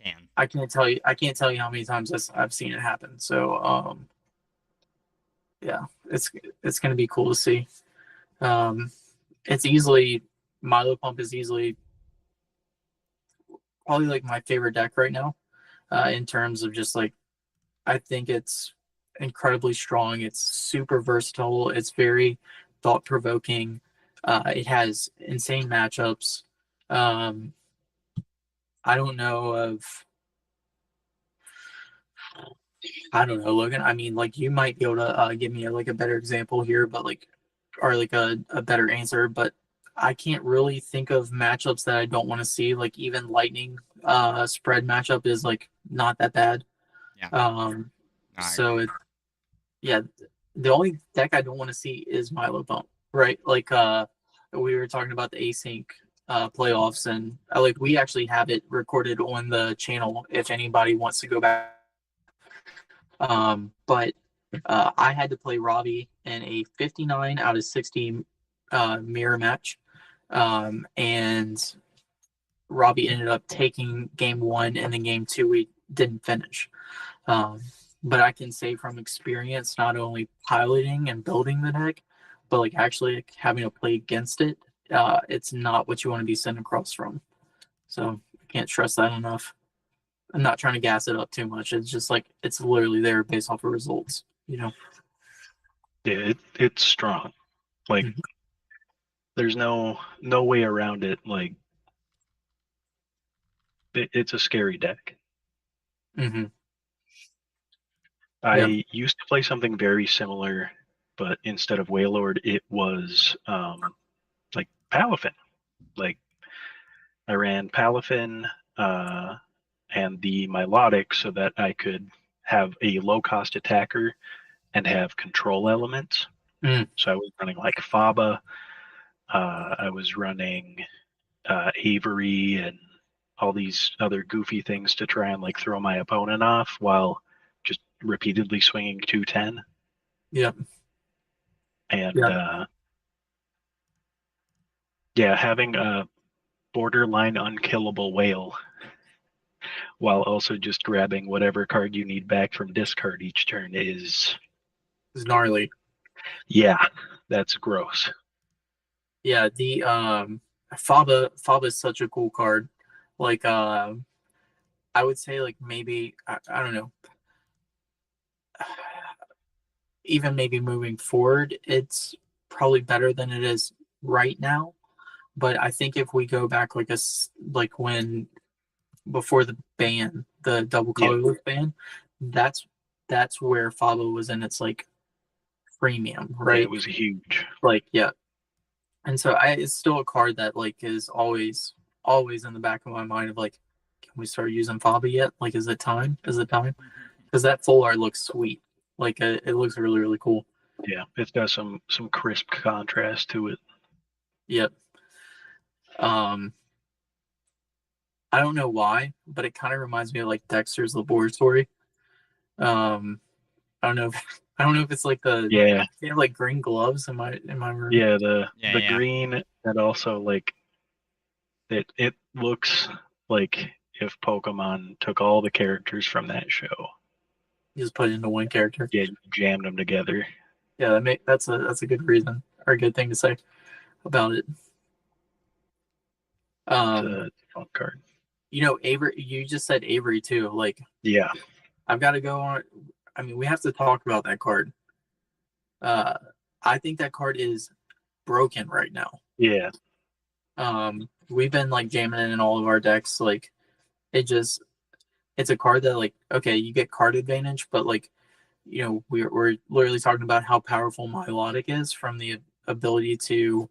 Can. I can't tell you how many times I've seen it happen. So yeah, it's gonna be cool to see. Um, it's easily Milo Pump is easily probably like my favorite deck right now. In terms of just like I think it's incredibly strong. It's super versatile. It's very thought provoking. It has insane matchups. Um, I don't know of. I don't know, Logan. I mean, like you might be able to give me like a better example here, but like, or like a better answer. But I can't really think of matchups that I don't want to see. Like even Lightning spread matchup is like not that bad. Yeah. Um, I so agree. yeah, the only deck I don't want to see is Milo Pump, right? Like we were talking about the async playoffs, and like we actually have it recorded on the channel if anybody wants to go back. But I had to play Robbie in a 59 out of 60 mirror match, and Robbie ended up taking game 1, and then game 2 we didn't finish. Um, but I can say from experience, not only piloting and building the deck, but like actually like, having to play against it, it's not what you want to be sent across from. So I can't stress that enough. I'm not trying to gas it up too much. It's just like it's literally there based off of results. Yeah, it's strong. Like Mhm. there's no way around it. Like it's a scary deck. Mm-hmm. Yep. I used to play something very similar, but instead of Waylord, it was like Palafin. Like I ran Palafin and the Milotic so that I could have a low cost attacker and have control elements. Mm. So I was running like Faba. I was running Avery and all these other goofy things to try and like throw my opponent off while just repeatedly swinging 210. Yep. And Yep. yeah, having a borderline unkillable whale while also just grabbing whatever card you need back from discard each turn is, It's gnarly. yeah, that's gross. Yeah, the Faba is such a cool card. Like I would say like maybe I don't know. Even maybe moving forward, it's probably better than it is right now. But I think if we go back like when before the ban, the double Yeah. colorless ban, that's where Faba was in its like premium, Yeah, right? it was huge. Like yeah. And so it's still a card that like is always in the back of my mind of like, can we start using Faba yet? Like, is it time? Is it time? Because that full art looks sweet. Like it looks really really cool. Yeah, it's got some crisp contrast to it. Yep. I don't know why, but it kind of reminds me of like Dexter's Laboratory. I don't know. I don't know if it's like Yeah, they have like green gloves in my room. yeah, the Yeah. green, and also like it looks like if Pokemon took all the characters from that show, You just put it into one character. yeah, jammed them together. Yeah, that's a good reason or a good thing to say about it. It's a fun card. You know, Avery. You just said Avery too. Like, Yeah, I've got to go on. I mean, we have to talk about that card. Uh, I think that card is broken right now. yeah, We've been like jamming it in all of our decks. Like, it's a card that like, okay, you get card advantage, but like, you know, we're literally talking about how powerful Milotic is from the ability to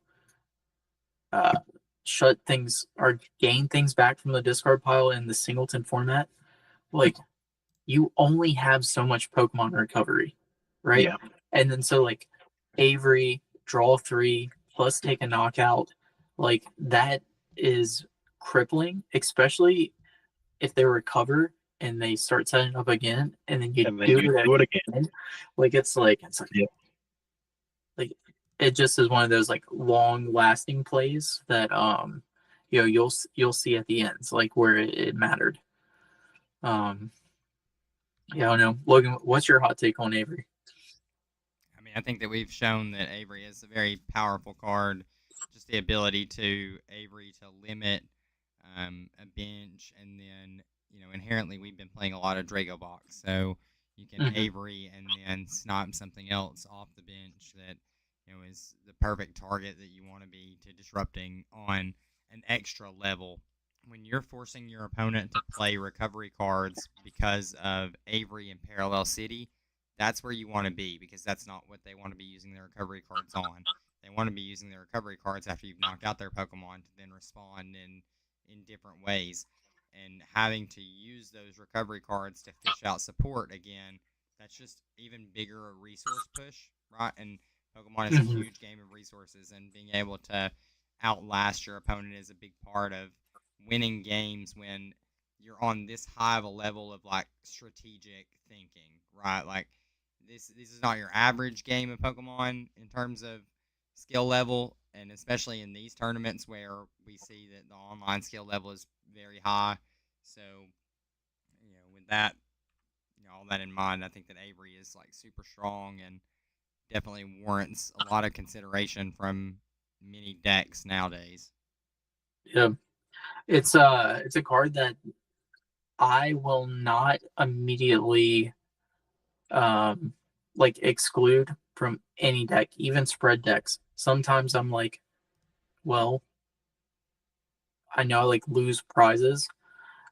uh, shut things or gain things back from the discard pile in the singleton format. Like, you only have so much Pokemon recovery, right? yeah. And then so like Avery, draw 3, plus take a knockout, like that is crippling, especially if they recover and they start setting up again, and then you And then do you it do it again. again. Like it's like Yep. like it just is one of those like long lasting plays that you know you'll see at the ends like where it mattered. Yeah, I don't know. Logan, what's your hot take on Avery? I mean, I think that we've shown that Avery is a very powerful card. Just the ability to Avery to limit a bench, and then inherently we've been playing a lot of Draco Box, so you can Avery and then snipe something else off the bench that is the perfect target that you want to be to disrupting on an extra level. When you're forcing your opponent to play recovery cards because of Avery and Parallel City, that's where you want to be, because that's not what they want to be using their recovery cards on. They want to be using their recovery cards after you've knocked out their Pokemon to then respond in different ways. And having to use those recovery cards to fish out support again, that's just even bigger a resource push, right? And Pokemon is a huge game of resources, and being able to outlast your opponent is a big part of winning games when you're on this high of a level of like strategic thinking, right? Like this is not your average game of Pokemon in terms of skill level, and especially in these tournaments where we see that the online skill level is very high. So, with that, all that in mind, I think that Avery is like super strong and definitely warrants a lot of consideration from many decks nowadays. Yeah, it's a card that I will not immediately like exclude from any deck, even spread decks. Sometimes I'm like, well, I know I like lose prizes,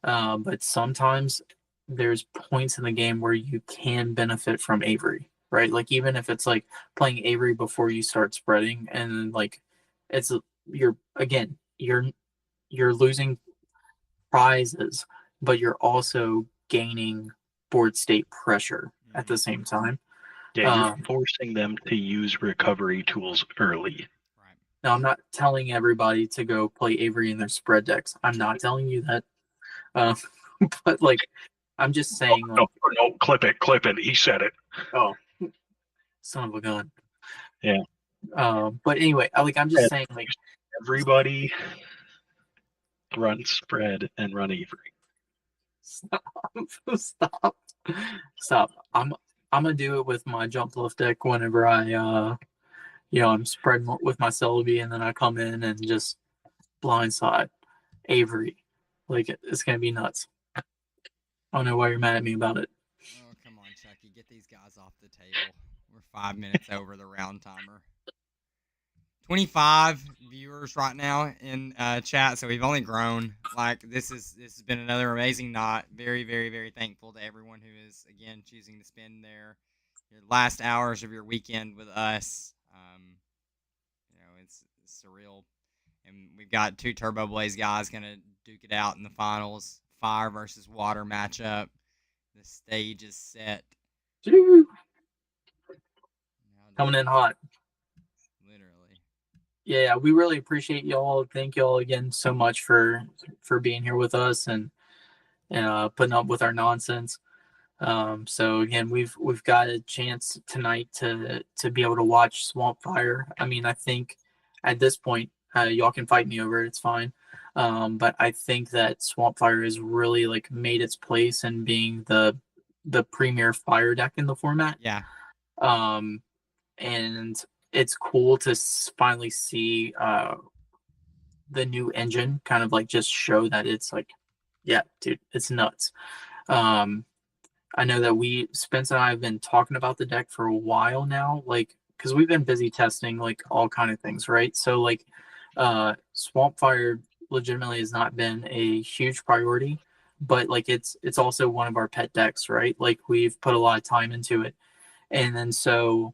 but sometimes there's points in the game where you can benefit from Avery, right? Like even if it's like playing Avery before you start spreading, and like it's you're again you're losing prizes, but you're also gaining board state pressure at the same time. Yeah, you're forcing them to use recovery tools early. Right. Now, I'm not telling everybody to go play Avery in their spread decks. I'm not telling you that. Uh, but like, I'm just saying, like, no, clip it. He said it. oh, son of a gun. Yeah. But anyway, I'm just saying, like, everybody run spread and run Avery. Stop. I'm gonna do it with my jump lift deck whenever I'm spreading with my Celebi, and then I come in and just blindside Avery. Like it's gonna be nuts. I don't know why you're mad at me about it. Oh, come on, Chucky. Get these guys off the table. We're 5 minutes over the round timer. 25 viewers right now in chat, so we've only grown. Like this has been another amazing night. Very, very, very thankful to everyone who is again choosing to spend your last hours of your weekend with us. It's surreal, and we've got 2 Turbo Blaze guys gonna duke it out in the finals. Fire versus water matchup. The stage is set. Coming in hot. Literally. Yeah, we really appreciate y'all. Thank y'all again so much for being here with us and putting up with our nonsense. So again, we've got a chance tonight to be able to watch Swamp Fire. I mean, I think at this point, y'all can fight me over it. It's fine. But I think that Swamp Fire has really like made its place in being the premier fire deck in the format. Yeah. And it's cool to finally see the new engine kind of like just show that it's like, yeah, dude, it's nuts. I know that Spence and I have been talking about the deck for a while now, like because we've been busy testing like all kind of things, right? So like Swamp Fire legitimately has not been a huge priority, but like it's also one of our pet decks, right? Like we've put a lot of time into it. And then so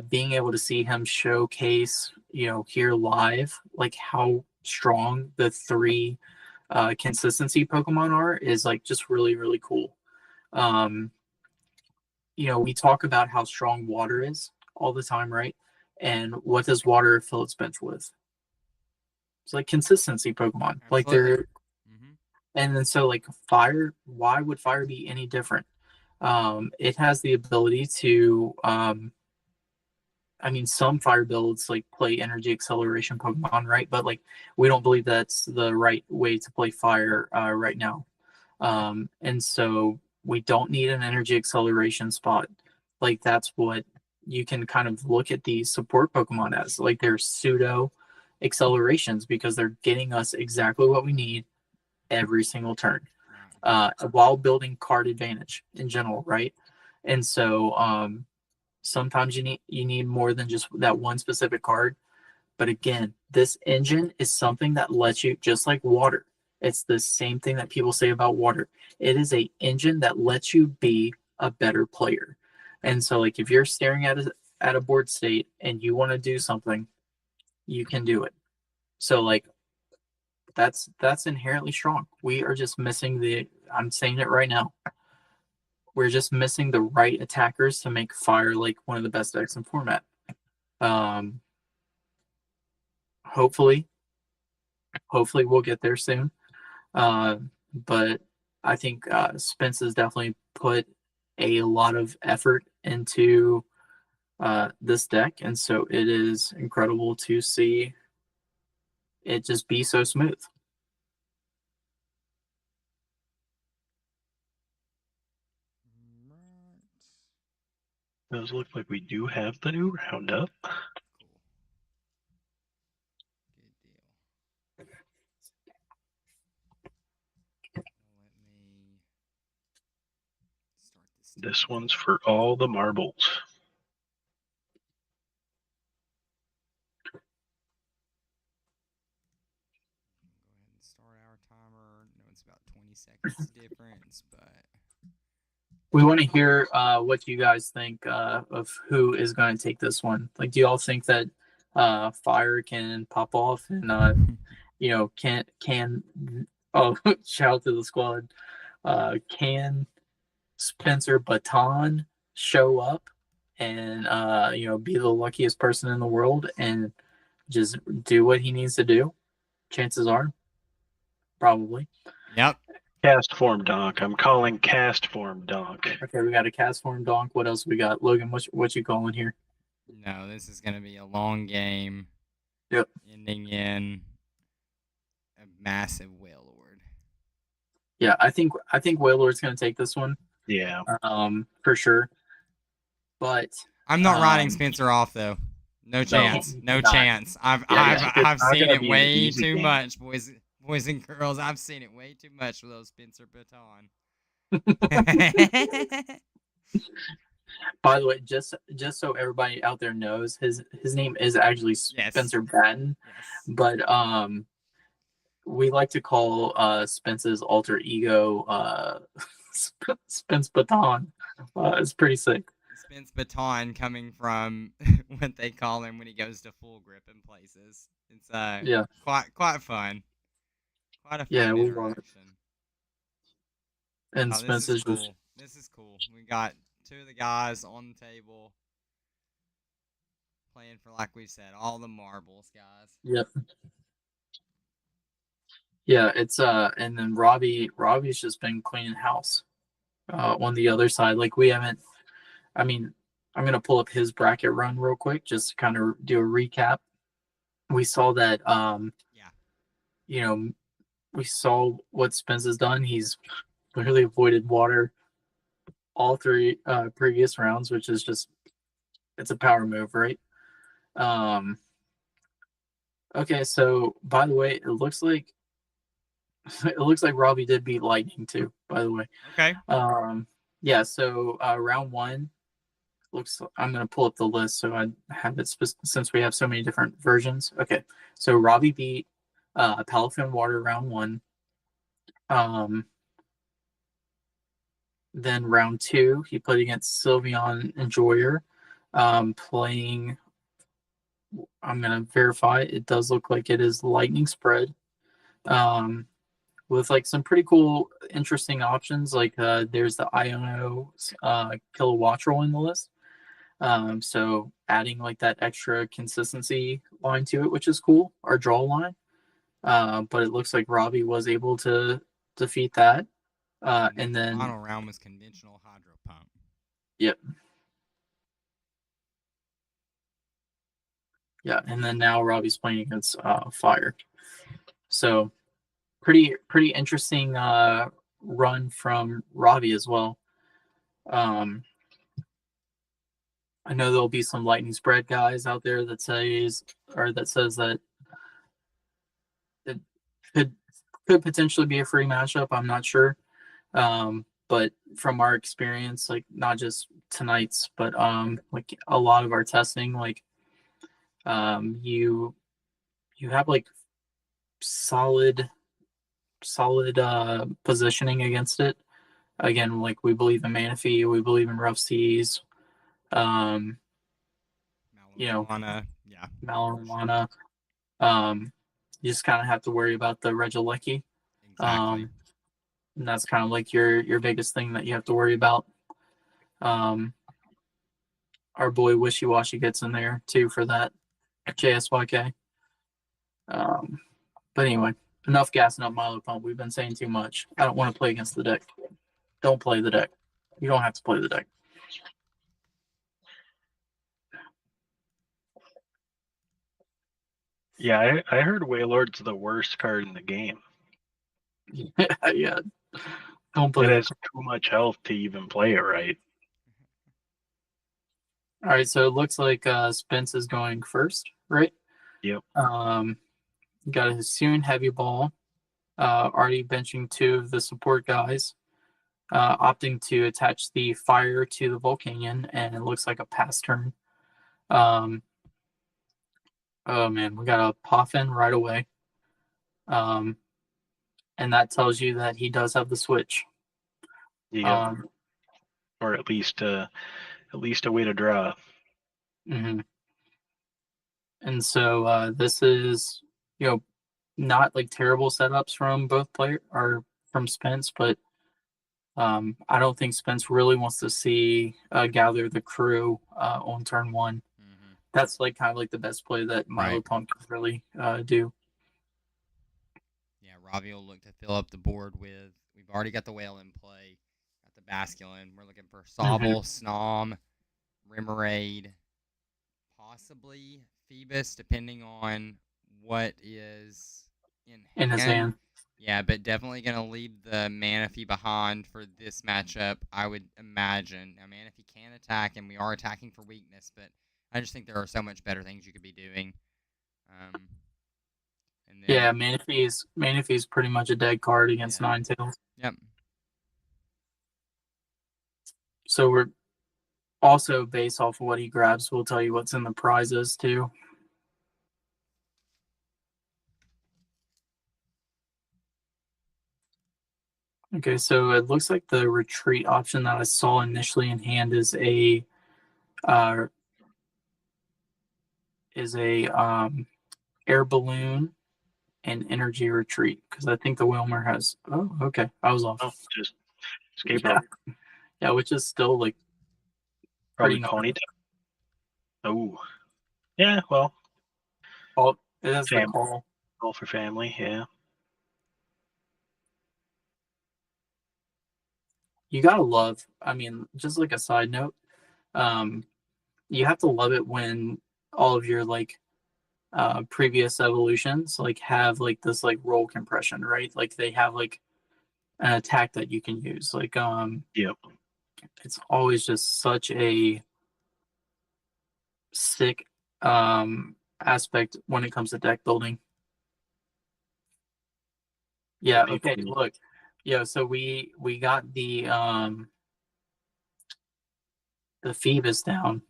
being able to see him showcase, here live, like how strong the 3 consistency Pokemon are is like just really, really cool. We talk about how strong water is all the time, right? And what does water fill its bench with? It's like consistency Pokemon. Absolutely. Like they're, and then so like fire, why would fire be any different? It has the ability to, some fire builds like play energy acceleration Pokemon, right? But like we don't believe that's the right way to play fire right now. And so we don't need an energy acceleration spot. Like that's what you can kind of look at these support Pokemon as. Like they're pseudo accelerations because they're getting us exactly what we need every single turn. While building card advantage in general, right? And so sometimes you need more than just that one specific card. But again, this engine is something that lets you, just like water. It's the same thing that people say about water. It is a engine that lets you be a better player. And so like if you're staring at a board state and you want to do something, you can do it. So like that's inherently strong. We are just missing I'm saying it right now. We're just missing the right attackers to make fire like one of the best decks in format. Hopefully we'll get there soon. But I think Spence has definitely put a lot of effort into this deck, and so it is incredible to see it just be so smooth. Does look like we do have the new roundup. Cool. Good deal. Let me start this one's for all the marbles. Go ahead and start our timer. No, it's about 20 seconds difference, but We want to hear what you guys think of who is going to take this one. Like, do y'all think that Fire can pop off and can oh shout out to the squad. Can Spencer Baton show up and be the luckiest person in the world and just do what he needs to do? Chances are, probably. Yep. Cast form donk. I'm calling cast form donk. Okay, we got a cast form donk. What else we got? Logan, what you calling here? No, this is going to be a long game. Yep. Ending in a massive whale lord. Yeah, I think Wailord's going to take this one. Yeah. For sure. But I'm not writing Spencer off though. No chance. No chance. I've seen it way too much, boys and girls. I've seen it way too much with those Spencer Baton. By the way, just so everybody out there knows, his name is actually Spencer Batten, but we like to call Spence's alter ego Spence Baton. It's pretty sick. Spence Baton coming from what they call him when he goes to full grip in places. It's quite fun. Quite a fun interaction. And Spence is cool. This is cool. We got two of the guys on the table playing for, like we said, all the marbles, guys. Yep. Yeah, it's and then Robbie's just been cleaning house on the other side. Like we haven't. I mean, I'm gonna pull up his bracket run real quick, just to kind of do a recap. We saw that. We saw what Spence has done. He's literally avoided water all three previous rounds, which is just it's a power move, right? Okay, so by the way, it looks like Robbie did beat Lightning too, by the way. Okay. Yeah, so round one I'm going to pull up the list so I have it since we have so many different versions. Okay, so Robbie beat Palafin Water round one. Then round two, he played against Sylveon Enjoyer, playing. I'm going to verify. It does look like it is Lightning Spread. With like some pretty cool, interesting options. Like there's the Iono Kilowattrel in the list. So adding like that extra consistency line to it, which is cool, our draw line. But it looks like Robbie was able to defeat that. And then the final round was conventional hydro pump. Yep. Yeah, and then now Robbie's playing against Fire. So pretty interesting run from Robbie as well. I know there'll be some Lightning Spread guys out there that says that it could potentially be a free matchup. I'm not sure. But from our experience, like not just tonight's, but like a lot of our testing, like you have like solid positioning against it. Again, like we believe in Manaphy, we believe in Rough Seas. Marijuana. You just kind of have to worry about the Regilecki. Exactly. And that's kind of like your biggest thing that you have to worry about. Our boy Wishy Washy gets in there too for that JSYK. But anyway, enough gassing up Milo Pump. We've been saying too much. I don't want to play against the deck. Don't play the deck. You don't have to play the deck. Yeah, I heard Wailord's the worst card in the game. Yeah. Don't play it. Has too much health to even play it right. All right, so it looks like Spence is going first, right? Yep. Got a Hisuian Heavy Ball. Already benching two of the support guys. Opting to attach the Fire to the Volcanion, and it looks like a pass turn. Oh man, we got a Poffin right away. And that tells you that he does have the switch. Yeah. or at least a way to draw. Hmm. And so this is, not like terrible setups from both player or from Spence, but I don't think Spence really wants to see gather the crew on turn one. Mm-hmm. That's like kind of like the best play that Milo Right. Pump can really do. Yeah, Robbie will look to fill up the board with. We've already got the whale in play, got the Basculin. We're looking for Sobble, Snom, Remoraid, possibly Phoebus, depending on what is In his hand. hand. Yeah, but definitely going to leave the Manaphy behind for this matchup, I would imagine. Now, Manaphy can attack, and we are attacking for weakness, but I just think there are so much better things you could be doing. And then, Yeah, Manaphy's pretty much a dead card against Yeah. Ninetales. Yep. So we're also based off of what he grabs, we'll tell you what's in the prizes too. Okay, so it looks like the retreat option that I saw initially in hand is a air balloon and energy retreat, because I think the Wilmer has. Oh, okay, I was off. Oh, just escape Yeah, rope. yeah, which is still like Probably pretty ponytail. Oh, yeah. Well, call. It is the Fam- call. call for family. Yeah. You gotta love. I mean, just like a side note, um, you have to love it when all of your like previous evolutions like have like this like roll compression, right? Like they have like an attack that you can use. Like Yep. it's always just such a sick aspect when it comes to deck building. Yeah, Maybe okay, look. Yeah, so we got the Phoebus down.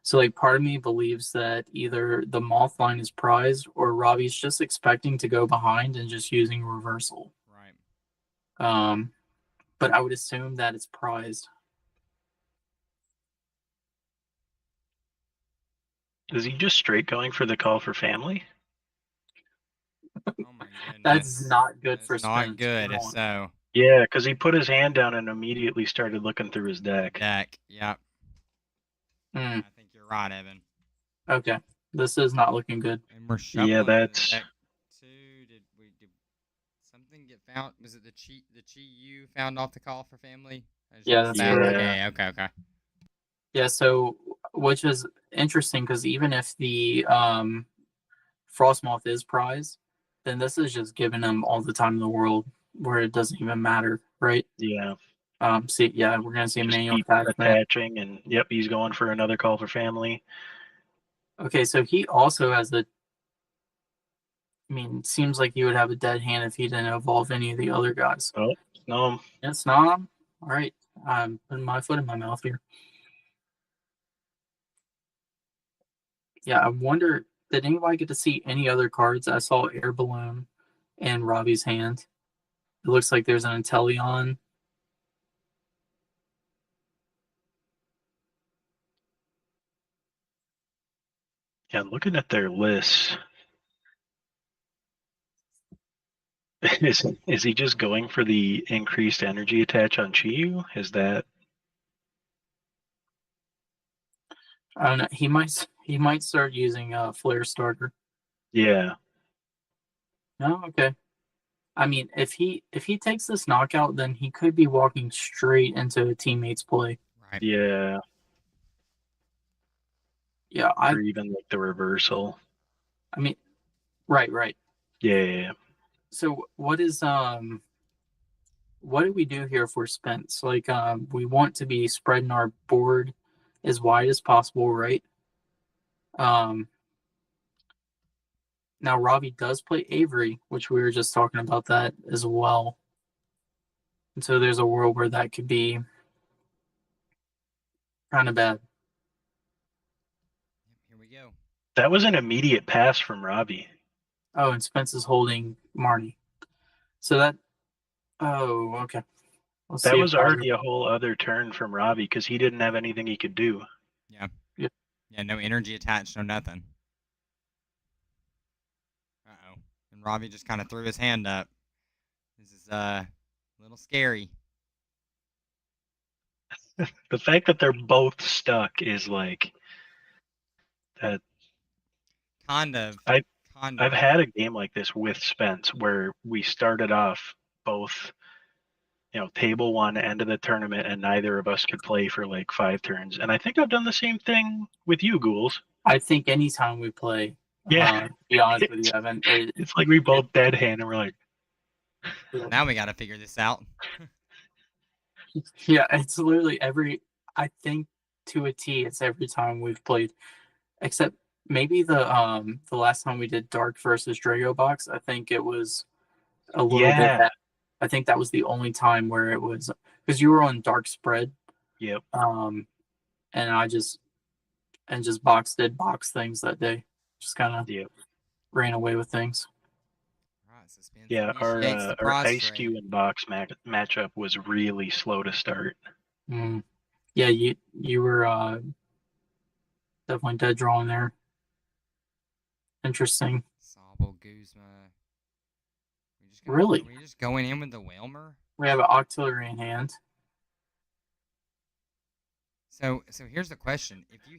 So like part of me believes that either the moth line is prized or Robbie's just expecting to go behind and just using reversal. Right. But I would assume that it's prized. Is he just straight going for the call for family? Oh, my goodness. That's not good That's for not Spence. good, Come if on. so. Yeah, because he put his hand down and immediately started looking through his deck. Yep. Mm, I think you're right, Evan. okay, this is not looking good. And we're shuffling Yeah, the that's deck too. Did something get found? Was it the Chi you found off the call for family? Yeah, that's correct. Yeah. Okay. Yeah, so which is interesting because even if the Frostmoth is prized, then this is just giving him all the time in the world where it doesn't even matter, right? yeah. See, yeah, we're gonna see Just manual keep attachment. attaching, and yep, he's going for another call for family. Okay, so he also has the. I mean, seems like he would have a dead hand if he didn't evolve any of the other guys. Oh no, It's not. All right, I'm putting my foot in my mouth here. Yeah, I wonder, did anybody get to see any other cards? I saw Air Balloon in Robbie's hand. It looks like there's an Inteleon. yeah. Looking at their lists, is he just going for the increased energy attach on Chiyu? Is that? I don't know. He might start using Flare Starter. Yeah, No, okay. I mean, if he takes this knockout, then he could be walking straight into a teammate's play. Right. yeah. Yeah, Or even like the reversal. I mean, right. Yeah. So what do we do here for Spence? Like we want to be spreading our board as wide as possible, right? Um Now Robbie does play Avery, which we were just talking about that as well. And so there's a world where that could be kind of bad. Here we go. That was an immediate pass from Robbie. Oh, and Spence is holding Marnie. So that. Oh, okay. Let's That see was if already a whole other turn from Robbie because he didn't have anything he could do. Yeah. Yep. Yeah, no energy attached, no nothing. Uh-oh. And Robbie just kind of threw his hand up. This is a little scary. The fact that they're both stuck is like that. Kind of. I've had a game like this with Spence where we started off both, table one, end of the tournament, and neither of us could play for like 5 turns. And I think I've done the same thing with you, Ghouls. I think anytime we play, Yeah. to be honest with you, Evan, It's like we both dead hand and we're like, Now we got to figure this out. yeah, it's literally I think to a T, it's every time we've played, except maybe the last time we did Dark versus Drago Box. I think it was a little bit. yeah. I think that was the only time where it was because you were on Dark Spread. Yep. And I just box things that day. Just kind of Yep. ran away with things. Right, suspense Yeah, initiates the our Ice prostrate. Cube and Box matchup was really slow to start. Yeah, you were definitely dead drawing there. Interesting. Sobble Guzma. Really? Are we just going in with the Whalmer? We have an auxiliary in hand. So here's the question: if you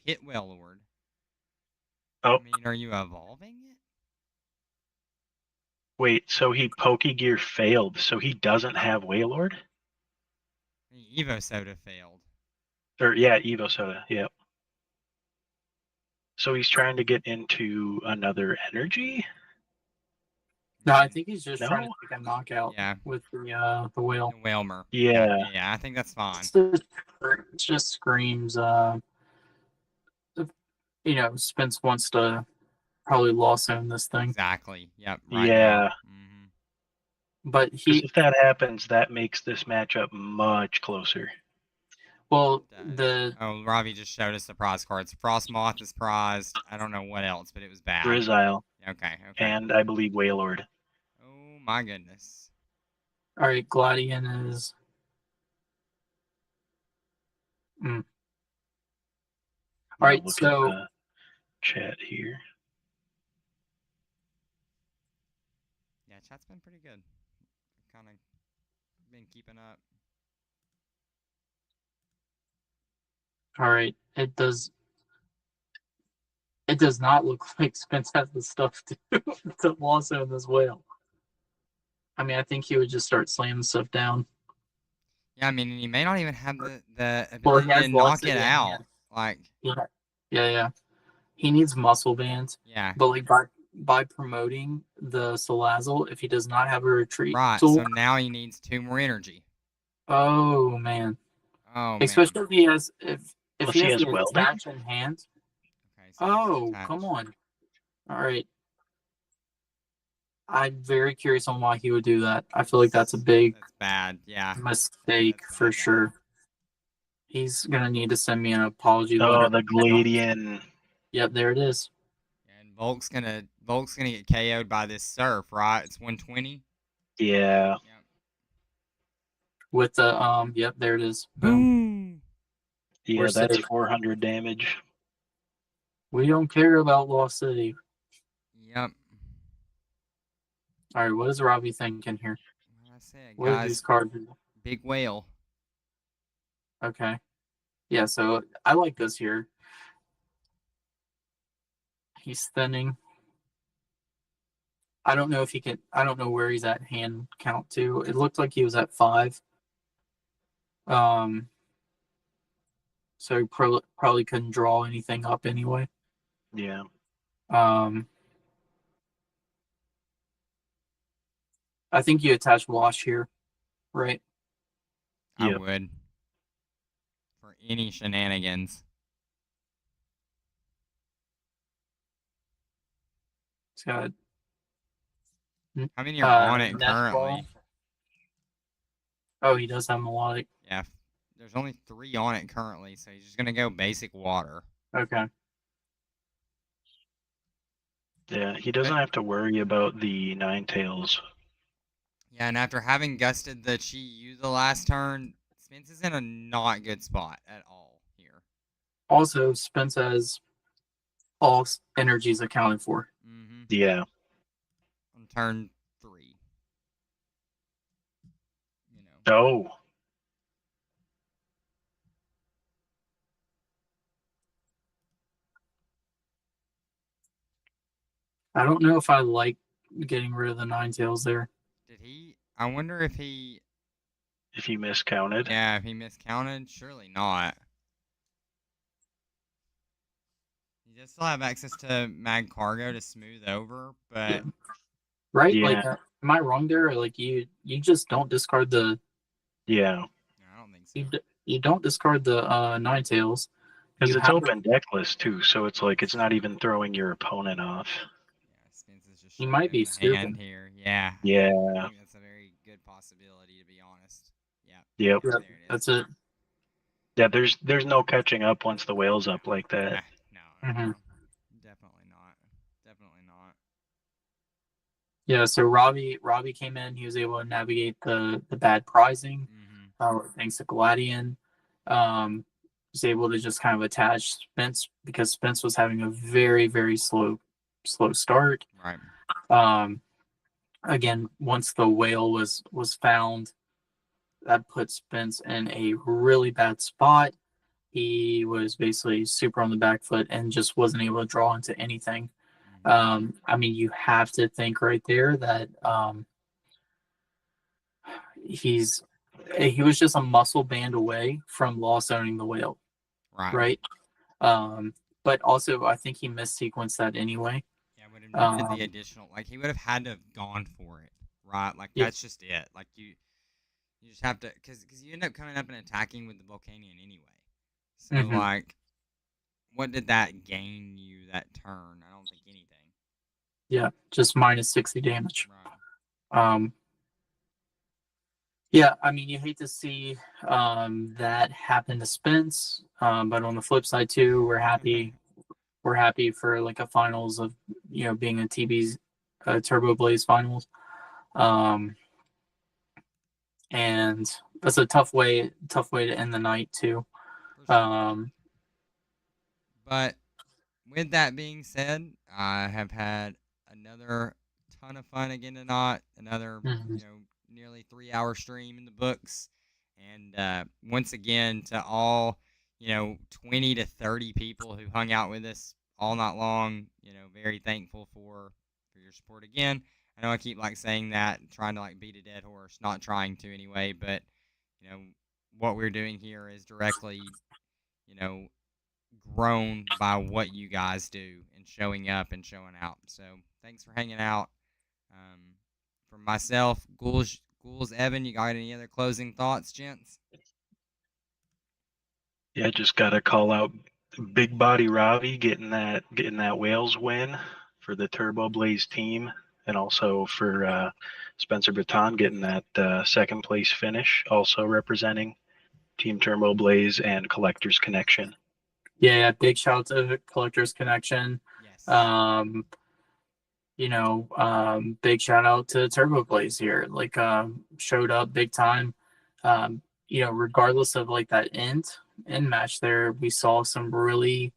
hit Whalelord, Oh, I mean, are you evolving it? wait, so he Pokegear failed, so he doesn't have Wailord? The Evo Soda failed. Or yeah, Evo Soda, yep. So he's trying to get into another energy? No, I think he's just No? trying to take a knockout with the whale. The Whalmer. Yeah. Yeah, I think that's fine. It just screams Spence wants to probably loss own this thing. Exactly. Yep. Right Yeah. now. Mm-hmm. But Because if that happens, that makes this matchup much closer. Well, Ravi just showed us the prize cards. Frost Moth is prized. I don't know what else, but it was bad. Drizzile. Okay. And I believe Wailord. Oh my goodness. All right, Gladian is. All right, look so at the chat here. Yeah, chat's been pretty good. Kind of been keeping up. All right, it does not look like Spence has the stuff to loss own this whale. I mean, I think he would just start slamming stuff down. Yeah, I mean, he may not even have the ability to knock it out. Like, yeah. He needs muscle bands. Yeah. But like by promoting the Salazzle, if he does not have a retreat tool, so now he needs 2 more energy. Oh man. Especially if he has he has the attach in hand. Okay. So come on. All right. I'm very curious on why he would do that. I feel like that's a big bad, mistake for sure. He's gonna need to send me an apology letter. Oh, the Gladian. Yep, there it is. And Volk's gonna get KO'd by this Surf, right? It's 120. Yeah. Yep. With the yep, there it is. Boom. Yeah, that's 400 damage. We don't care about Lost City. Yep. All right, what is Robbie thinking here? What are these cards? Big whale. Okay. Yeah, so I like this here. He's thinning. I don't know if he can. I don't know where he's at hand count to. It looked like he was at 5. So he probably couldn't draw anything up anyway. Yeah. I think you attach Wash here, right? I would. For any shenanigans. It's got. How many are on it currently? Oh, he does have melodic. Yeah. There's only 3 on it currently, so he's just going to go basic water. Okay. Yeah, he doesn't have to worry about the Ninetales. Yeah, and after having gusted the Chi Yu the last turn, Spence is in a not good spot at all here. Also, Spence has all energies accounted for. Mm-hmm. Yeah. On turn 3. You know. Oh. I don't know if I like getting rid of the nine tails there. Did he? I wonder if he. If you miscounted. Yeah, if he miscounted. Surely not. He does still have access to mag cargo to smooth over, but Yeah. Right? Yeah. Like, am I wrong there? Like, you just don't discard the Yeah. no, I don't think so. you don't discard the nine tails. Because You it's have open deck list too, so it's like it's not even throwing your opponent off. Yeah, Spence is just He showing might him be the stupid. hand here. Yeah. Yeah. I think that's a very good possibility, to be honest. Yeah. Yep. Yeah, There it is. that's it. Yeah, there's no catching up once the whale's up like that. No, Mhm. definitely not. Definitely not. Yeah, so Robbie came in. He was able to navigate the bad prizing, thanks to Gladian. Was able to just kind of attach Spence because Spence was having a very very slow start. Right. Again, once the whale was found, that put Spence in a really bad spot. He was basically super on the back foot and just wasn't able to draw into anything. I mean, you have to think right there that he was just a muscle band away from lost owning the whale, Right. right? But also, I think he missequenced that anyway. Yeah, would have needed the additional. Like, he would have had to have gone for it, right? Like, Yeah. that's just it. Like, you just have to, because you end up coming up and attacking with the Volcanion anyway. So, like, what did that gain you that turn? I don't think anything. Yeah, just minus 60 damage. Right. Yeah, I mean, you hate to see that happen to Spence, but on the flip side too, we're happy for like a finals of being a TB's Turbo Blaze finals, and that's a tough way to end the night too. For sure. But with that being said, I have had another ton of fun again tonight. Another, Mhm. nearly 3-hour stream in the books. And once again, to all, 20 to 30 people who hung out with us all night long, very thankful for your support again. I know I keep saying that, trying to beat a dead horse, not trying to anyway, but what we're doing here is directly, you know, grown by what you guys do and showing up and showing out. So thanks for hanging out. For myself, Ghouls, Evan, you got any other closing thoughts, gents? Yeah, just gotta call out Big Body Ravi getting that Wales win for the Turbo Blaze team, and also for Spencer Breton getting that second place finish, also representing Team Turbo Blaze and Collectors Connection. Yeah, big shout out to Collectors Connection. Yes. Big shout out to Turbo Blaze here. Showed up big time. Regardless of that end match there, we saw some really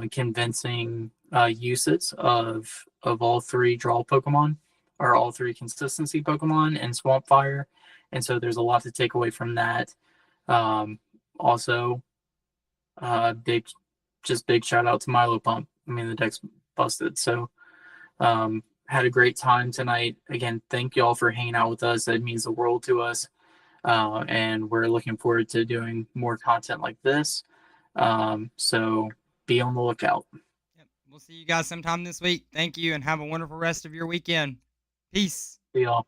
convincing uses of all three draw Pokemon, or all three consistency Pokemon and Swamp Fire, and so there's a lot to take away from that. Also, big shout out to Milo Pump. I mean, the deck's busted. So, had a great time tonight. Again, thank you all for hanging out with us. It means the world to us. And we're looking forward to doing more content like this. So be on the lookout. Yep. We'll see you guys sometime this week. Thank you and have a wonderful rest of your weekend. Peace. See y'all.